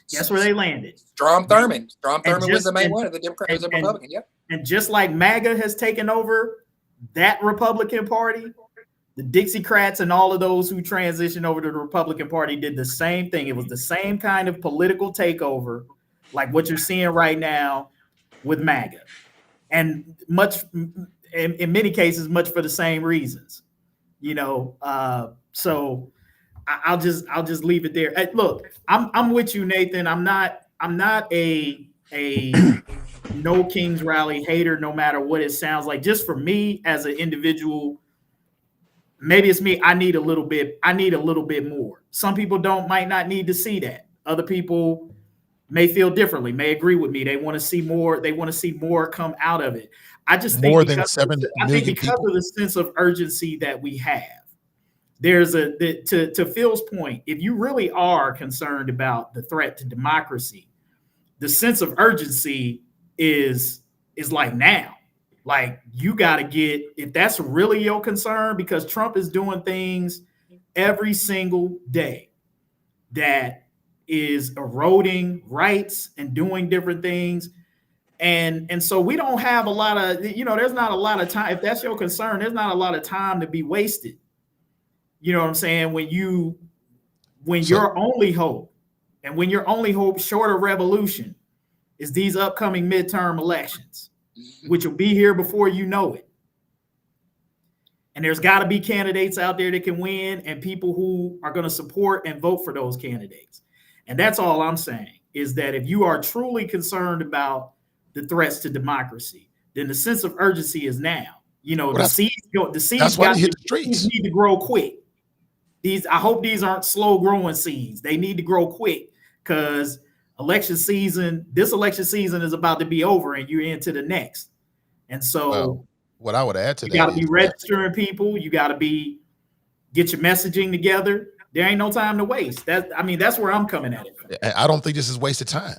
Strom Thurmond. Strom Thurmond was the main one of the Democrats and Republicans. Yep. And just like MAGA has taken over that Republican Party, the Dixiecrats and all of those who transitioned over to the Republican Party did the same thing. It was the same kind of political takeover like what you're seeing right now with MAGA. And much, in many cases, much for the same reasons, you know. So I'll just leave it there. Look, I'm with you, Nathan. I'm not a no Kings rally hater, no matter what it sounds like. Just for me as an individual, maybe it's me. I need a little bit more. Some people might not need to see that. Other people may feel differently, may agree with me. They want to see more. They want to see more come out of it. I just think because of the sense of urgency that we have, there's to Phil's point, if you really are concerned about the threat to democracy, the sense of urgency is like now. Like, you got to get, if that's really your concern, because Trump is doing things every single day that is eroding rights and doing different things. And so we don't have a lot of, there's not a lot of time. If that's your concern, there's not a lot of time to be wasted. You know what I'm saying? When your only hope, and when your only hope short of revolution is these upcoming midterm elections, which will be here before you know it. And there's got to be candidates out there that can win and people who are going to support and vote for those candidates. And that's all I'm saying, is that if you are truly concerned about the threats to democracy, then the sense of urgency is now. The seeds need to grow quick. I hope these aren't slow growing seeds. They need to grow quick, because this election season is about to be over and you're into the next. And so what I would add to that, you got to be registering people. You got to get your messaging together. There ain't no time to waste. That's where I'm coming at it. I don't think this is wasted time.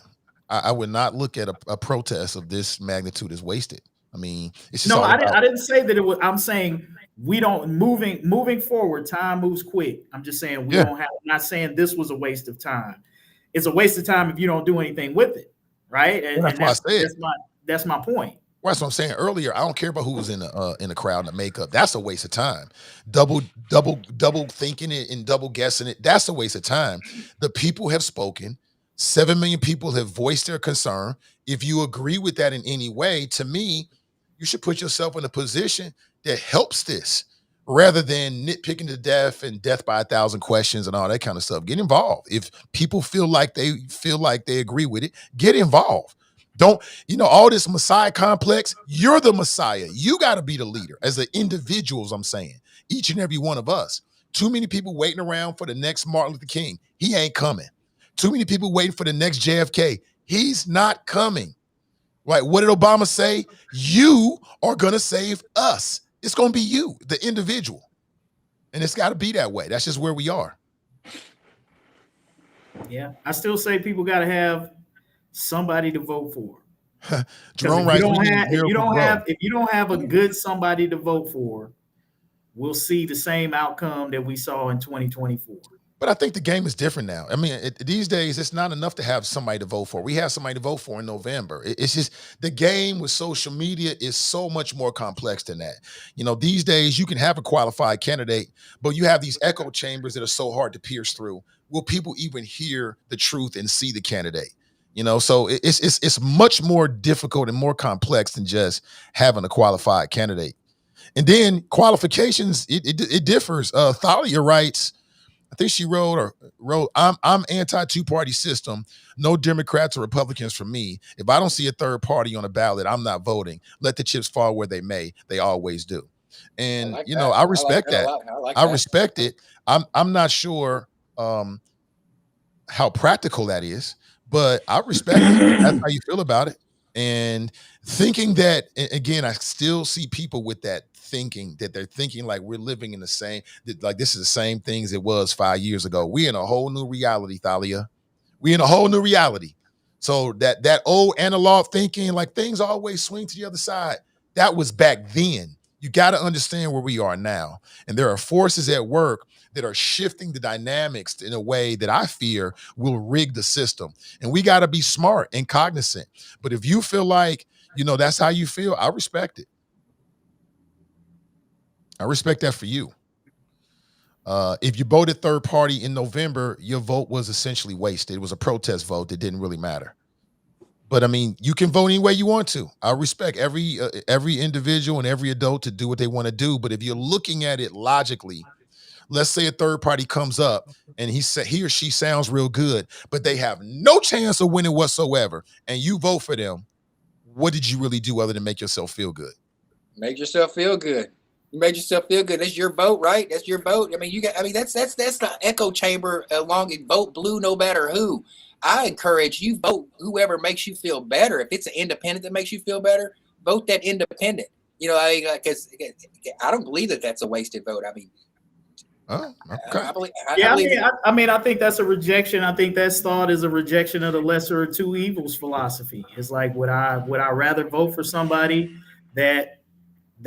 I would not look at a protest of this magnitude as wasted. I mean, it's just I didn't say that it was. I'm saying we don't moving forward. Time moves quick. I'm just saying we don't have. I'm not saying this was a waste of time. It's a waste of time if you don't do anything with it, right? And that's my point. Well, that's what I'm saying earlier. I don't care about who was in the crowd in the makeup. That's a waste of time. Double thinking it and double guessing it. That's a waste of time. The people have spoken. 7 million people have voiced their concern. If you agree with that in any way, to me, you should put yourself in a position that helps this, rather than nitpicking to death and death by 1,000 questions and all that kind of stuff. Get involved. If people feel like they agree with it, get involved. Don't, all this Messiah complex, you're the Messiah. You got to be the leader as the individuals, I'm saying. Each and every one of us. Too many people waiting around for the next Martin Luther King. He ain't coming. Too many people waiting for the next JFK. He's not coming. Right? What did Obama say? You are going to save us. It's going to be you, the individual. And it's got to be that way. That's just where we are. Yeah. I still say people got to have somebody to vote for. Jerome writes, if you don't have a good somebody to vote for, we'll see the same outcome that we saw in 2024. But I think the game is different now. I mean, these days, it's not enough to have somebody to vote for. We have somebody to vote for in November. It's just the game with social media is so much more complex than that. These days, you can have a qualified candidate, but you have these echo chambers that are so hard to pierce through. Will people even hear the truth and see the candidate? So it's much more difficult and more complex than just having a qualified candidate. And then qualifications, it differs. Thalia writes, I think she wrote, I'm anti two-party system. No Democrats or Republicans for me. If I don't see a third party on a ballot, I'm not voting. Let the chips fall where they may. They always do. And, I respect that. I respect it. I'm not sure how practical that is, but I respect it. That's how you feel about it. And thinking that, again, I still see people with that thinking, that they're thinking like we're living in the same, like this is the same things it was 5 years ago. We're in a whole new reality, Thalia. We're in a whole new reality. So that old analog thinking, like things always swing to the other side, that was back then. You got to understand where we are now. And there are forces at work that are shifting the dynamics in a way that I fear will rig the system. And we got to be smart and cognizant. But if you feel like, that's how you feel, I respect it. I respect that for you. If you voted third party in November, your vote was essentially wasted. It was a protest vote that didn't really matter. But I mean, you can vote any way you want to. I respect every individual and every adult to do what they want to do. But if you're looking at it logically, let's say a third party comes up and he or she sounds real good, but they have no chance of winning whatsoever, and you vote for them. What did you really do other than make yourself feel good? Make yourself feel good. You made yourself feel good. That's your vote, right? That's your vote. I mean, that's the echo chamber along and vote blue no matter who. I encourage you vote whoever makes you feel better. If it's an independent that makes you feel better, vote that independent. You know, because I don't believe that that's a wasted vote. I mean, oh, okay. I think that's a rejection. I think that thought is a rejection of the lesser of two evils philosophy. It's like, would I rather vote for somebody that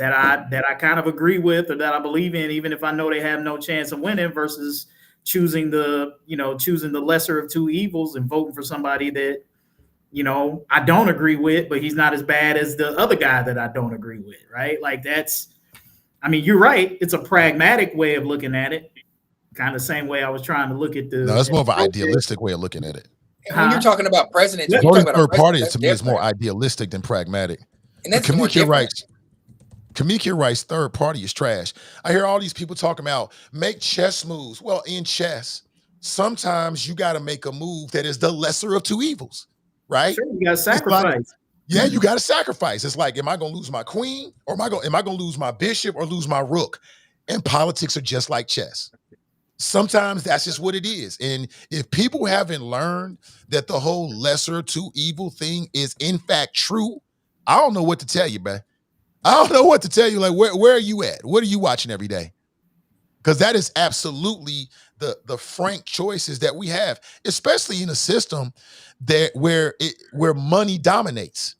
I kind of agree with or that I believe in, even if I know they have no chance of winning, versus choosing the lesser of two evils and voting for somebody that, you know, I don't agree with, but he's not as bad as the other guy that I don't agree with, right? Like you're right. It's a pragmatic way of looking at it. Kind of the same way I was trying to look at the. No, it's more of an idealistic way of looking at it. When you're talking about presidents, voting third party to me is more idealistic than pragmatic. And that's Kamika writes. Kamika writes, third party is trash. I hear all these people talking about make chess moves. Well, in chess, sometimes you got to make a move that is the lesser of two evils, right? Sure, you got to sacrifice. Yeah, you got to sacrifice. It's like, am I going to lose my queen, or am I going to lose my bishop or lose my rook? And politics are just like chess. Sometimes that's just what it is. And if people haven't learned that the whole lesser of two evil thing is in fact true, I don't know what to tell you, man. I don't know what to tell you. Like, where are you at? What are you watching every day? Because that is absolutely the frank choices that we have, especially in a system where money dominates.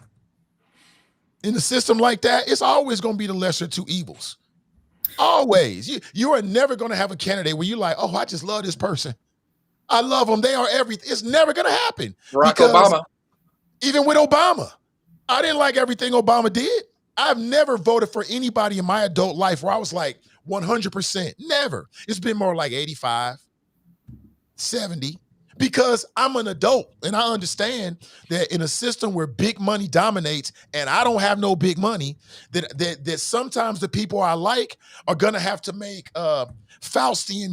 In a system like that, it's always going to be the lesser two evils. Always. You are never going to have a candidate where you're like, oh, I just love this person. I love them. They are everything. It's never going to happen. Barack Obama. Even with Obama, I didn't like everything Obama did. I've never voted for anybody in my adult life where I was like 100%. Never. It's been more like 85, 70, because I'm an adult and I understand that in a system where big money dominates and I don't have no big money, that sometimes the people I like are going to have to make Faustian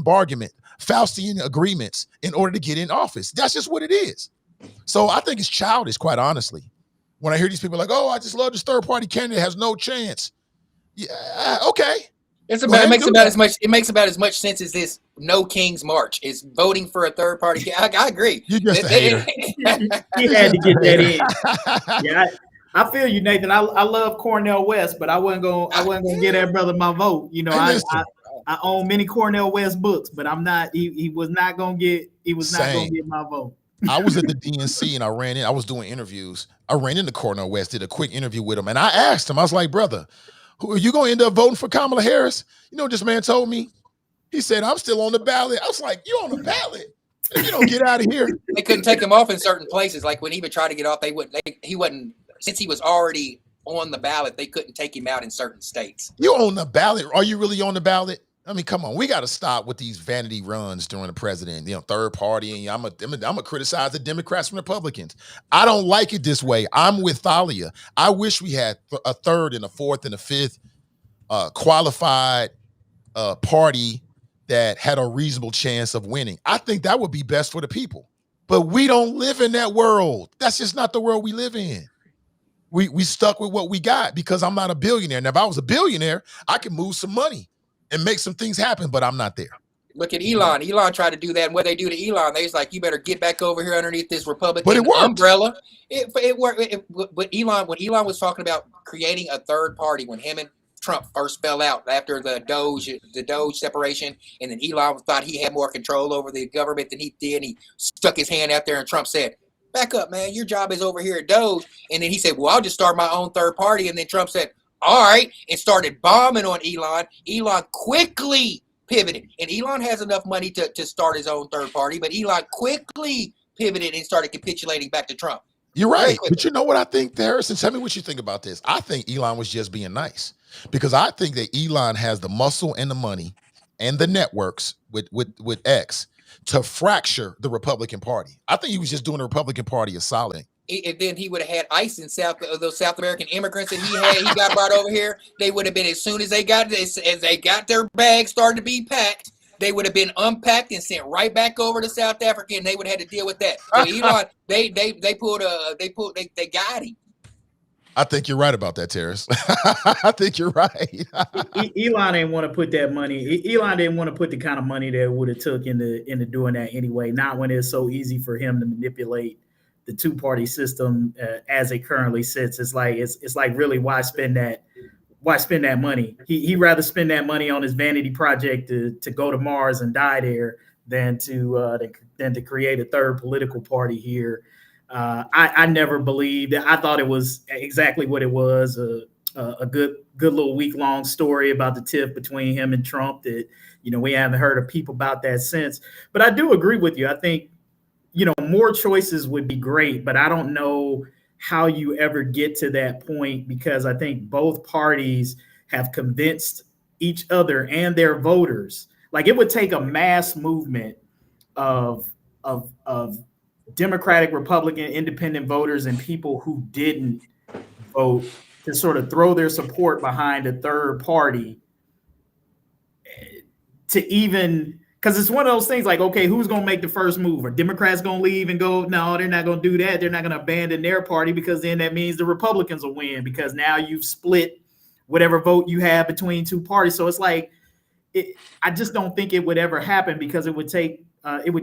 agreements in order to get in office. That's just what it is. So I think it's childish, quite honestly. When I hear these people like, oh, I just love this third party candidate, has no chance. Yeah, okay. It makes about as much sense as this No King's March is voting for a third party. I agree. You're just a hater. You had to get that in. Yeah, I feel you, Nathan. I love Cornel West, but I wasn't gonna give that brother my vote. You know, I own many Cornel West books, but I'm not. He was not gonna get my vote. I was at the DNC and I was doing interviews. I ran into Cornel West, did a quick interview with him. And I asked him, I was like, brother, who are you going to end up voting for Kamala Harris? You know what this man told me? He said, I'm still on the ballot. I was like, you on the ballot? You don't get out of here. They couldn't take him off in certain places. Like when he would try to get off, he wasn't, since he was already on the ballot, they couldn't take him out in certain states. You on the ballot? Are you really on the ballot? I mean, come on, we got to stop with these vanity runs during the president, third party. And I'm gonna criticize the Democrats and Republicans. I don't like it this way. I'm with Thalia. I wish we had a third and a fourth and a fifth qualified party that had a reasonable chance of winning. I think that would be best for the people. But we don't live in that world. That's just not the world we live in. We stuck with what we got because I'm not a billionaire. Now, if I was a billionaire, I could move some money and make some things happen, but I'm not there. Look at Elon. Elon tried to do that, and what they do to Elon, they was like, you better get back over here underneath this Republican umbrella. It worked. But when Elon was talking about creating a third party, when him and Trump first fell out after the Doge separation, and then Elon thought he had more control over the government than he did, and he stuck his hand out there, and Trump said, back up, man, your job is over here at Doge. And then he said, well, I'll just start my own third party. And then Trump said, all right, and started bombing on Elon. Elon quickly pivoted. And Elon has enough money to start his own third party, but Elon quickly pivoted and started capitulating back to Trump. You're right. But you know what I think, Harrison? Tell me what you think about this. I think Elon was just being nice because I think that Elon has the muscle and the money and the networks with X to fracture the Republican Party. I think he was just doing the Republican Party a solid. And then he would have had ICE in those South American immigrants that he got brought over here. They would have been, as soon as they got their bags started to be packed, they would have been unpacked and sent right back over to South Africa, and they would have had to deal with that. So Elon, they got him. I think you're right about that, Tarris. I think you're right. Elon didn't want to put that money. Elon didn't want to put the kind of money that would have took into doing that anyway. Not when it's so easy for him to manipulate the two-party system as it currently sits. It's like really why spend that money? He rather spend that money on his vanity project to go to Mars and die there than to create a third political party here. I never believed that. I thought it was exactly what it was, a good little week-long story about the tiff between him and Trump that, we haven't heard a peep about that since. But I do agree with you. I think, more choices would be great, but I don't know how you ever get to that point, because I think both parties have convinced each other and their voters. Like, it would take a mass movement of Democratic, Republican, independent voters and people who didn't vote to sort of throw their support behind a third party to even, because it's one of those things like, okay, who's going to make the first move? Are Democrats going to leave and go? No, they're not going to do that. They're not going to abandon their party, because then that means the Republicans will win, because now you've split whatever vote you have between two parties. So it's like, I just don't think it would ever happen, because it would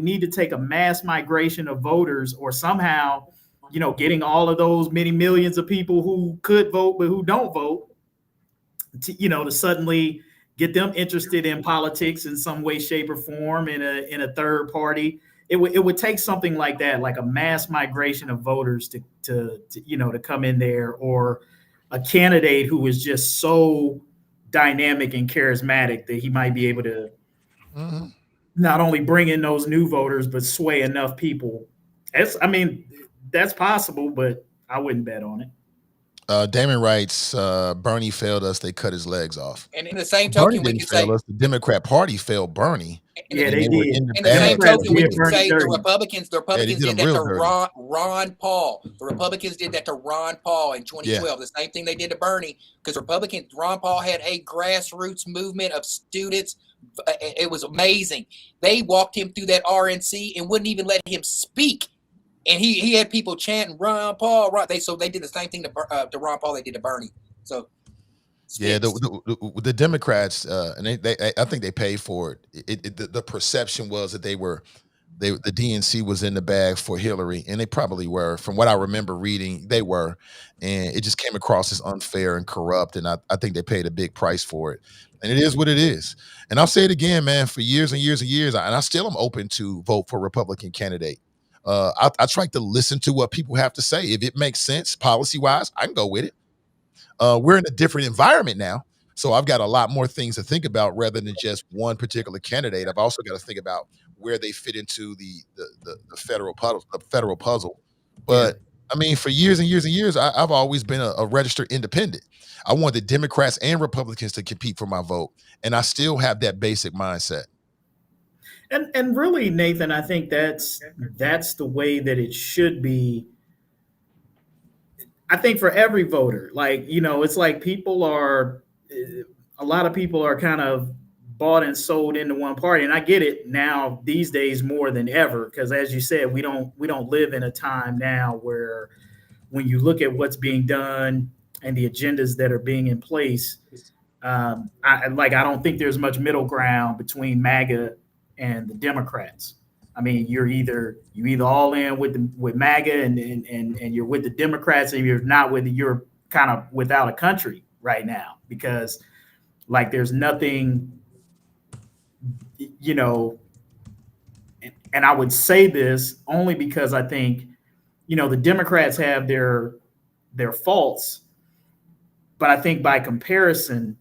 need to take a mass migration of voters, or somehow, getting all of those many millions of people who could vote but who don't vote, to suddenly get them interested in politics in some way, shape, or form in a third party. It would take something like that, like a mass migration of voters to come in there, or a candidate who is just so dynamic and charismatic that he might be able to not only bring in those new voters, but sway enough people. That's possible, but I wouldn't bet on it. Damon writes, Bernie failed us. They cut his legs off. And in the same token, Bernie didn't fail us. The Democrat Party failed Bernie. Yeah, they did. In the same token, we can say the Republicans did that to Ron Paul. The Republicans did that to Ron Paul in 2012. Yeah. The same thing they did to Bernie, because Ron Paul had a grassroots movement of students. It was amazing. They walked him through that RNC and wouldn't even let him speak. And he had people chanting Ron Paul. So they did the same thing to Ron Paul they did to Bernie. So yeah, the Democrats and they I think they paid for it. The perception was that the DNC was in the bag for Hillary, and they probably were. From what I remember reading, they were, and it just came across as unfair and corrupt. And I think they paid a big price for it. And it is what it is. And I'll say it again, man. For years and years and years, and I still am open to vote for a Republican candidate. I try to listen to what people have to say. If it makes sense policy-wise, I can go with it. We're in a different environment now, so I've got a lot more things to think about rather than just one particular candidate. I've also got to think about where they fit into the federal puzzle. But for years and years and years, I've always been a registered independent. I want the Democrats and Republicans to compete for my vote, and I still have that basic mindset. And really, Nathan, I think that's the way that it should be. I think for every voter, it's like a lot of people are kind of bought and sold into one party. And I get it now these days more than ever, because as you said, we don't live in a time now where when you look at what's being done and the agendas that are being in place, I don't think there's much middle ground between MAGA and the Democrats. You're either all in with MAGA and you're with the Democrats, and you're not you're kind of without a country right now, because there's nothing, and I would say this only because I think, the Democrats have their faults, but I think by comparison,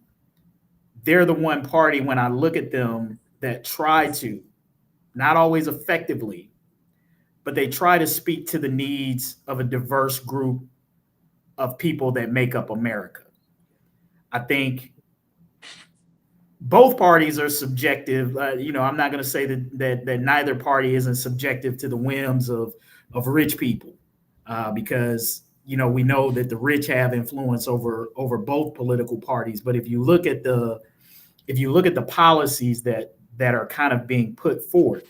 they're the one party, when I look at them, that try to, not always effectively, but they try to speak to the needs of a diverse group of people that make up America. I think both parties are subjective. I'm not going to say that neither party isn't subjective to the whims of rich people, because we know that the rich have influence over both political parties. But if you look at the policies that are kind of being put forth,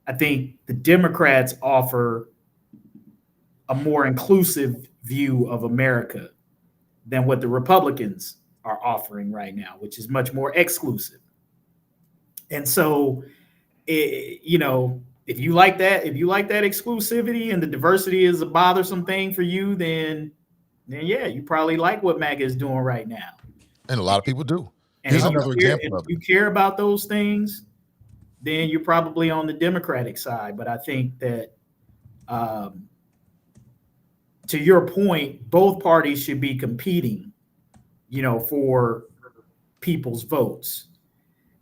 I think the Democrats offer a more inclusive view of America than what the Republicans are offering right now, which is much more exclusive. And so, if you like that exclusivity and the diversity is a bothersome thing for you, then yeah, you probably like what MAGA is doing right now. And a lot of people do. And here's another example of it. If you care about those things, then you're probably on the Democratic side. But I think that, to your point, both parties should be competing, for people's votes.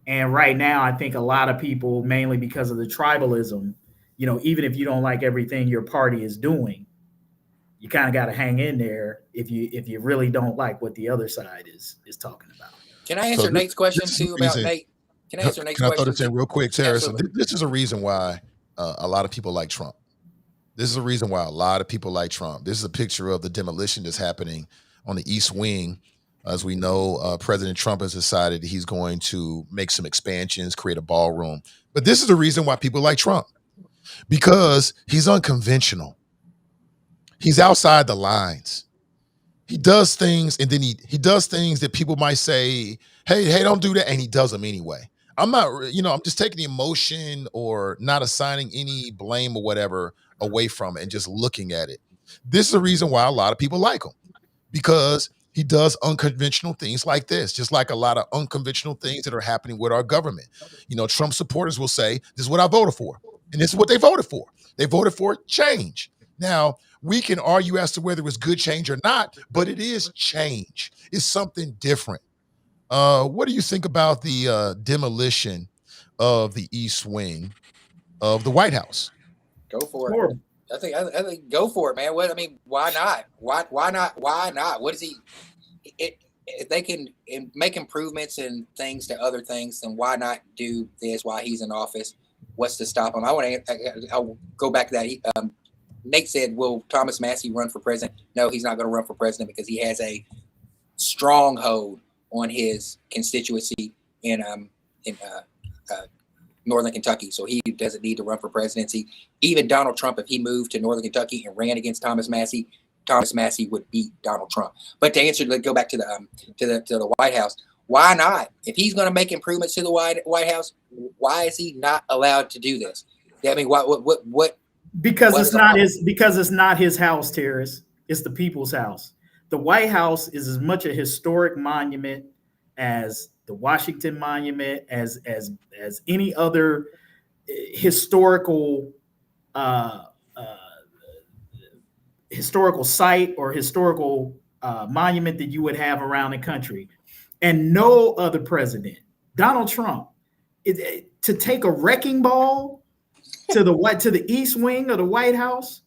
And right now, I think a lot of people, mainly because of the tribalism, even if you don't like everything your party is doing, you kind of got to hang in there if you really don't like what the other side is talking about. Can I answer Nate's question too about Nate? Can I answer Nate's question? Can I throw this in real quick, Tarris? So Absolutely. this is a reason why a lot of people like Trump. This is a reason why a lot of people like Trump. This is a picture of the demolition that's happening on the East Wing. As we know, President Trump has decided he's going to make some expansions, create a ballroom. But this is the reason why people like Trump, because he's unconventional. He's outside the lines. He does things, and then he does things that people might say, hey, don't do that, and he does them anyway. I'm not, I'm just taking the emotion or not assigning any blame or whatever away from it and just looking at it. This is the reason why a lot of people like him, because he does unconventional things like this, just like a lot of unconventional things that are happening with our government. Trump supporters will say, this is what I voted for. And this is what they voted for. They voted for change. Now, we can argue as to whether it was good change or not, but it is change. It's something different. What do you think about the demolition of the East Wing of the White House? Go for it. I think go for it, man. Why not? Why not? What is he? If they can make improvements and things to other things, then why not do this while he's in office? What's to stop him? I'll go back to that. Nate said, "Will Thomas Massey run for president?" No, he's not going to run for president because he has a stronghold on his constituency in Northern Kentucky, so he doesn't need to run for presidency. Even Donald Trump, if he moved to Northern Kentucky and ran against Thomas Massey would beat Donald Trump. But to answer, let's go back to the White House. Why not? If he's going to make improvements to the White House, why is he not allowed to do this? I mean, what? Because it's not his house, Tarris. It's the people's house. The White House is as much a historic monument as the Washington Monument, as any other historical site or historical monument that you would have around the country. And no other president, Donald Trump, to take a wrecking ball to the East Wing of the White House,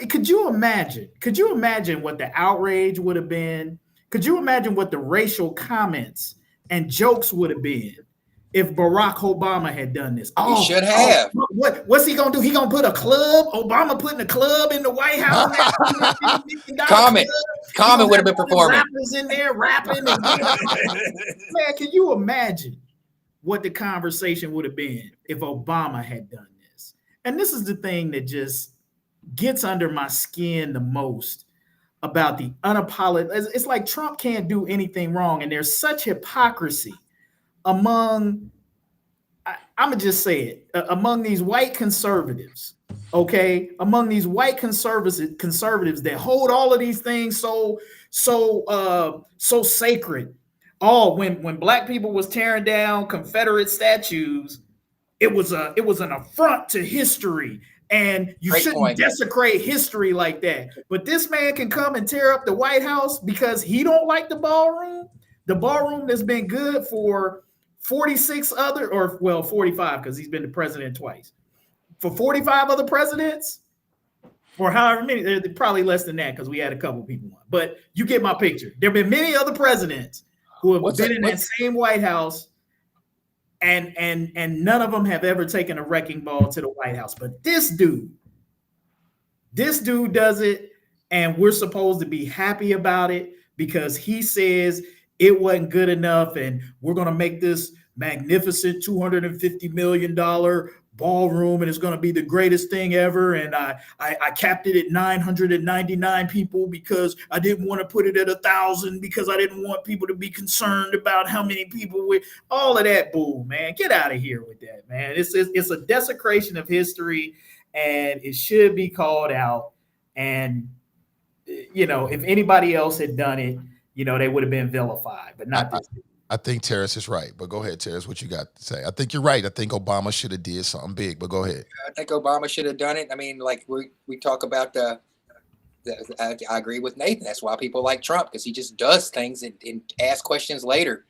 could you imagine what the outrage would have been? Could you imagine what the racial comments and jokes would have been if Barack Obama had done this? He should have. What's he gonna do? He gonna put a club? Obama putting a club in the White House? Common would have been performing. Rappers in there rapping. Man, can you imagine what the conversation would have been if Obama had done this? And this is the thing that just gets under my skin the most about the unapologetic. It's like Trump can't do anything wrong, and there's such hypocrisy among, I'm gonna just say it, among these white conservatives. Okay, among these white conservatives that hold all of these things so sacred. When black people was tearing down Confederate statues, it was an affront to history. And you shouldn't desecrate history like that. But this man can come and tear up the White House because he don't like the ballroom that's been good for 45 because he's been the president twice. for 45 other presidents, or however many. They're probably less than that because we had a couple people on. But you get my picture. There have been many other presidents who have been in that same White House, and none of them have ever taken a wrecking ball to the White House. But this dude does it, and we're supposed to be happy about it because he says it wasn't good enough, and we're going to make this magnificent $250 million ballroom, and it's going to be the greatest thing ever. And I capped it at 999 people because I didn't want to put it at 1,000 because I didn't want people to be concerned about how many people with all of that bull, man. Get out of here with that, man. It's a desecration of history, and it should be called out. And, you know, if anybody else had done it, you know, they would have been vilified, but not this. I think Tarris is right, but go ahead, Tarris. What you got to say? I think you're right. I think Obama should have did something big, but go ahead. I think Obama should have done it. I mean, like we talk about I agree with Nathan. That's why people like Trump, because he just does things and asks questions later.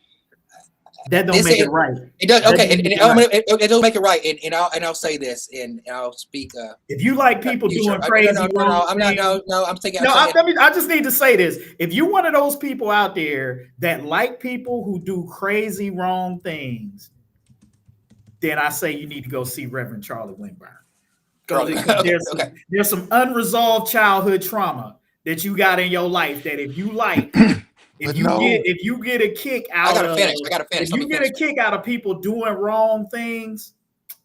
That don't make it right. It does. Okay, it don't make it right. And I'll say this, and I'll speak. If you like people doing crazy, I'm thinking. I just need to say this. If you're one of those people out there that like people who do crazy wrong things, then I say you need to go see Reverend Charlie Winburn. There's some unresolved childhood trauma that you got in your life that if you like. If you get a kick out If you get a kick out of people doing wrong things,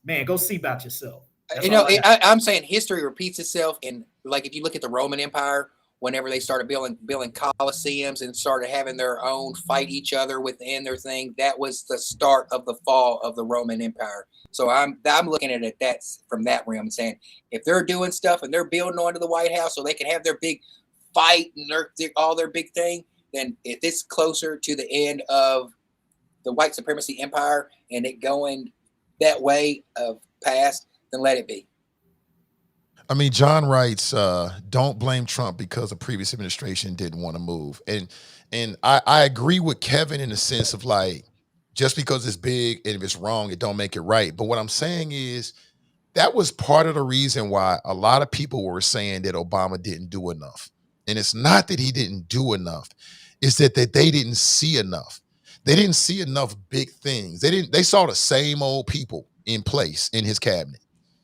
man, go see about yourself. I'm saying history repeats itself. And like, if you look at the Roman Empire, whenever they started building coliseums and started having their own fight each other within their thing, that was the start of the fall of the Roman Empire. So I'm looking at it from that realm and saying, if they're doing stuff and they're building onto the White House so they can have their big fight and all their big thing, then if it's closer to the end of the white supremacy empire and it going that way of past, then let it be. I mean, John writes, don't blame Trump because the previous administration didn't want to move. And I agree with Kevin in the sense of, like, just because it's big and if it's wrong, it don't make it right. But what I'm saying is that was part of the reason why a lot of people were saying that Obama didn't do enough. And it's not that he didn't do enough. Is that they didn't see enough. They didn't see enough big things. They saw the same old people in place in his cabinet.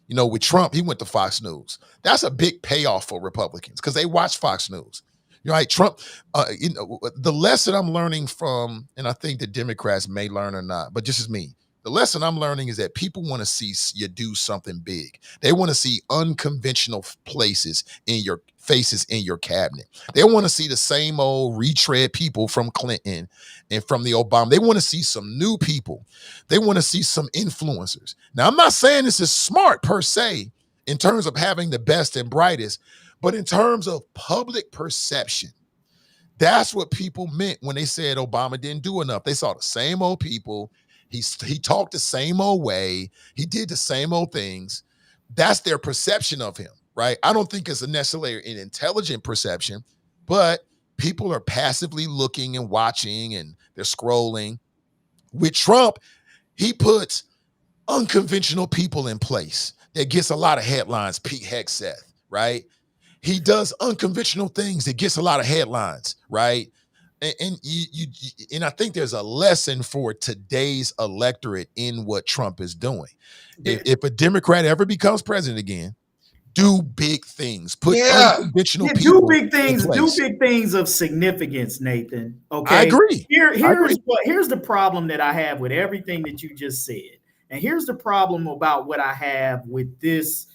You know, with Trump, he went to Fox News. That's a big payoff for Republicans because they watch Fox News. You're right, Trump, the lesson I'm learning from, and I think the Democrats may learn or not, but just as me, the lesson I'm learning is that people want to see you do something big. They want to see unconventional faces in your cabinet. They want to see the same old retread people from Clinton and from the Obama. They want to see some new people. They want to see some influencers. Now, I'm not saying this is smart per se in terms of having the best and brightest, but in terms of public perception. That's what people meant when they said Obama didn't do enough. They saw the same old people. He talked the same old way. He did the same old things. That's their perception of him, right? I don't think it's necessarily an intelligent perception, but people are passively looking and watching and they're scrolling. With Trump, he puts unconventional people in place that gets a lot of headlines. Pete Hegseth, right? He does unconventional things that gets a lot of headlines, right? And I think there's a lesson for today's electorate in what Trump is doing. If a Democrat ever becomes president again, do big things. Put unconventional people. Do big things. Do big things of significance, Nathan. Okay, I agree. Here's the problem that I have with everything that you just said, and here's the problem about what I have with this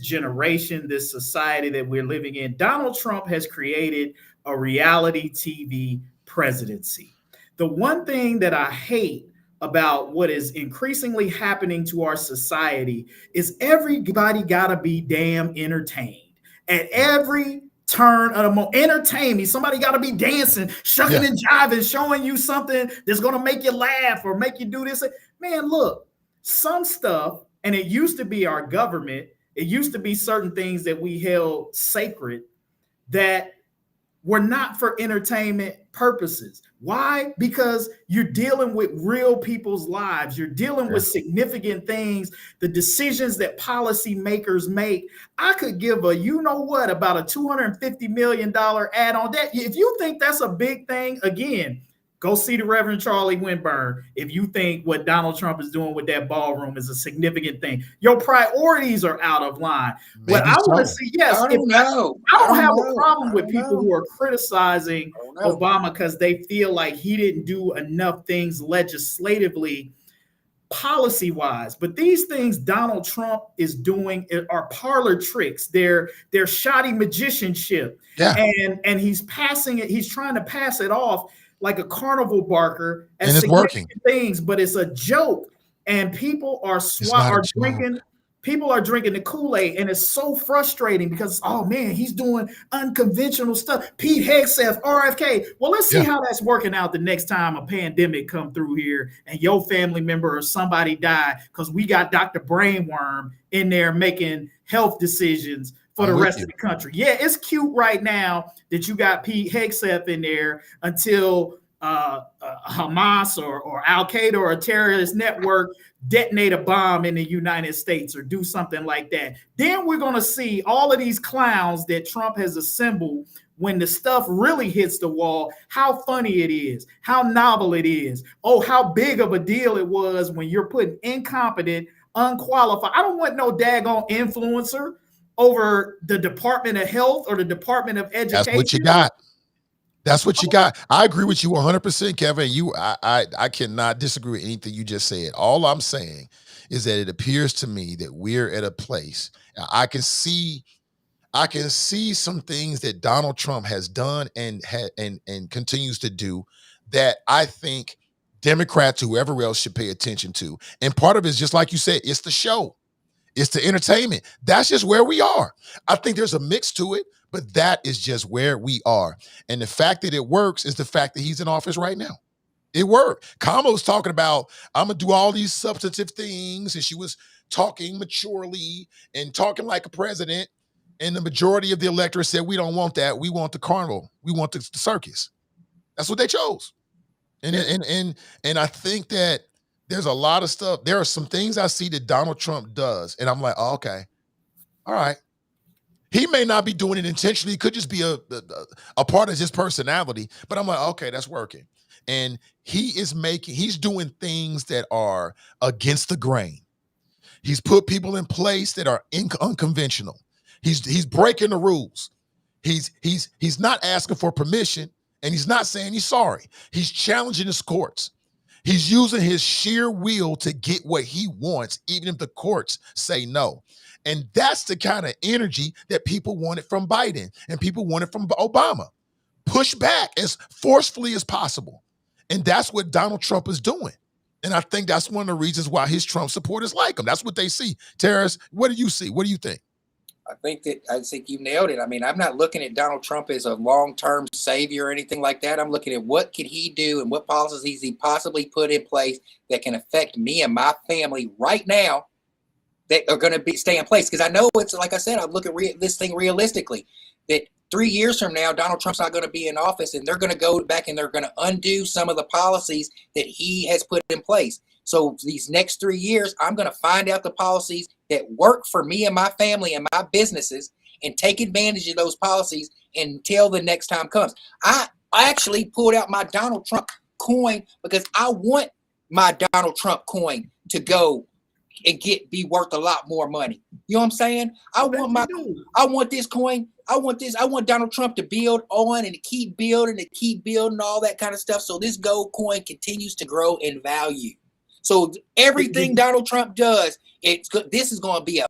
generation, this society that we're living in. Donald Trump has created a reality TV presidency. The one thing that I hate about what is increasingly happening to our society is everybody gotta be damn entertained. At every turn of the entertain me. Somebody gotta be dancing, shucking and jiving, showing you something that's gonna make you laugh or make you do this. Man, look, some stuff, and it used to be our government, it used to be certain things that we held sacred that were not for entertainment purposes. Why? Because you're dealing with real people's lives. You're dealing with significant things, the decisions that policymakers make. I could give a, you know what, about a $250 million ad on that. If you think that's a big thing, again, go see the Reverend Charlie Winburn. If you think what Donald Trump is doing with that ballroom is a significant thing, your priorities are out of line. Maybe what I want to see, yes, I don't have a problem with people who are criticizing Obama because they feel like he didn't do enough things legislatively, policy-wise. But these things Donald Trump is doing are parlor tricks. They're shoddy magicianship. Yeah. And he's passing it. He's trying to pass it off like a carnival barker as and it's working things, but it's a joke, and people are drinking. People are drinking the Kool-Aid, and it's so frustrating because, oh man, he's doing unconventional stuff. Pete Hegseth, RFK. Well, let's see how that's working out the next time a pandemic come through here and your family member or somebody die because we got Dr. Brainworm in there making health decisions for the rest of the country. Yeah, it's cute right now that you got Pete Hegseth in there until Hamas or Al-Qaeda or a terrorist network detonate a bomb in the United States or do something like that. Then we're going to see all of these clowns that Trump has assembled when the stuff really hits the wall, how funny it is, how novel it is. Oh, how big of a deal it was when you're putting incompetent, unqualified. I don't want no daggone influencer over the Department of Health or the Department of Education. That's what you got. That's what you got. I agree with you 100%, Kevin. I cannot disagree with anything you just said. All I'm saying is that it appears to me that we're at a place. I can see some things that Donald Trump has done and continues to do that I think Democrats, whoever else, should pay attention to. And part of it is just like you said, it's the show. It's the entertainment. That's just where we are. I think there's a mix to it, but that is just where we are. And the fact that it works is the fact that he's in office right now. It worked. Kamala's talking about, I'm going to do all these substantive things. And she was talking maturely and talking like a president. And the majority of the electorate said, we don't want that. We want the carnival. We want the circus. That's what they chose. And I think that there's a lot of stuff. There are some things I see that Donald Trump does, and I'm like, oh, okay, all right. He may not be doing it intentionally. It could just be a part of his personality, but I'm like, okay, that's working. And he's doing things that are against the grain. He's put people in place that are unconventional. He's breaking the rules. He's not asking for permission, and he's not saying he's sorry. He's challenging his courts. He's using his sheer will to get what he wants, even if the courts say no. And that's the kind of energy that people wanted from Biden and people wanted from Obama. Push back as forcefully as possible. And that's what Donald Trump is doing. And I think that's one of the reasons why his Trump supporters like him. That's what they see. Tarris, what do you see? What do you think? I think you nailed it. I mean, I'm not looking at Donald Trump as a long-term savior or anything like that. I'm looking at what can he do and what policies he possibly put in place that can affect me and my family right now that are going to stay in place. Because I know it's, like I said, I'm looking at this thing realistically, that 3 years from now, Donald Trump's not going to be in office, and they're going to go back and they're going to undo some of the policies that he has put in place. So these next 3 years, I'm going to find out the policies that work for me and my family and my businesses and take advantage of those policies until the next time comes. I actually pulled out my Donald Trump coin because I want my Donald Trump coin to go and be worth a lot more money. You know what I'm saying? I want this coin. I want Donald Trump to build on and to keep building all that kind of stuff. So this gold coin continues to grow in value. So everything Donald Trump does, this is going to be and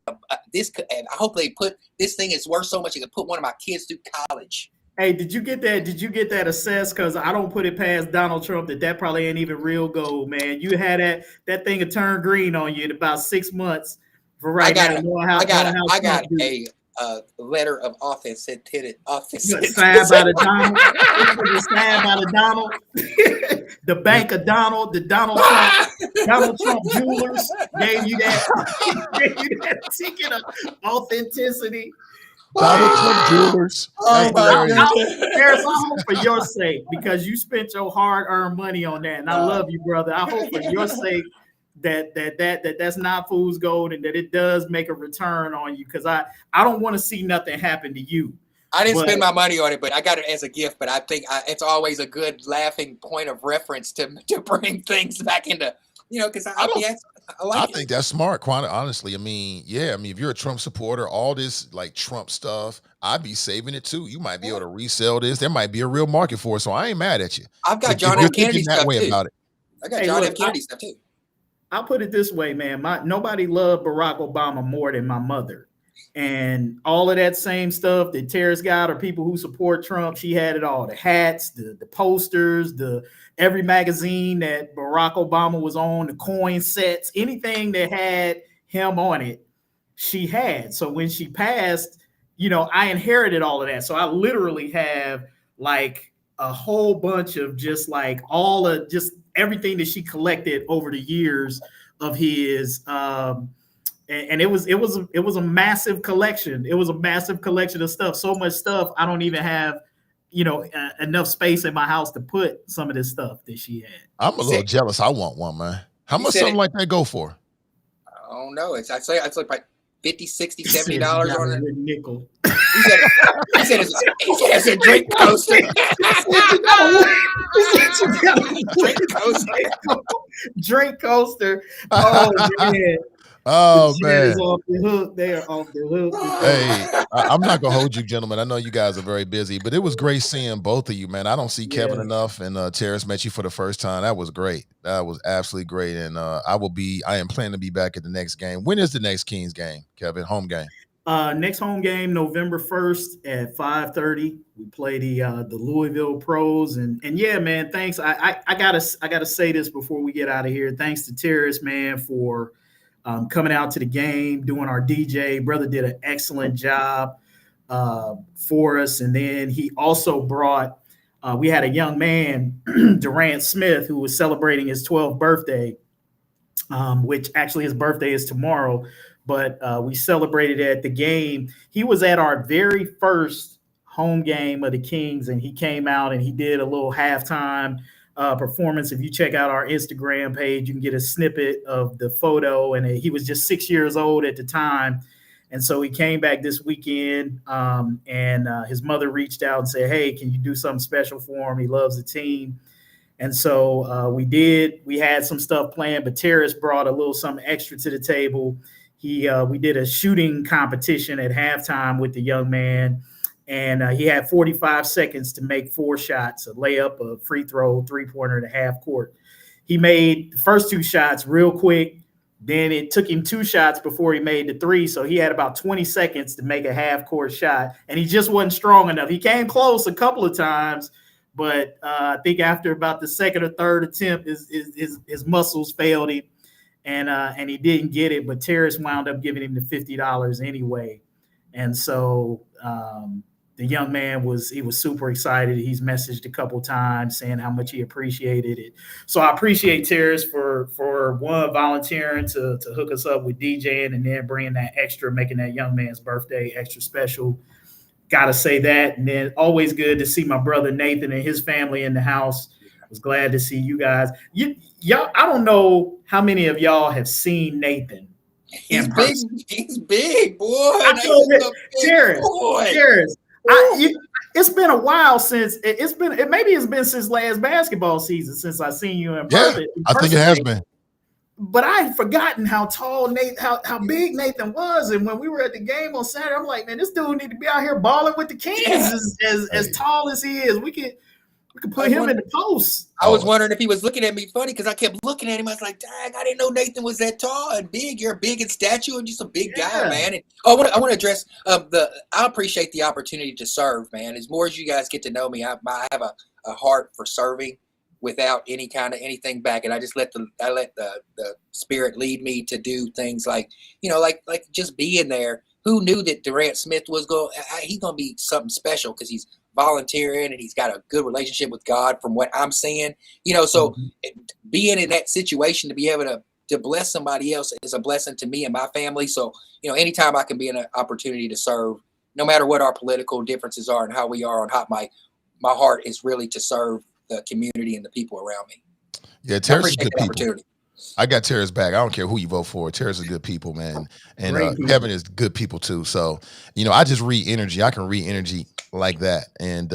I hope they put this thing is worth so much you can put one of my kids through college. Hey, did you get that? Did you get that assessed? Because I don't put it past Donald Trump that probably ain't even real gold, man. You had that thing to turn green on you in about 6 months. For right now, I got a letter of authenticity. Signed by the Donald. Signed by the Donald. The Bank of Donald. The Donald Trump Jewelers gave you that ticket of authenticity. Donald Trump jewelers. Oh my God. Tarris, I hope for your sake, because you spent your hard-earned money on that, and I love you, brother. I hope for your sake that's not fool's gold, and that it does make a return on you, because I don't want to see nothing happen to you. I didn't spend my money on it, but I got it as a gift. But I think it's always a good laughing point of reference to bring things back into, because I think that's smart. Quite honestly, I mean, if you're a Trump supporter, all this like Trump stuff, I'd be saving it too. You might be able to resell this. There might be a real market for it. So I ain't mad at you. I've got John F. Kennedy stuff too. About it. I got John F. Kennedy stuff too. I'll put it this way, man. Nobody loved Barack Obama more than my mother. And all of that same stuff that Tarris got, or people who support Trump, she had it all. The hats, the posters, every magazine that Barack Obama was on, the coin sets, anything that had him on it, she had. So when she passed, I inherited all of that. So I literally have like a whole bunch of just like just everything that she collected over the years of his. And it was a massive collection. It was a massive collection of stuff. So much stuff. I don't even have, enough space in my house to put some of this stuff that she had. I'm a little jealous. I want one, man. How much something like that go for? I don't know. It's like $50, $60, $70 on a nickel. He said it's a drink coaster. Drink coaster. Oh man. Oh man, off the hook. They are off the hook. Hey, I'm not gonna hold you, gentlemen. I know you guys are very busy, but it was great seeing both of you, man. I don't see Kevin enough, and Tarris met you for the first time. That was great. That was absolutely great, and I am planning to be back at the next game. When is the next Kings game, Kevin? Home game. Next home game, November 1st at 5:30. We play the Louisville Pros, and yeah, man. Thanks. I gotta say this before we get out of here. Thanks to Tarris, man, for coming out to the game, doing our DJ. Brother did an excellent job for us. And then he also brought, we had a young man, Durant Smith, who was celebrating his 12th birthday, which actually his birthday is tomorrow. But we celebrated at the game. He was at our very first home game of the Kings, and he came out and he did a little halftime performance. If you check out our Instagram page, you can get a snippet of the photo. And he was just 6 years old at the time. And so he came back this weekend, and his mother reached out and said, "Hey, can you do something special for him? He loves the team." And so we did. We had some stuff planned, but Tarris brought a little something extra to the table. We did a shooting competition at halftime with the young man. And he had 45 seconds to make 4 shots, a layup, a free throw, three-pointer, and a half court. He made the first 2 shots real quick. Then it took him 2 shots before he made the 3. So he had about 20 seconds to make a half-court shot. And he just wasn't strong enough. He came close a couple of times, but I think after about the second or third attempt, his muscles failed him, and he didn't get it. But Tarris wound up giving him the $50 anyway. And so the young man was super excited. He's messaged a couple times saying how much he appreciated it. So I appreciate Tarris for one, volunteering to hook us up with DJing, and then bringing that extra, making that young man's birthday extra special. Got to say that. And then always good to see my brother Nathan and his family in the house. Was glad to see you guys. Y'all, I don't know how many of y'all have seen Nathan. He's big. He's big, boy. Tarris. It's been a while since it's been since last basketball season since I seen you in person. I think it has been. But I had forgotten how tall how big Nathan was, and when we were at the game on Saturday, I'm like, man, this dude need to be out here balling with the Kings as tall as he is. We could put him in the post. I was wondering if he was looking at me funny because I kept looking at him. I was like, dang, I didn't know Nathan was that tall and big. You're big in stature and just a big guy, man. And I want to address I appreciate the opportunity to serve, man. As more as you guys get to know me, I have a heart for serving without any kind of anything back. And I just let the spirit lead me to do things like just being there. Who knew that Durant Smith was he's going to be something special because he's volunteering and he's got a good relationship with God from what I'm seeing, so being in that situation to be able to bless somebody else is a blessing to me and my family. So, anytime I can be in an opportunity to serve, no matter what our political differences are and how we are on Hot Mic, my heart is really to serve the community and the people around me. Yeah, Tarris is good people. Opportunity. I got Tarris back. I don't care who you vote for. Tarris is good people, man. And Kevin is good people too. So, I just read energy. I can read energy like that. And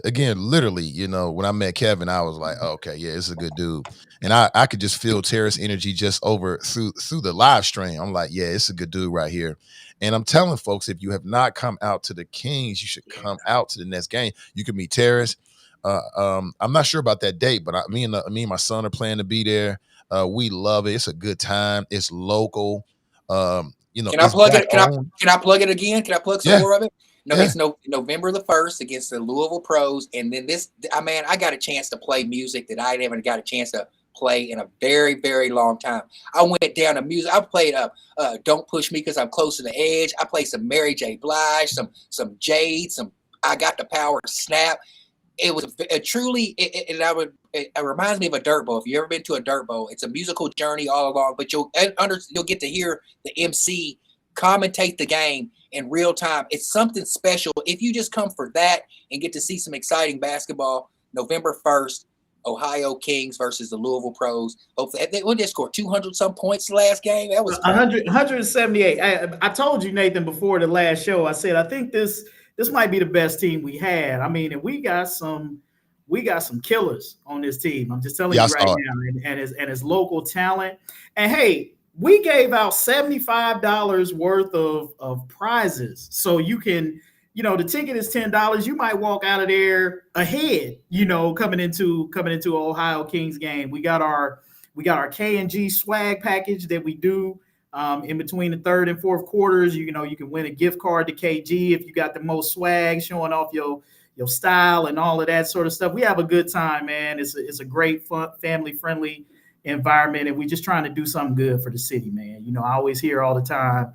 again, literally, when I met Kevin, I was like, okay, yeah, it's a good dude. And I could just feel Tarris energy just over through the live stream. I'm like, yeah, it's a good dude right here. And I'm telling folks, if you have not come out to the Kings, you should come out to the next game. You can meet Tarris. I'm not sure about that date, but me and my son are planning to be there. We love it. It's a good time. It's local. Can I plug it? Can I plug it again? Can I plug some more of it? No, it's November the 1st against the Louisville Pros. And then I got a chance to play music that I haven't got a chance to play in a very, very long time. I went down to music. I played Don't Push Me Because I'm Close to the Edge. I played some Mary J. Blige, some Jade, some I Got the Power Snap. It was it reminds me of a dirt bowl. If you've ever been to a dirt bowl, it's a musical journey all along, but you'll get to hear the MC commentate the game in real time. It's something special. If you just come for that and get to see some exciting basketball, November 1st, Ohio Kings versus the Louisville Pros. Hopefully, they scored 200 some points the last game. That was 178. I told you, Nathan, before the last show, I said, I think this might be the best team we had. I mean, and we got some killers on this team. I'm just telling you right now, and it's local talent. And hey, we gave out $75 worth of prizes. So you can, the ticket is $10. You might walk out of there ahead, coming into Ohio Kings game. We got our K&G swag package that we do. In between the third and fourth quarters, you can win a gift card to KG if you got the most swag, showing off your style and all of that sort of stuff. We have a good time, man. It's a great, fun, family-friendly environment, and we're just trying to do something good for the city, man. I always hear all the time,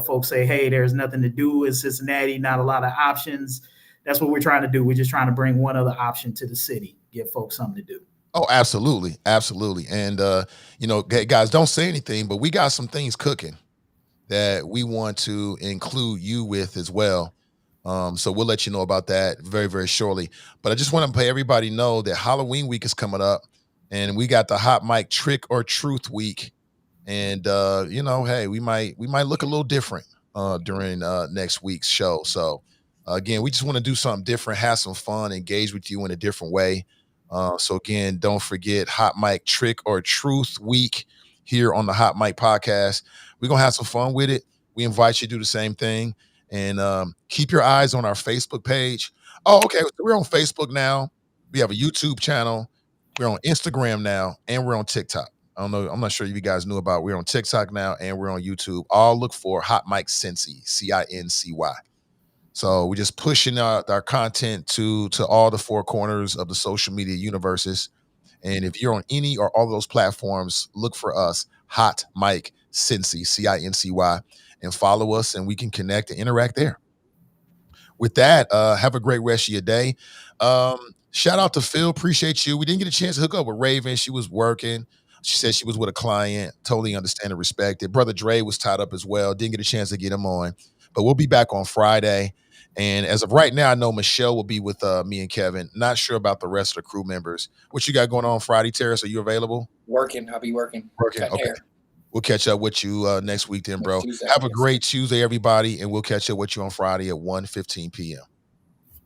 folks say, hey, there's nothing to do in Cincinnati, not a lot of options. That's what we're trying to do. We're just trying to bring one other option to the city, give folks something to do. Oh, absolutely. Absolutely. And, guys, don't say anything, but we got some things cooking that we want to include you with as well. So we'll let you know about that very, very shortly. But I just want to let everybody know that Halloween week is coming up, and we got the Hot Mic Trick or Truth week. And, hey, we might look a little different during next week's show. So, again, we just want to do something different, have some fun, engage with you in a different way. So again, don't forget Hot Mic Trick or Truth week here on the Hot Mic podcast. We're going to have some fun with it. We invite you to do the same thing, and keep your eyes on our Facebook page. Oh, okay. So we're on Facebook now. We have a YouTube channel. We're on Instagram now, and we're on TikTok. I don't know. I'm not sure if you guys knew about it. We're on TikTok now, and we're on YouTube. All look for Hot Mic Cincy, Cincy. So we're just pushing our content to all the four corners of the social media universes. And if you're on any or all of those platforms, look for us, Hot Mic Cincy, Cincy, and follow us, and we can connect and interact there. With that, have a great rest of your day. Shout out to Phil. Appreciate you. We didn't get a chance to hook up with Raven. She was working. She said she was with a client. Totally understand and respect it. Brother Dre was tied up as well. Didn't get a chance to get him on. But we'll be back on Friday. And as of right now, I know Michelle will be with me and Kevin. Not sure about the rest of the crew members. What you got going on Friday, Tarris? Are you available? Working. I'll be working. Okay. We'll catch up with you next week then, bro. Have a great Tuesday, everybody. And we'll catch up with you on Friday at 1:15 p.m.